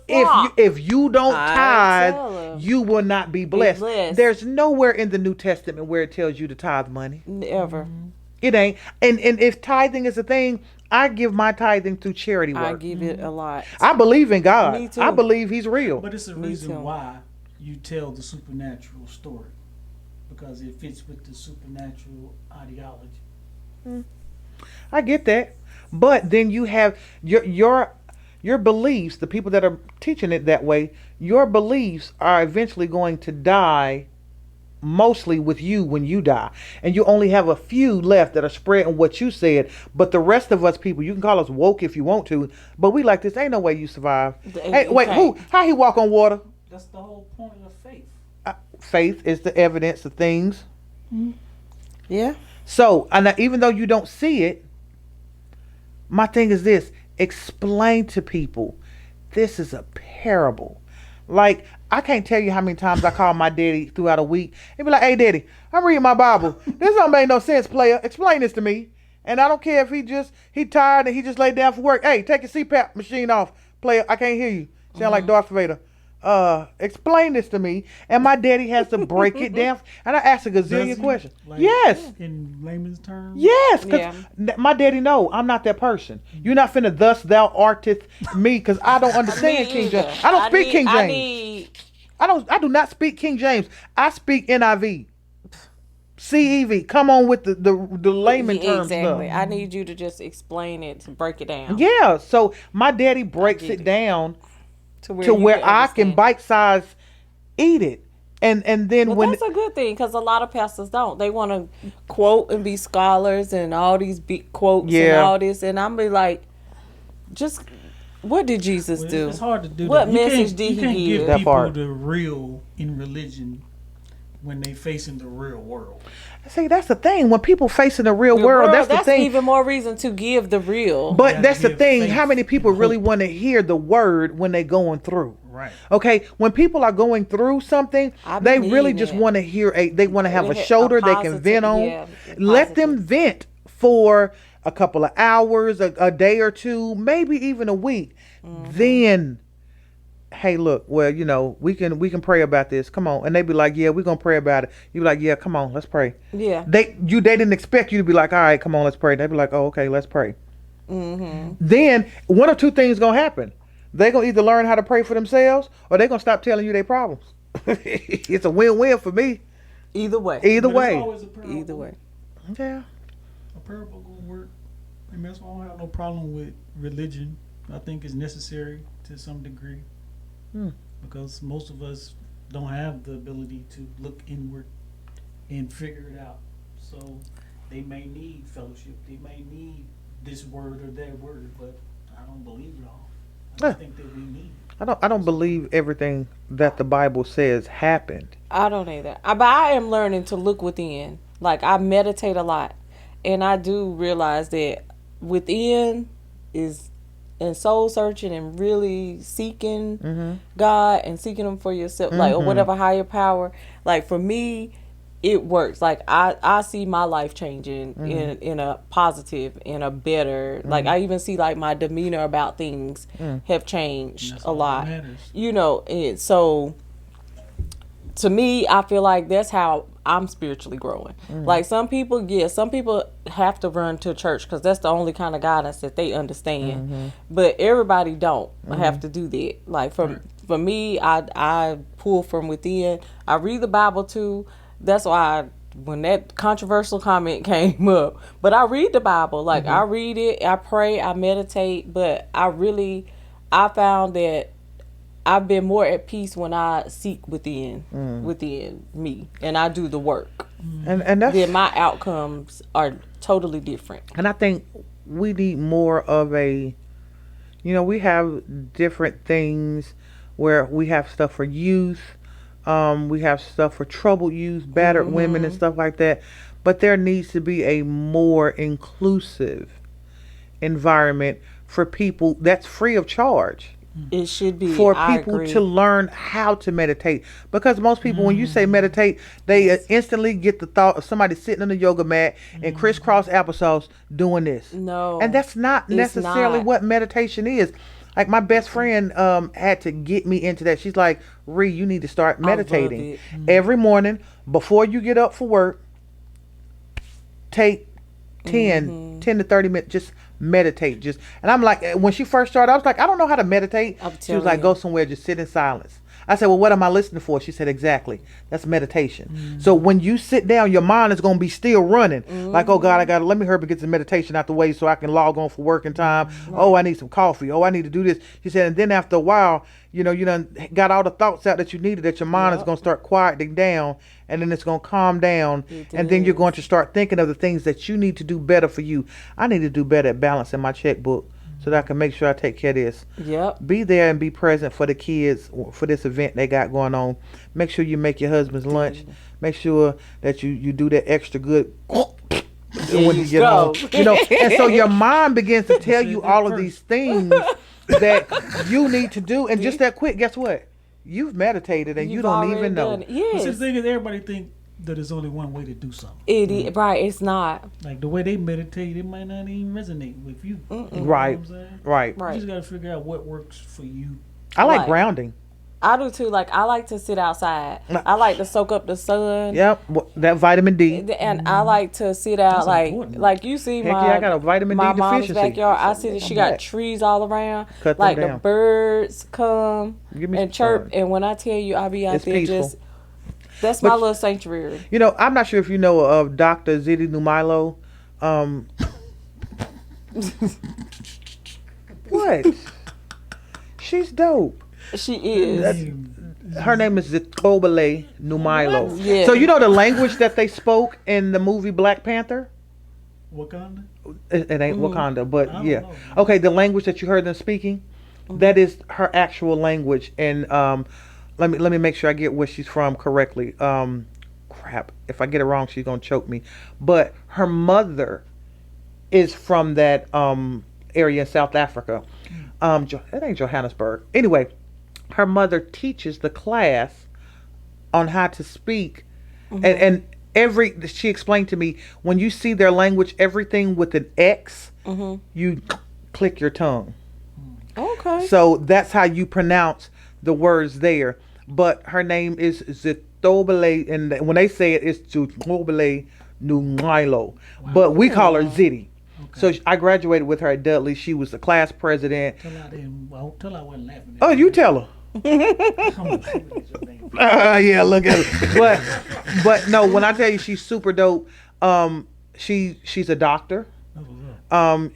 If you don't tithe, you will not be blessed. There's nowhere in the New Testament where it tells you to tithe money. Never. It ain't. And if tithing is a thing, I give my tithing through charity work. I give it a lot. I believe in God. Me too. I believe He's real. But it's a Me reason too. why you tell the supernatural story, because it fits with the supernatural ideology. I get that. But then you have your beliefs, the people that are teaching it that way, your beliefs are eventually going to die mostly with you when you die. And you only have a few left that are spreading what you said. But the rest of us people, you can call us woke if you want to, but we like this. Ain't no way you survive. Hey, wait, how he walk on water? That's the whole point of faith. Faith is the evidence of things. Yeah. So, and even though you don't see it, my thing is this: explain to people, this is a parable. Like, I can't tell you how many times I call my daddy throughout a week and be like, hey daddy, I'm reading my Bible. This don't make no sense, player. Explain this to me. And I don't care if he tired and he just laid down for work. Hey, take your CPAP machine off, player. I can't hear you. Sound like Darth Vader. Explain this to me. And my daddy has to break it down. And I ask a gazillion questions. Like, Yes. In layman's terms? Yes, because my daddy know I'm not that person. You're not finna thus thou arteth me, because I don't understand King James. I don't speak King James. I do not speak King James. I speak NIV. CEV. Come on with the layman terms Exactly. stuff. I need you to just explain it, to break it down. Yeah, so my daddy breaks it down to where I can bite size eat it. And then But when that's a good thing, because a lot of pastors don't. They want to quote and be scholars and all these big quotes and all this. And I'm be like, just what did Jesus do? It's hard to do What that. message did You can't he give give? That people part. the real in religion when they facing the real world. see, that's the thing. When people facing the real world, that's the thing. Even more reason to give the real. But gotta that's the give thing. faith How many people and really hope. want to hear the word when they going through? Right. Okay, when people are going through something, I they believe really just it. want to hear they want to have a A shoulder they can positive- vent on. yeah, Let them positive. vent for a couple of hours, a day or two, maybe even a week. Then, hey, look, well, we can pray about this. Come on, and they be like, yeah, we're gonna pray about it. You be like, yeah, come on, let's pray. Yeah. They didn't expect you to be like, all right, come on, let's pray. They be like, oh, okay, let's pray. Mm-hmm. Then one of two things gonna happen. They gonna either learn how to pray for themselves, or they gonna stop telling you their problems. It's a win-win for me. Either way. Either But it's way. always a parable. Either way. Yeah. A parable gonna work. I mean, that's why I don't have no problem with religion. I think it's necessary to some degree because most of us don't have the ability to look inward and figure it out. So they may need fellowship. They may need this word or that word, but I don't believe it all. I just think that we need it. I don't believe everything that the Bible says happened. I don't either. But I am learning to look within. Like, I meditate a lot. And I do realize that within is and soul searching and really seeking God and seeking Him for yourself, like, or whatever higher power. Like, for me, it works. Like, I see my life changing in a positive, in a better. Like, I even see, like, my demeanor about things have changed That's a all lot. that matters. And so to me, I feel like that's how I'm spiritually growing. Like, some people have to run to church because that's the only kind of guidance that they understand. But everybody don't have to do that. Like, for me, I pull from within. I read the Bible too. That's why when that controversial comment came up, but I read the Bible. Like, I read it, I pray, I meditate, but I found that I've been more at peace when I seek within me, and I do the work. And that's, then my outcomes are totally different. and I think we need more of a, we have different things where we have stuff for youth, we have stuff for troubled youth, battered women and stuff like that. But there needs to be a more inclusive environment for people that's free of charge. It should be For I people agree. to learn how to meditate, because most people, when you say meditate, they instantly get the thought of somebody sitting on a yoga mat and crisscross applesauce doing this. No, And that's not it's necessarily not. what meditation is. Like, my best friend had to get me into that. She's like, Ree, you need to start meditating it. every morning before you get up for work. Take 10 to 30 minutes, just meditate. And I'm like, when she first started, I was like, I don't know how to meditate. I'm She was telling like, you. go somewhere, just sit in silence. I said, well, what am I listening for? She said, exactly. That's meditation. So when you sit down, your mind is going to be still running. Like, oh God, let me hurry and get some meditation out the way so I can log on for work in time. Oh, I need some coffee. Oh, I need to do this. She said, and then after a while, you done got all the thoughts out that you needed, that your mind is going to start quieting down, and then it's going to calm down. And then you're going to start thinking of the things that you need to do better for you. I need to do better at balancing my checkbook so that I can make sure I take care of this. Yep. Be there and be present for the kids for this event they got going on. Make sure you make your husband's lunch. Make sure that you do that extra good when you get home. And so your mind begins to tell you all of these things that you need to do, and just that quick, guess what? You've meditated and you You've don't already even know. done it. But Yes. the thing is, everybody think that there's only one way to do something. It is, right, it's not. Like, the way they meditate, it might not even resonate with you. You know Right. what I'm saying? Right. Right. You just got to figure out what works for you. I like Right. grounding. I do too. Like, I like to sit outside. I like to soak up the sun. Yep. That vitamin D. And I like to sit out, That's important. like you see Heck my yeah, I got a vitamin my D mom's deficiency. backyard. I see that she got back. trees all around. Cut them like down. the birds come Give me and some chirp, sun. and when I tell you, I be out It's there peaceful. just. That's But- my little sanctuary. I'm not sure if you know of Dr. Ziti Numilo. What? She's dope. She is. Her name is Zitobele Numilo. Yeah. So you know the language that they spoke in the movie Black Panther? Wakanda? It ain't Wakanda, but I don't yeah. know. Okay, the language that you heard them speaking, that is her actual language. And let me make sure I get where she's from correctly. Crap, if I get it wrong, she's gonna choke me. But her mother is from that area in South Africa. It ain't Johannesburg. Anyway, her mother teaches the class on how to speak, and she explained to me, when you see their language, everything with an X, you click your tongue. Okay. So that's how you pronounce the words there. But her name is Zitobele, and when they say it, it's Zitobele Nungailo. But we call her Zitty. So I graduated with her at Dudley. She was the class president. Tell I wasn't laughing. Oh, you tell her. Yeah, look at her. But no, when I tell you she's super dope, she's a doctor.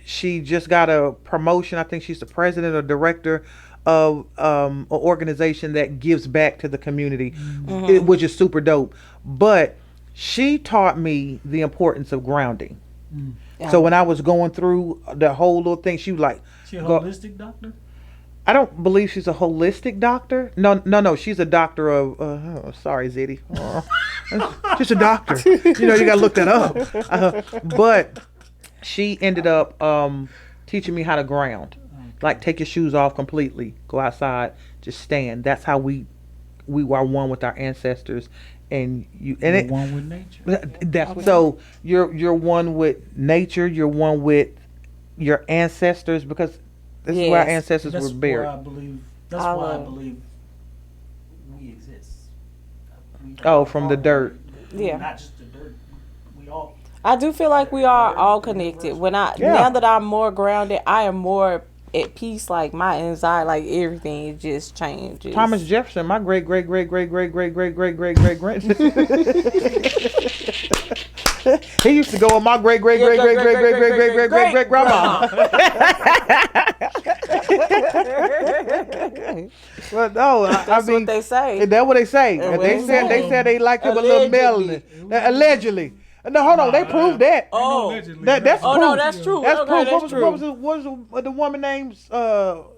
She just got a promotion. I think she's the president or director of an organization that gives back to the community, which is super dope. But she taught me the importance of grounding. So when I was going through the whole little thing, she was like, "She a holistic doctor?" I don't believe she's a holistic doctor. No. She's a doctor of. Sorry, Zitty. Just a doctor. You gotta look that up. But she ended up teaching me how to ground. Like, take your shoes off completely. Go outside. Just stand. That's how we are one with our ancestors. And you're one with nature. So you're one with nature. You're one with your ancestors, because this is where our ancestors were buried. That's why I believe we exist. From the dirt. Yeah. Not just the dirt. We all. I do feel like we are all connected. Now that I'm more grounded, I am more at peace. Like, my anxiety, like everything, just changes. Thomas Jefferson, my great great he used to go on my great grandma. Well, no, That's what they say. That's what they say. They said they liked him a little melanin. Allegedly. No, hold on. They proved that. Oh, that's proof. no, that's true. That's okay, proof. that's true. What was the woman named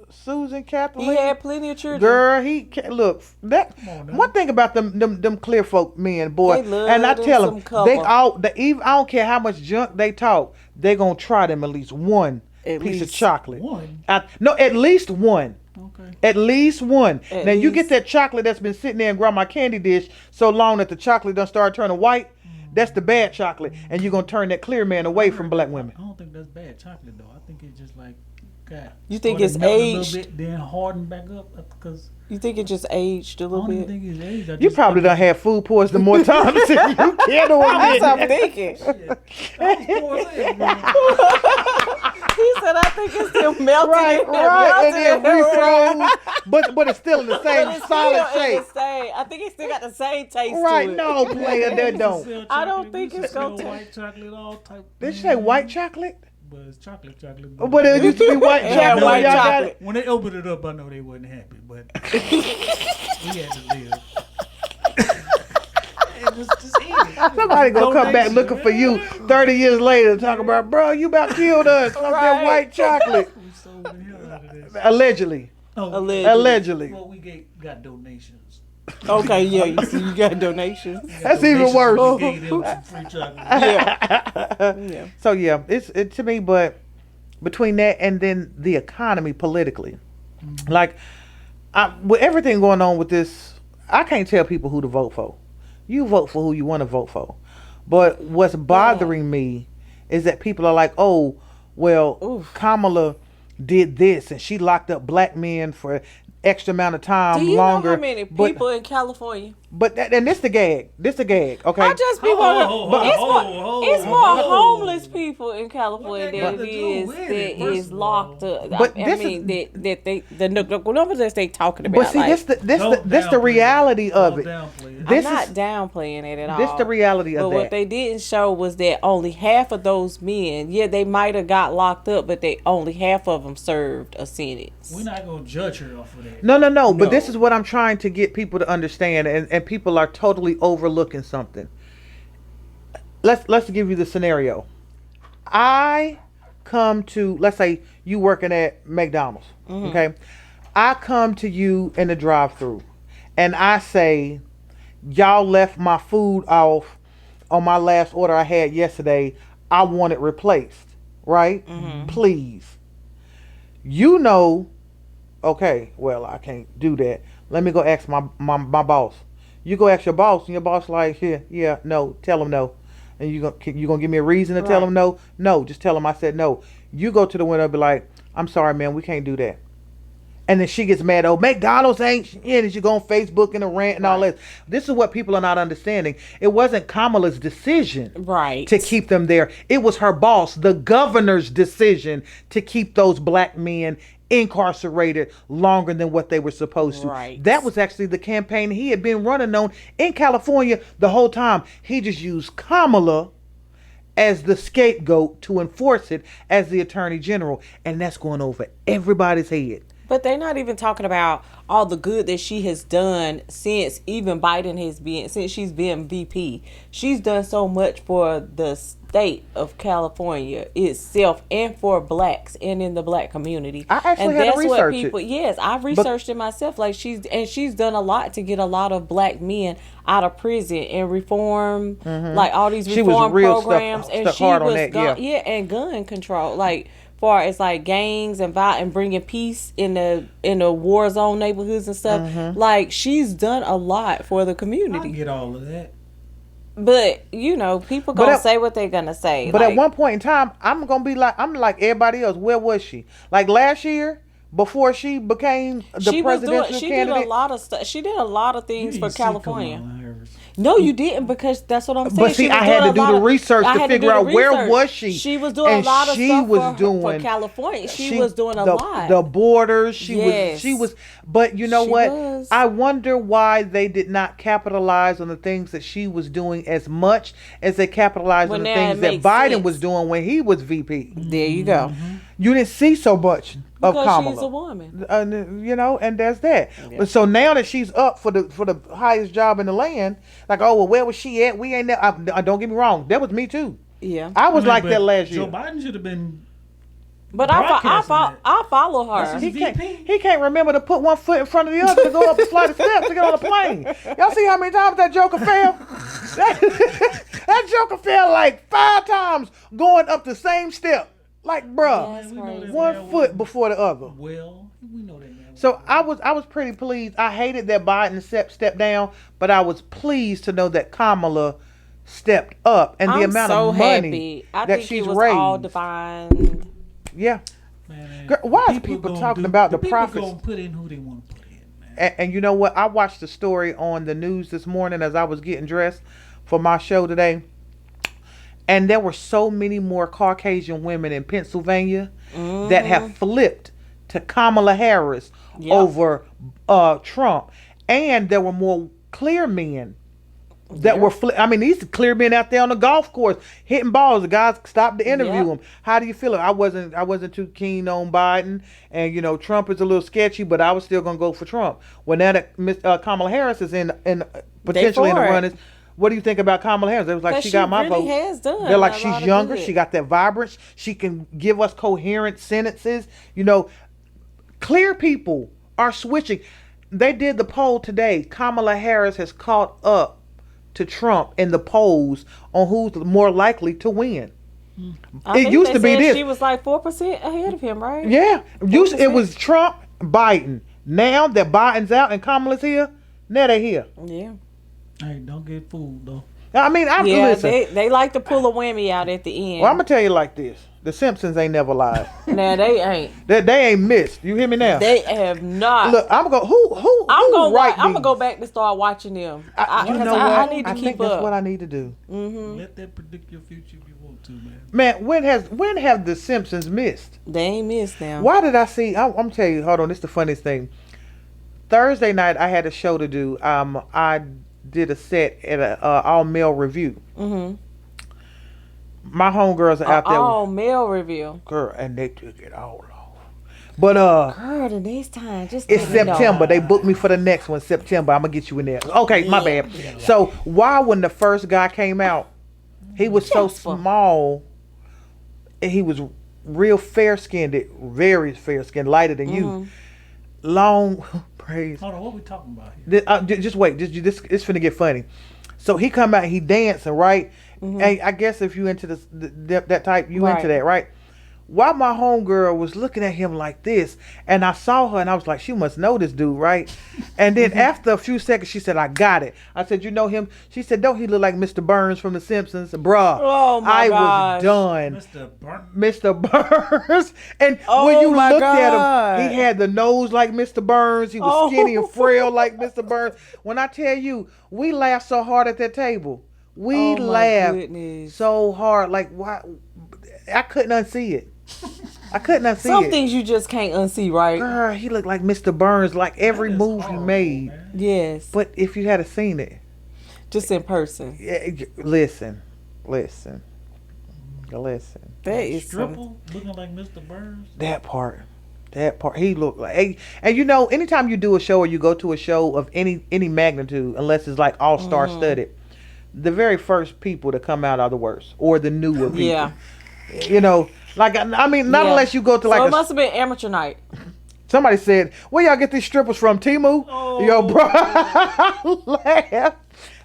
Susan Kathleen? He had plenty of children. Girl, look. That one thing about them clear folk men, boy. They love and I tell them, I don't care how much junk they talk, they gonna try them at least one piece of chocolate. One. No, at least one. Okay. At least one. At now least. You get that chocolate that's been sitting there in grandma candy dish so long that the chocolate done start turning white. That's the bad chocolate, and you're gonna turn that clear man away from black women. I don't think that's bad chocolate though. I think it's just like, God. You think it's aged? A little bit, then harden back up because. You think it just aged a little bit? I don't think it's aged. You probably done had food poisoning more times than you care to That's admit. what I'm thinking. He said, I think it's still melting. Right, and then refroze, but it's still in the same But it's solid still in shape. the same. I think it still got the same taste Right, to it. no, player, that don't. I don't think it's gonna taste. White chocolate, all type. Did you say white chocolate? But it's chocolate. But it used to be white Yeah, chocolate. white Y'all got chocolate. it? When they opened it up, I know they wasn't happy, but we had to live. Just eat it. Somebody gonna come back looking for you 30 years later, talking about, bro, you about killed us. Off that white chocolate. We sold the hell out of this. Allegedly. Allegedly. Well, we got donations. Okay, yeah, you got donations. That's even worse. We gave them some free chocolate. Yeah. So yeah, it's to me, but between that and then the economy politically, like with everything going on with this, I can't tell people who to vote for. You vote for who you want to vote for. But what's bothering me is that people are like, oh, well, Kamala did this and she locked up black men for extra amount of time Do you longer. know how many people in California? But and this the gag. Okay. I just be wondering. It's more homeless people in California than it is locked up. But I mean, the numbers that they talking about. But see, this the reality of it. I'm not downplaying it at all. This the reality of but that. What they didn't show was that only half of those men, they might have got locked up, but only half of them served a sentence. We're not gonna judge her off of that. No. But this is what I'm trying to get people to understand, and people are totally overlooking something. Let's give you the scenario. I come to, let's say you working at McDonald's, okay? I come to you in the drive-thru, and I say, y'all left my food off on my last order I had yesterday. I want it replaced, right? Please. You know, Okay, well, I can't do that. Let me go ask my boss. You go ask your boss, and your boss like, yeah, no, tell him no. And you gonna give me a reason to tell him no? No, just tell him I said no. You go to the window and be like, I'm sorry, man, we can't do that. And then she gets mad. Oh, McDonald's ain't in. And she go on Facebook and a rant and all this. This is what people are not understanding. It wasn't Kamala's decision to keep them there. It was her boss, the governor's decision to keep those black men incarcerated longer than what they were supposed to. Right. That was actually the campaign he had been running on in California the whole time. He just used Kamala as the scapegoat to enforce it as the attorney general. And that's going over everybody's head. But they're not even talking about all the good that she has done since even Biden since she's been VP. She's done so much for the state of California itself and for blacks and in the black community. I actually had to research it. Yes, I've researched it myself. Like she's done a lot to get a lot of black men out of prison and reform, like all these reform programs. And she was and gun control, like far as like gangs and violence and bringing peace in the war zone neighborhoods and stuff. Like she's done a lot for the community. I get all of that. But people gonna say what they're gonna say. But at one point in time, I'm like everybody else. Where was she? Like last year, before she became the presidential candidate, did a lot of stuff. She did a lot of things for California. No, you didn't, because that's what I'm saying. But see, I had to do the research to figure out where was she. She was doing a lot of stuff for California. She was doing a lot. The borders. She was. But you know what? I wonder why they did not capitalize on the things that she was doing as much as they capitalized on the things that Biden was doing when he was VP. There you go. You didn't see so much of Kamala. Because she's a woman. And that's that. Yeah. But so now that she's up for the highest job in the land, like, oh, well, where was she at? We ain't there. Don't get me wrong. That was me too. Yeah. I was like that last year. Joe Biden should have been. But I follow her. He can't remember to put one foot in front of the other to go up the flight of steps to get on a plane. Y'all see how many times that joker fell? That joker fell like 5 times going up the same step. Like, bruh, one foot before the other. Well, we know that. So I was pretty pleased. I hated that Biden stepped down, but I was pleased to know that Kamala stepped up and the amount of money that she's raised. All divine. Yeah. Man, girl, why is people talking about the profits? People gonna put in who they want to put in, man. And you know what? I watched the story on the news this morning as I was getting dressed for my show today. And there were so many more Caucasian women in Pennsylvania that have flipped to Kamala Harris over Trump. And there were more clear men that were these clear men out there on the golf course hitting balls. The guys stopped to interview him. How do you feel? I wasn't too keen on Biden, and Trump is a little sketchy, but I was still gonna go for Trump. Well, now that Kamala Harris is in potentially in the runnings. What do you think about Kamala Harris? It was like she got my vote. Has done. They're like she's younger. She got that vibrance. She can give us coherent sentences. Clear people are switching. They did the poll today. Kamala Harris has caught up to Trump in the polls on who's more likely to win. It used to be this. She was like 4% ahead of him, right? Yeah. It was Trump, Biden. Now that Biden's out and Kamala's here, now they're here. Yeah. Hey, don't get fooled though. Listen. They like to pull a whammy out at the end. Well, I'm gonna tell you like this: the Simpsons ain't never lied. Nah, they ain't. They ain't missed. You hear me now? They have not. Look, I'm gonna go. I'm gonna go back to start watching them. I need to keep up. Think that's what I need to do. Mm-hmm. Let that predict your future if you want to, man. Man, when have the Simpsons missed? They ain't missed now. Why did I see? I'm tell you. Hold on. This is the funniest thing. Thursday night, I had a show to do. I did a set at a all-male review. Mm-hmm. My homegirls are out there. All-male review. Girl, and they took it all off. But girl, the next time, just it's September. They booked me for the next one, September. I'm gonna get you in there. Okay, my bad. So why when the first guy came out, he was so small, and he was real fair-skinned, very fair-skinned, lighter than you. Long praise. Hold on, what we talking about here? Just wait. This it's finna get funny. So he come out, he dancing, right? And I guess if you into that type, you into that, right? Why my homegirl was looking at him like this, and I saw her, and I was like, she must know this dude, right? And then after a few seconds, she said, I got it. I said, you know him? She said, don't he look like Mr. Burns from The Simpsons? Bruh, Oh my I gosh. was done. Mr. Burns. And Oh when you my looked God. at him, he had the nose like Mr. Burns. He was skinny and frail like Mr. Burns. When I tell you, we laughed so hard at that table. We Oh, my laughed goodness. so hard. Like, why? I couldn't unsee it. I couldn't unsee Some it. things you just can't unsee, right? Girl, he looked like Mr. Burns, like every That is move he horrible, made. man. Yes. But if you had seen it, Just in person. listen. That is some, Stripple looking like Mr. Burns. That part, he looked like. And you know, anytime you do a show or you go to a show of any magnitude, unless it's like all star studded, the very first people to come out are the worst or the newer people. yeah. You know, like I mean, not Yeah. unless you go to So like it must have been amateur night. somebody said, "Where y'all get these strippers from, Timu?" Oh. Yo, bro,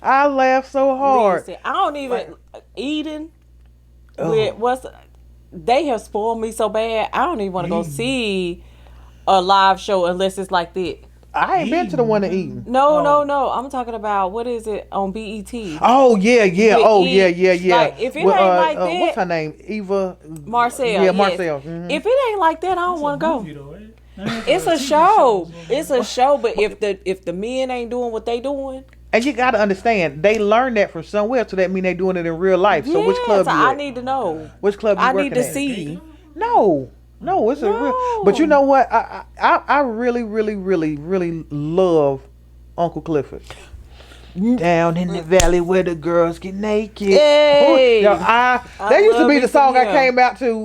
I laughed so hard. Listen, I don't even Eden. Oh. With what's they have spoiled me so bad. I don't even want to go see a live show unless it's like that. I ain't been to the one in Eden. No, Oh. no. I'm talking about what is it on BET? Oh yeah. With Oh Eve. yeah. Like, if it ain't like that- what's her name? Eva Marcel. Yeah, yes. Marcel. Mhm. If it ain't like that, I don't want to go. Movie, though, ain't it? It's a show. It's a show. But if the men ain't doing what they doing, And you got to understand, they learned that from somewhere, so that mean they doing it in real life. So which club you I at? need to know. Which club you I working need to at? see. No, it's a real. But you know what? I really love Uncle Clifford. Down in the valley where the girls get naked. Hey! Yo, that used to love be me the some song I him. came out to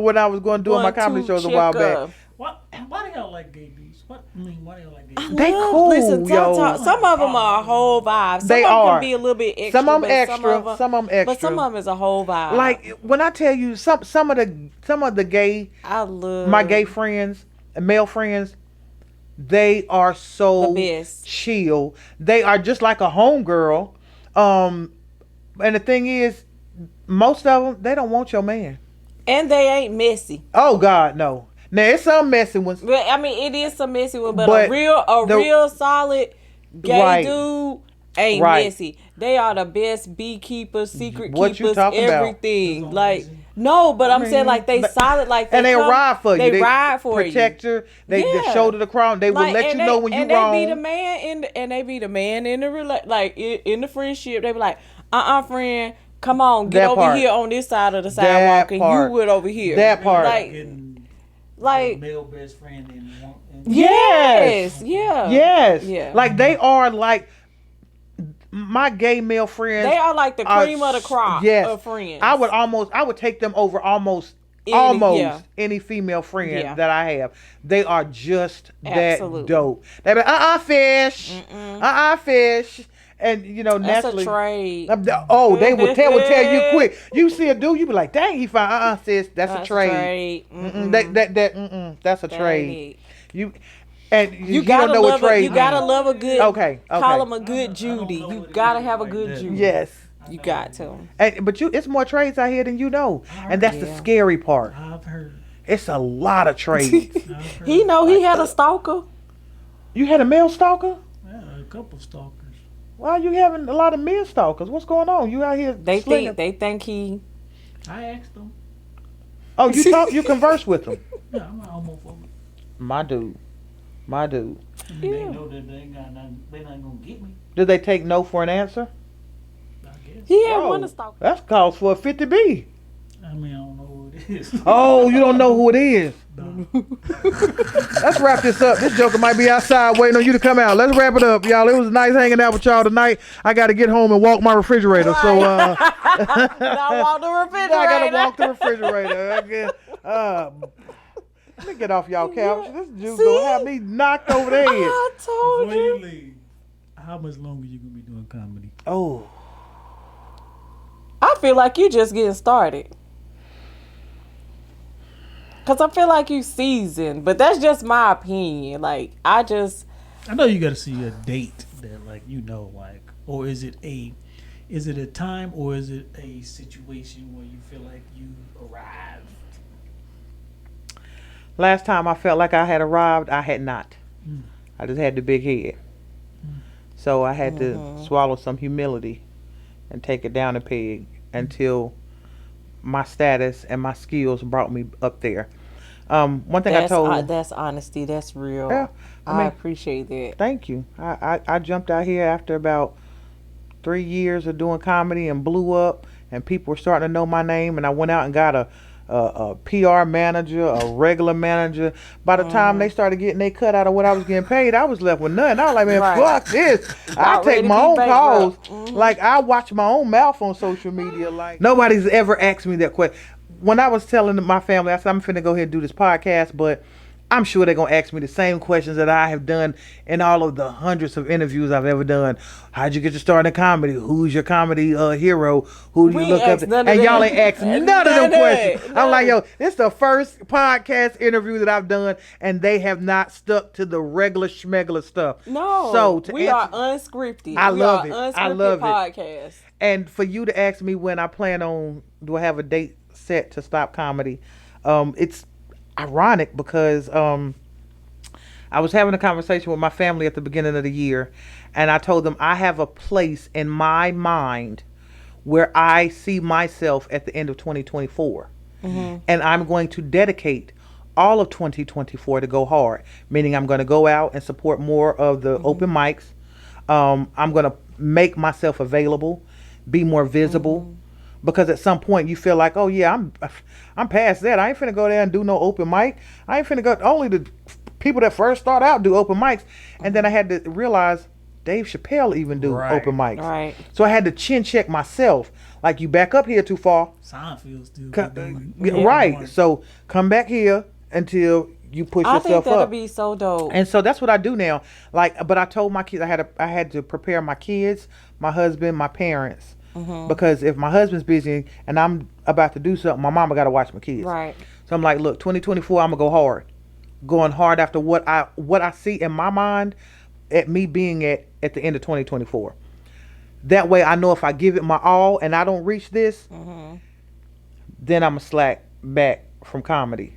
when I was going doing my comedy shows a while back. Why do y'all like gay dudes? Why do y'all like gay dudes? They cool, Listen, yo. some of them are a whole vibe. Some They of them are. can be a little bit extra. Some of them but extra, some of them extra. But some of them is a whole vibe. Like when I tell you some of the gay I love my gay friends, male friends, they are so The best. chill. They are just like a homegirl. And the thing is, most of them, they don't want your man. And they ain't messy. Oh God, no. Now it's some messy ones. But I mean, it is some messy one. But But a real solid gay Right. dude ain't Right. messy. They are the best beekeepers, secret What you keepers, talking about? everything. Like no, but I'm saying like they solid. Like And they come- ride for you. They ride for you. protect you. They Yeah. shoulder the crown. They will Like, let you and know when you and wrong. they be the man in they be the man in the in the friendship. They be like, friend, come on, get That over part. here on this side of the sidewalk, and part. you would over here. That part. Like male best friend and yes, yeah, Yes. yeah. Like they are like my gay male friends. They are like the are cream of the crop yes. of friends. I would take them over almost yeah. any female friend Yeah. that I have. They are just Absolutely. that dope. They be fish. Fish. And you know, That's naturally a trade. they would tell you quick. You see a dude, you be like, dang, he fine. Sis, that's a trade. That's a trade. You You don't gotta know love what trade. You gotta love a good. Okay. Call him a good Judy. You gotta have a good Judy. Yes. You got to. But it's more trades out here than you know, and that's the Yeah. scary part. I've heard. It's a lot of trades. He know he had a stalker. You had a male stalker? Yeah, a couple stalkers. Why are you having a lot of men stalkers? What's going on? You out here? They slinging- think he. I asked them. Oh, you converse with them. Yeah, I'm not homophobic. My dude. I mean, Yeah. they know that they ain't got nothing. They not gonna get me. Did they take no for an answer? I guess. He had Oh, one to stalker. That's calls for a 50B. I mean, I don't know who it is. Oh, you don't know who it is. No. Let's wrap this up. This joker might be outside waiting on you to come out. Let's wrap it up, y'all. It was nice hanging out with y'all tonight. I got to get home and walk my refrigerator. So, Now walk the refrigerator. I got to walk the refrigerator. Let me get off y'all couch. This juice gonna have me knocked over the head. I told Before you you. leave, how much longer you gonna be doing comedy? Oh, I feel like you just getting started. Cause I feel like you seasoned, but that's just my opinion. Like I know you got to see a date that, like, or is it a time, or is it a situation where you feel like you arrived? Last time I felt like I had arrived, I had not. I just had the big head. So I had to swallow some humility and take it down a peg until my status and my skills brought me up there. One thing I told... That's honesty. That's real. Yeah, I appreciate that. Thank you. I jumped out here after about 3 years of doing comedy and blew up, and people were starting to know my name, and I went out and got a PR manager, a regular manager. By the time they started getting their cut out of what I was getting paid, I was left with nothing. I was like, man, fuck this. I take my own calls. Like, I watch my own mouth on social media. Like, nobody's ever asked me that question. When I was telling my family, I said, I'm finna go ahead and do this podcast, but I'm sure they're going to ask me the same questions that I have done in all of the hundreds of interviews I've ever done. How'd you get your start in comedy? Who's your comedy hero? Who do you look up to? And y'all ain't asked none of them questions. I'm like, yo, this is the first podcast interview that I've done, and they have not stuck to the regular schmegler stuff. No, so we are unscripted. I love it. I love it. Podcast. And for you to ask me when I plan on, do I have a date set to stop comedy? It's ironic because I was having a conversation with my family at the beginning of the year, and I told them I have a place in my mind where I see myself at the end of 2024, and I'm going to dedicate all of 2024 to go hard, meaning I'm going to go out and support more of the open mics. I'm going to make myself available, be more visible. Because at some point you feel like, oh yeah, I'm past that. I ain't finna go there and do no open mic. I ain't finna go. Only the people that first start out do open mics. And then I had to realize Dave Chappelle even do open mics. Right. So I had to chin check myself. Like, you back up here too far. Seinfeld still right. So come back here until you push yourself up. I think that'll be so dope. And so that's what I do now. Like, but I told my kids I had to prepare my kids, my husband, my parents. Because if my husband's busy and I'm about to do something, my mama got to watch my kids. Right. So I'm like, look, 2024, I'm gonna go hard, going hard after what I see in my mind at me being at the end of 2024. That way, I know if I give it my all and I don't reach this, then I'm gonna slack back from comedy.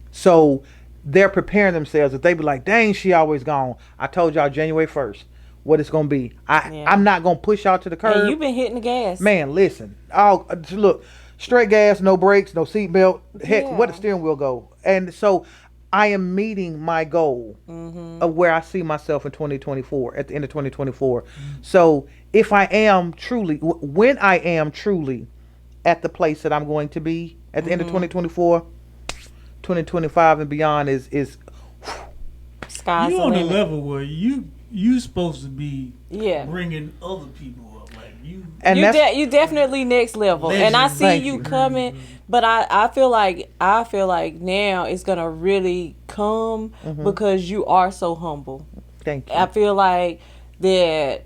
So they're preparing themselves. If they be like, dang, she always gone. I told y'all January 1st. What it's gonna be. I'm not gonna push y'all to the curb. Hey, you've been hitting the gas. Man, listen. Look, straight gas, no brakes, no seatbelt. Heck, where the steering wheel go? And so I am meeting my goal of where I see myself in 2024, at the end of 2024. So if I am truly, when I am truly at the place that I'm going to be at the end of 2024, 2025 and beyond is sky's you the on limit. the level where you supposed to be bringing other people up, like you. And you definitely next level, Legend. and I see Thank you you. coming. But I feel like now it's gonna really come because you are so humble. Thank you. I feel like that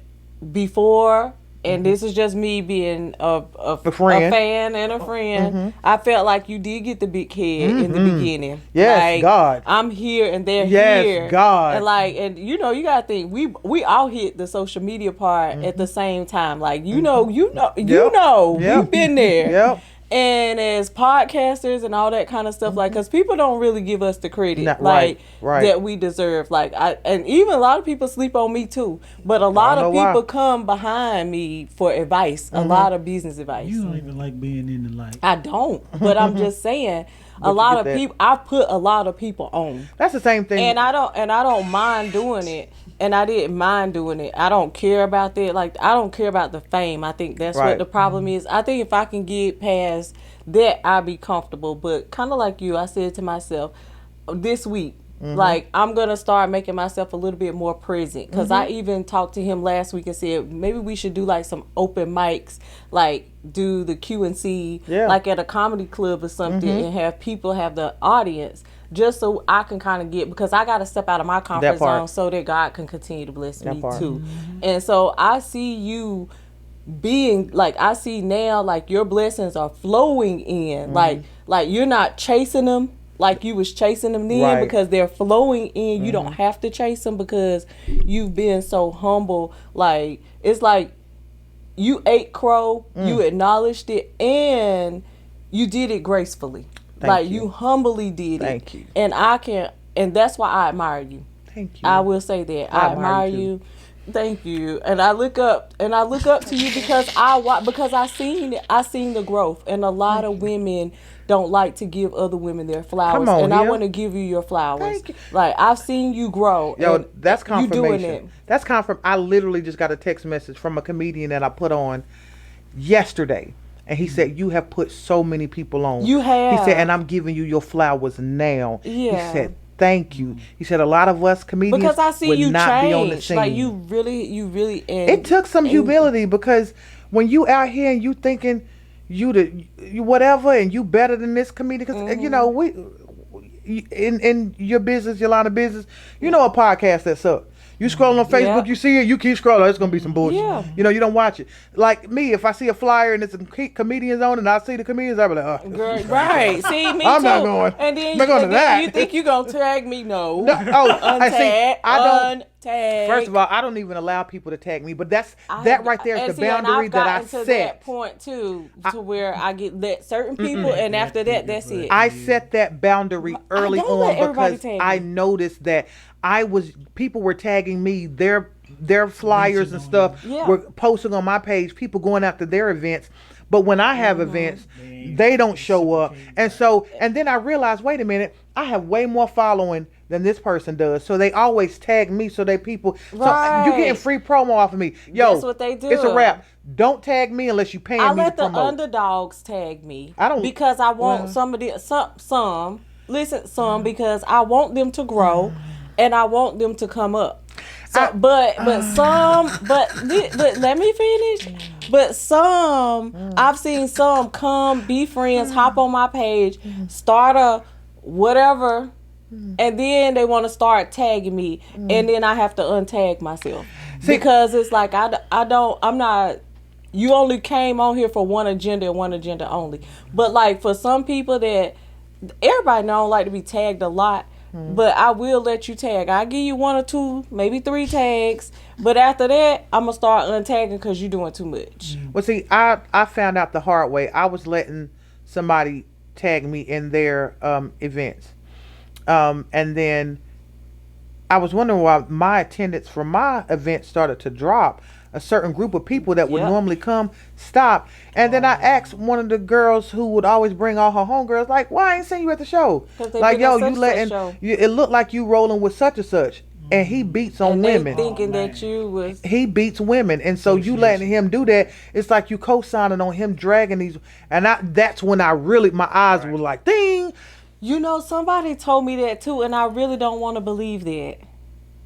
before, and this is just me being a fan and a friend. I felt like you did get the big head in the beginning. Yes, like, God. I'm here and they're Yes, here. God. And you gotta think we all hit the social media part at the same time. Like you know, we've been there. Yep. And as podcasters and all that kind of stuff, like, because people don't really give us the credit, Right. that we deserve. Like, and even a lot of people sleep on me too. But a lot of people come behind me for advice, a lot of business advice. You don't even like being in the light. I don't, but I'm just saying, a lot of people. I put a lot of people on. That's the same thing. And I don't mind doing it. And I didn't mind doing it. I don't care about that. Like, I don't care about the fame. I think that's what the problem is. I think if I can get past that, I'll be comfortable. But kind of like you, I said to myself this week, like, I'm going to start making myself a little bit more present. Because I even talked to him last week and said, maybe we should do, like, some open mics. Like, do the Q&C, like, at a comedy club or something. And have people have the audience. Just so I can kind of get, because I got to step out of my comfort zone so that God can continue to bless me too. And so I see you being, like, I see now, like, your blessings are flowing in. Like you're not chasing them like you was chasing them then, because they're flowing in. You don't have to chase them because you've been so humble. Like, it's like you ate crow, you acknowledged it, and you did it gracefully. Like you humbly did it. Thank you. And that's why I admire you. Thank you. I will say that. I admire you. Thank you. And I look up to you because I seen the growth, and a lot of women don't like to give other women their flowers. I want to give you your flowers. Thank you. Like I've seen you grow. Yo, that's confirmation. You doing it. That's I literally just got a text message from a comedian that I put on yesterday. And he said, you have put so many people on. You have. He said, and I'm giving you your flowers now. Yeah. He said, thank you. He said, a lot of us comedians because I see would you not change. be on the scene. Like you really. It took some humility, because when you out here and you thinking you whatever and you better than this comedian, because you know we in your business, your line of business, you know a podcast that's up. You scroll on Facebook, you see it, you keep scrolling. It's gonna be some bullshit. Yeah. You know, you don't watch it. Like me, if I see a flyer and it's some comedians on it, and I see the comedians, I'll be like, oh. Girl, right. See, me I'm too. not going. And then, I'm not going to that. You think you gonna tag me? No. Untag. I don't. Untag. First of all, I don't even allow people to tag me, but that right there is the boundary that I set. That point too, to where I get let certain people, and after that, that's it. I set that boundary early on because I noticed that people were tagging me, their flyers and stuff were posting on my page, people going after their events. But when I have events, they don't show up. And then I realized, wait a minute, I have way more following than this person does. So they always tag me so they people. So you getting free promo off of me. Yo, that's what they do. It's a wrap. Don't tag me unless you paying me to promote. I let the underdogs tag me. I don't, because I want some because I want them to grow and I want them to come up. So, but let me finish. But I've seen some come, be friends, hop on my page, start a whatever, and then they want to start tagging me, and then I have to untag myself. Because it's like I'm not. You only came on here for one agenda and one agenda only. But like for some people that everybody don't like to be tagged a lot. But I will let you tag. I'll give you 1 or 2, maybe 3 tags. But after that, I'm going to start untagging because you're doing too much. Well, see, I found out the hard way. I was letting somebody tag me in their events. And then I was wondering why my attendance for my event started to drop. A certain group of people that would normally come stop. And then I asked one of the girls who would always bring all her homegirls, like, why I ain't seen you at the show? Like, yo, you letting, it looked like you rolling with such and such. And he beats on women. Thinking that you was. He beats women. And so you letting him do that, it's like you co-signing on him dragging these. And that's when my eyes were like, ding. You know, somebody told me that too, and I really don't want to believe that.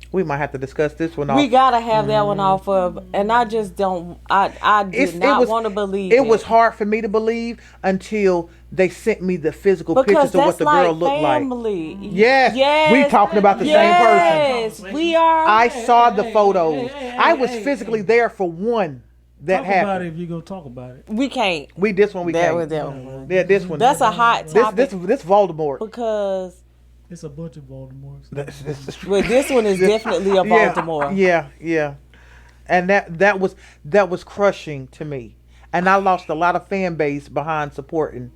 We might have to discuss this one off. We gotta have that one off of, and I just don't. I did not want to believe it. It was hard for me to believe until they sent me the physical pictures of what the girl looked family. like. Yes, we talking about the same person. Yes, we are. I saw the photos. I was physically there for one that happened. Talk about it if you gonna talk about it. We can't. This one we can't. That one. Yeah, this one. That's a hot topic. This Voldemort. Because. It's a bunch of Voldemorts. Well, this one is definitely a Baltimore. Yeah. And that was crushing to me. And I lost a lot of fan base behind supporting.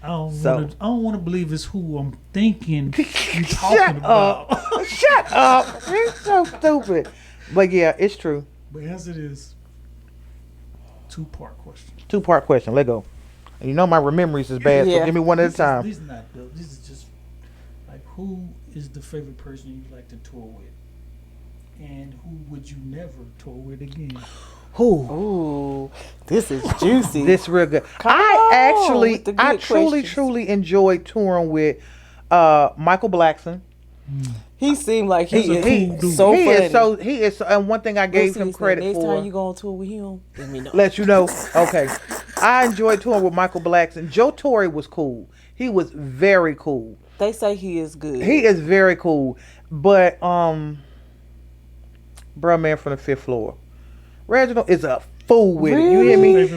I don't want to believe it's who I'm thinking you're talking about. Shut up. You're so stupid. But yeah, it's true. But as it is, 2-part question. 2-part question. Let go. And you know my memories is bad, so give me one at a time. This is just like, who is the favorite person you like to tour with? And who would you never tour with again? Ooh, this is juicy. This real good. I truly enjoyed touring with Michael Blackson. He seemed like he is so funny. He is. And one thing I gave him credit for. Next time you go on tour with him, let me know. Let you know. Okay. I enjoyed touring with Michael Blackson. Joe Torre was cool. He was very cool. They say he is good. He is very cool. But bruh man from the 5th floor. Reginald is a fool with it. You hear me?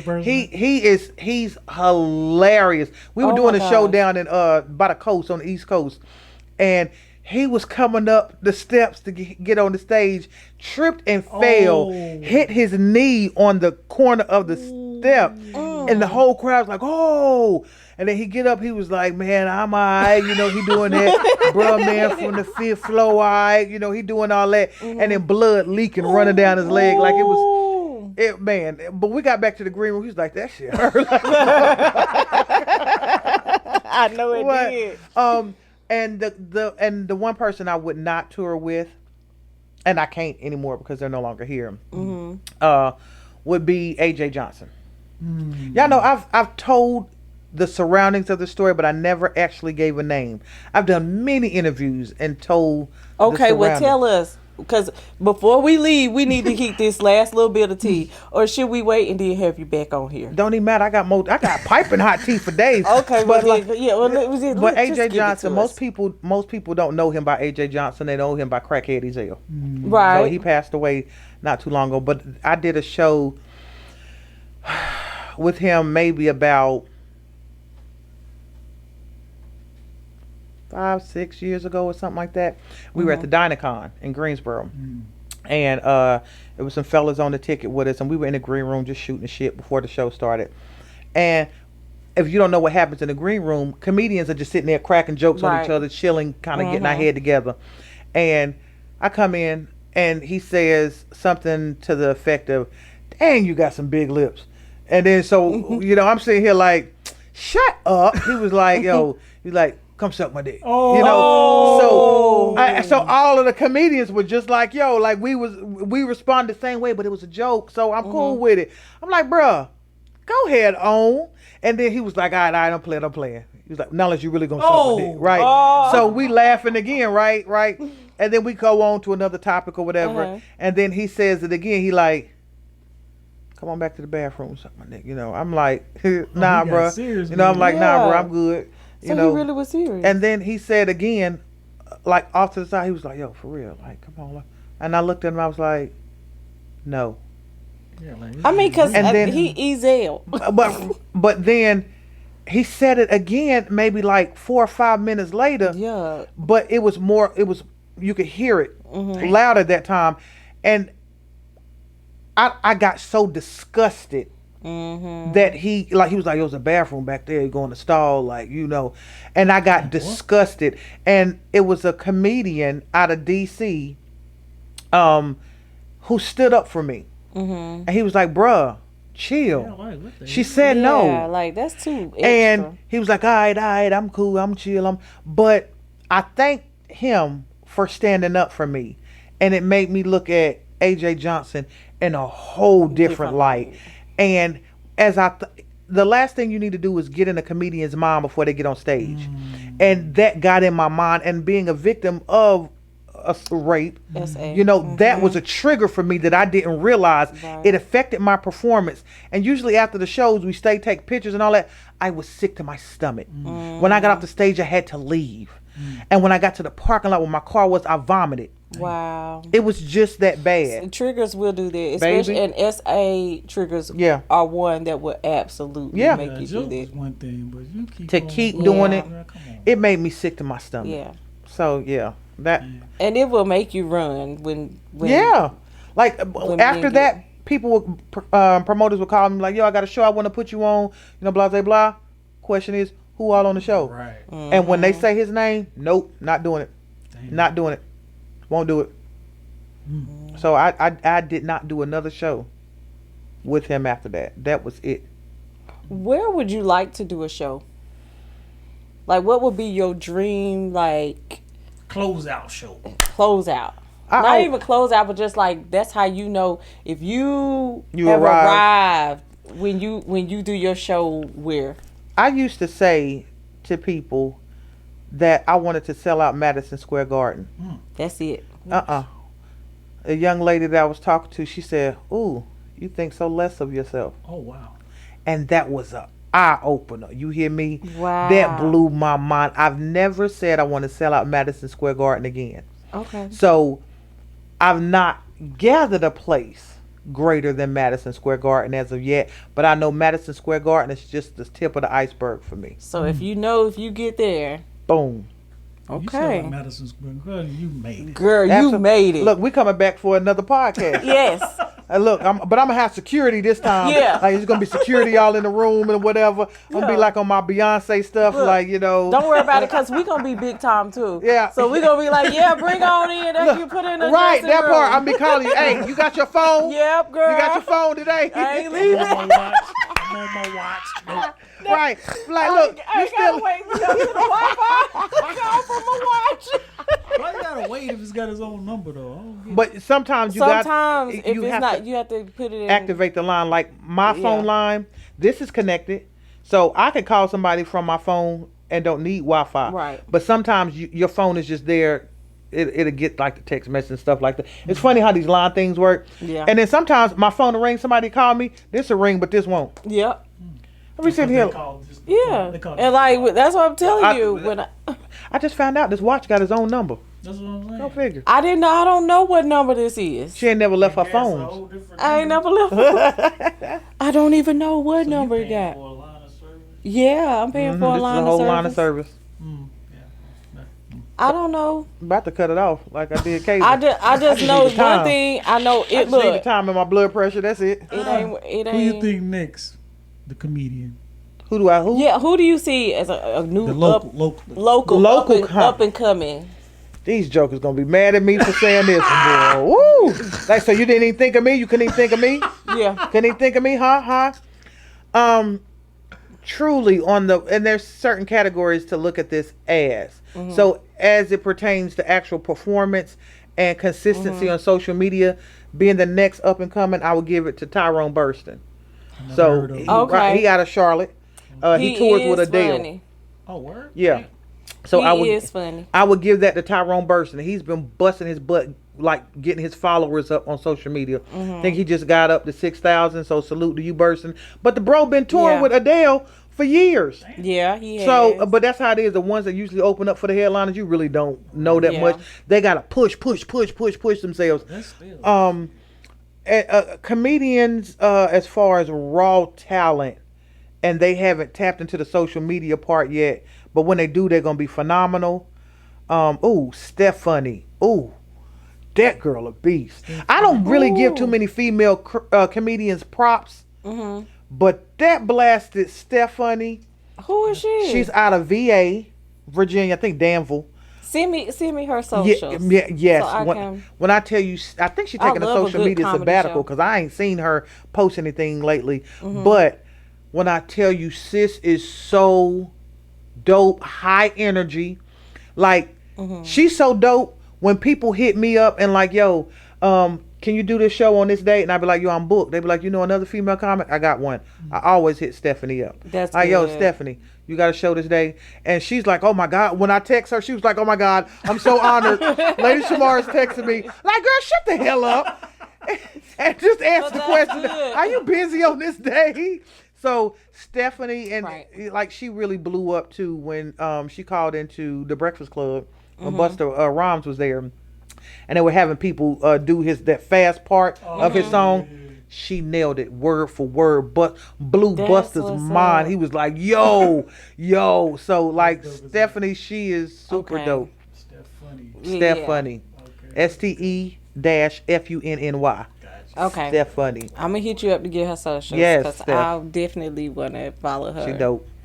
He's hilarious. We were doing a show down in by the coast on the East Coast, and he was coming up the steps to get on the stage, tripped and fell, hit his knee on the corner of the step, And the whole crowd's like, oh. And then he get up, he was like, man, I'm all right. You know, he doing that. Bruh, man, from the fifth floor, all right. You know, he doing all that. And then blood leaking, running down his leg. Like it was, man. But we got back to the green room. He was like, that shit hurt. I know it did. And the one person I would not tour with, and I can't anymore because they're no longer here, would be AJ Johnson. Y'all know I've told the surroundings of the story, but I never actually gave a name. I've done many interviews and told. Okay, well, tell us, because before we leave, we need to keep this last little bit of tea, or should we wait and then have you back on here? Don't even matter. I got piping hot tea for days. Okay, but but AJ Johnson, most people don't know him by AJ Johnson. They know him by Crackhead Ezel. Right. So he passed away not too long ago. But I did a show with him maybe about 5-6 years ago or something like that. We were at the Dynacon in Greensboro. And there was some fellas on the ticket with us, and we were in the green room just shooting the shit before the show started. And if you don't know what happens in the green room, comedians are just sitting there cracking jokes on each other, chilling, kind of getting our head together. And I come in, and he says something to the effect of, dang, you got some big lips. And then so, you know, I'm sitting here like, shut up. He was like, yo, he's like, come suck my dick. You know, so all of the comedians were just like, yo, like we responded the same way, but it was a joke. So I'm cool with it. I'm like, bruh, go ahead on. And then he was like, all right, I'm playing. He was like, now unless you really gonna suck my dick, right? So we laughing again, right? And then we go on to another topic or whatever. And then he says it again. He like, come on back to the bathroom, suck my dick. You know, I'm like, nah, bruh. Serious, you know, I'm like, nah, bruh, I'm good. So he really was serious. And then he said again, like off to the side, he was like, yo, for real, like, come on. And I looked at him, I was like, no. Yeah, like, I mean, because he Ezel. But then he said it again, maybe like 4 or 5 minutes later. Yeah. But it was you could hear it louder that time. And I got so disgusted that he was like, it was a bathroom back there, you go in the stall, like, you know. And I got disgusted. And it was a comedian out of DC who stood up for me. And he was like, bruh, chill. Yeah, like, what the she hell? said no. Yeah, like, that's too extra. And he was like, all right, I'm cool, I'm chill. But I thank him for standing up for me. And it made me look at AJ Johnson in a whole different light. And as the last thing you need to do is get in a comedian's mind before they get on stage. And that got in my mind. And being a victim of a rape, you know, that was a trigger for me that I didn't realize. It affected my performance. And usually after the shows, we take pictures and all that. I was sick to my stomach. When I got off the stage, I had to leave. And when I got to the parking lot where my car was, I vomited. Wow. It was just that bad. Triggers will do that. Especially, and SA triggers are one that will absolutely make you do that. One thing, but you keep doing it, it made me sick to my stomach. Yeah. So, that. And it will make you run when like after that, people, promoters would call me like, yo, I got a show I want to put you on, you know, blah, blah, blah. Question is, who all on the show? Right. And when they say his name, nope, not doing it. Damn. Not doing it. Won't do it. So I did not do another show with him after that. That was it. Where would you like to do a show? Like, what would be your dream, like, closeout show? Closeout. Not even closeout, but just like, that's how you know if you have arrived when you do your show where. I used to say to people that I wanted to sell out Madison Square Garden. That's it. A young lady that I was talking to, she said, ooh, you think so less of yourself. Oh, wow. And that was a eye opener. You hear me? Wow. That blew my mind. I've never said I want to sell out Madison Square Garden again. Okay. So I've not gathered a place greater than Madison Square Garden as of yet, but I know Madison Square Garden is just the tip of the iceberg for me. So if you get there, boom. Okay. You said like Madison Square Garden, you made it. Girl, you made it. Look, we coming back for another podcast. Yes. Look, but I'm gonna have security this time. Yeah. Like it's gonna be security all in the room and whatever. I'm gonna be like on my Beyonce stuff, Look, like you know. Don't worry about it, cause we gonna be big time too. Yeah. So we gonna be like, yeah, bring on in. That you put in the Right, dressing that room. part. I'm be calling you. Hey, you got your phone? Yep, girl. You got your phone today? I ain't I'm leaving. on my watch. I'm on my watch. Nope. Right. Like, look, I you ain't gotta still. wait to go to the Wi-Fi. Go from my watch. Why you gotta wait if it's got his own number though? I don't get it. But sometimes you Sometimes got. if you it's have not, to you have to put it in. activate the line. Like my phone Yeah. line, this is connected, so I can call somebody from my phone and don't need Wi-Fi. Right. But sometimes your phone is just there. It'll get like the text message and stuff like that. It's funny how these line things work. Yeah. And then sometimes my phone will ring, somebody call me, this will ring, but this won't. Yep. Let me sit They here. call just- Yeah. they call And like that's what I'm telling I- you. When I just found out this watch got his own number. That's what I'm saying. Go figure. I didn't know. I don't know what number this is. She ain't never left her That's a phone. whole different I ain't number. never left. I don't even know what So number you it paying got. for a line of service? Yeah, I'm paying for a This is line a of whole service. line of service. Yeah. I don't know. About to cut it off like I did cable. I just just know need the time. one thing. I know I it. just need the Look, time and my blood pressure. That's it. it ain't. Who you think next? The comedian. Who do I? Who? Yeah, who do you see as a new The local. Local up and coming? These jokers gonna be mad at me for saying this one, boy. Woo! Like, so you didn't even think of me? You couldn't even think of me? Yeah. Couldn't even think of me? Huh? Truly and there's certain categories to look at this as. Mm-hmm. So as it pertains to actual performance and consistency Mm-hmm. on social media, being the next up and coming, I would give it to Tyrone Burston. So heard of he, him. Okay. he out of Charlotte. He tours with is Adele. funny. Oh, word? Yeah. So He is funny. I would give that to Tyrone Burston. He's been busting his butt, like getting his followers up on social media. I think he just got up to 6,000. So salute to you, Burston. But the bro been touring Yeah. with Adele for years. Yeah, he has. So, but that's how it is. The ones that usually open up for the headliners, you really don't know that Yeah. much. They gotta push themselves. That's still. Comedians, as far as raw talent, and they haven't tapped into the social media part yet. But when they do, they're gonna be phenomenal. Stephanie. Ooh, that girl a beast. I don't really give too many female comedians props, but that blasted Stephanie. Who is she? She's out of VA, Virginia. I think Danville. Send me her socials. Yes. So I can. When I tell you, I think she's taking a love a social good media comedy sabbatical show. because I ain't seen her post anything lately. But when I tell you, sis is so dope, high energy. Like, she's so dope. When people hit me up and like, yo, can you do this show on this date? And I'd be like, yo, I'm booked. They'd be like, you know another female comic? I got one. I always hit Stephanie up. That's like, yo, good. Stephanie, you got a show this day? And she's like, oh my God. When I text her, she was like, oh my God, I'm so honored. Lady ShaMar is texting me. Like, girl, shut the hell up. And just answer the that's question. good. Are you busy on this day? So Stephanie, and Right. like she really blew up too when she called into the Breakfast Club when Buster Rhymes was there, and they were having people do that fast part of his song. She nailed it word for word, but blew That's Buster's what's mind. up. He was like, yo. So like Stephanie, she is super Okay. dope. Yeah. Stephanie. Okay. STEFUNNY. Okay. Stephanie. I'm gonna hit you up to get her socials. Yes, because Steph. I'll definitely want to follow her.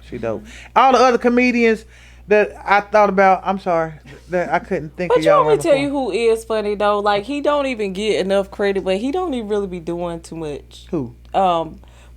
She dope. All the other comedians that I thought about, I'm sorry, that I couldn't think But of you y'all. want me on to the tell phone. you who is funny though? Like he don't even get enough credit, but he don't even really be doing too much. Who?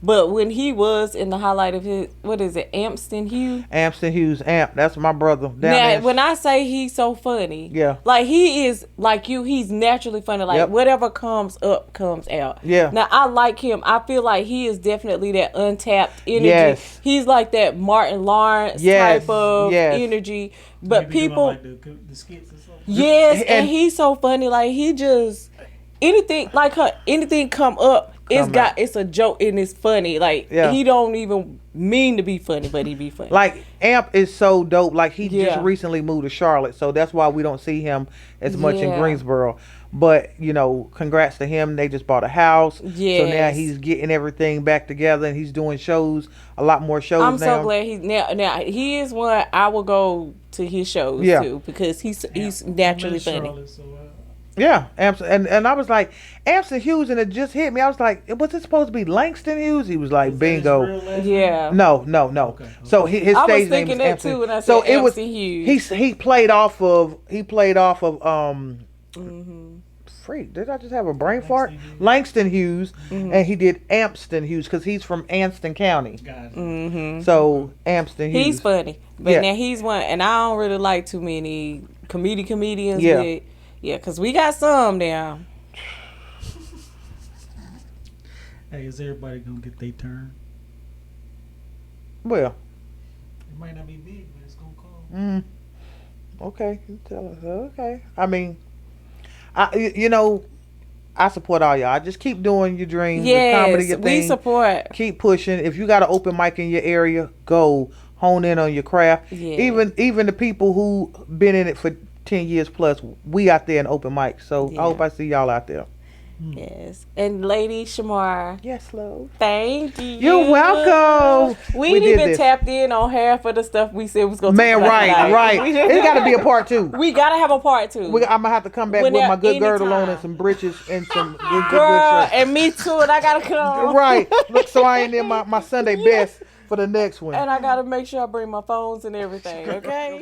But when he was in the highlight of his, what is it, Amston Hugh? Amston Hughes, Amp. That's my brother. Down Now, there. when I say he's so funny, Yeah. like he is like you, he's naturally funny. Like Yep. whatever comes up comes out. Yeah. Now I like him. I feel like he is definitely that untapped energy. Yes. He's like that Martin Lawrence Yes. type of Yes. energy. But Maybe doing, people, like, the skits or something. yes, and And- he's so funny. Like he just anything like her, anything come up. It's a joke and it's funny. Like Yeah. he don't even mean to be funny, but he be funny. Like Amp is so dope. Like he just Yeah. recently moved to Charlotte, so that's why we don't see him as much in Yeah. Greensboro. But congrats to him. They just bought a house, so now Yes. he's getting everything back together, and he's doing shows, a lot more shows I'm now. so glad he's now he is one I will go to his shows Yeah. too because he's naturally I'm in funny. Charlotte, so Yeah, and I was like, Amston Hughes, and it just hit me. I was like, was it supposed to be Langston Hughes? He was like, Is that his bingo. real last Yeah. name? No. Okay. So his I was stage name thinking is that Amston. too when I So said it was Amston Hughes. he played off of freak. Did I just have a brain fart? Langston Hughes, and he did Amston Hughes because he's from Anston County. Got it. So Amston Hughes. He's funny, but Yeah. now he's one, and I don't really like too many comedians. Yeah. Because we got some now. Hey, is everybody gonna get their turn? Well, It might not be big, but it's gonna come. okay. You tell us. Okay. I mean, I support all y'all. Just keep doing your dreams, your comedy, Yes, your we thing. support. Keep pushing. If you got an open mic in your area, go hone in on your craft. Yeah. Even the people who been in it for 10 years plus, we out there in open mic. So Yeah. I hope I see y'all out there. Yes, and Lady ShaMar, Yes, love. thank you. You're welcome. We We ain't did even this. tapped in on half of the stuff we said was gonna Man, talk about right. tonight. It's got to be a part two. We gotta have a part two. I'm gonna have to come back When with there- my good girdle on anytime. and some breeches and some good Girl, shirts. and me too, and I gotta come. Right. Look, so I ain't in my Sunday best for the next one. And I gotta make sure I bring my phones and everything, okay?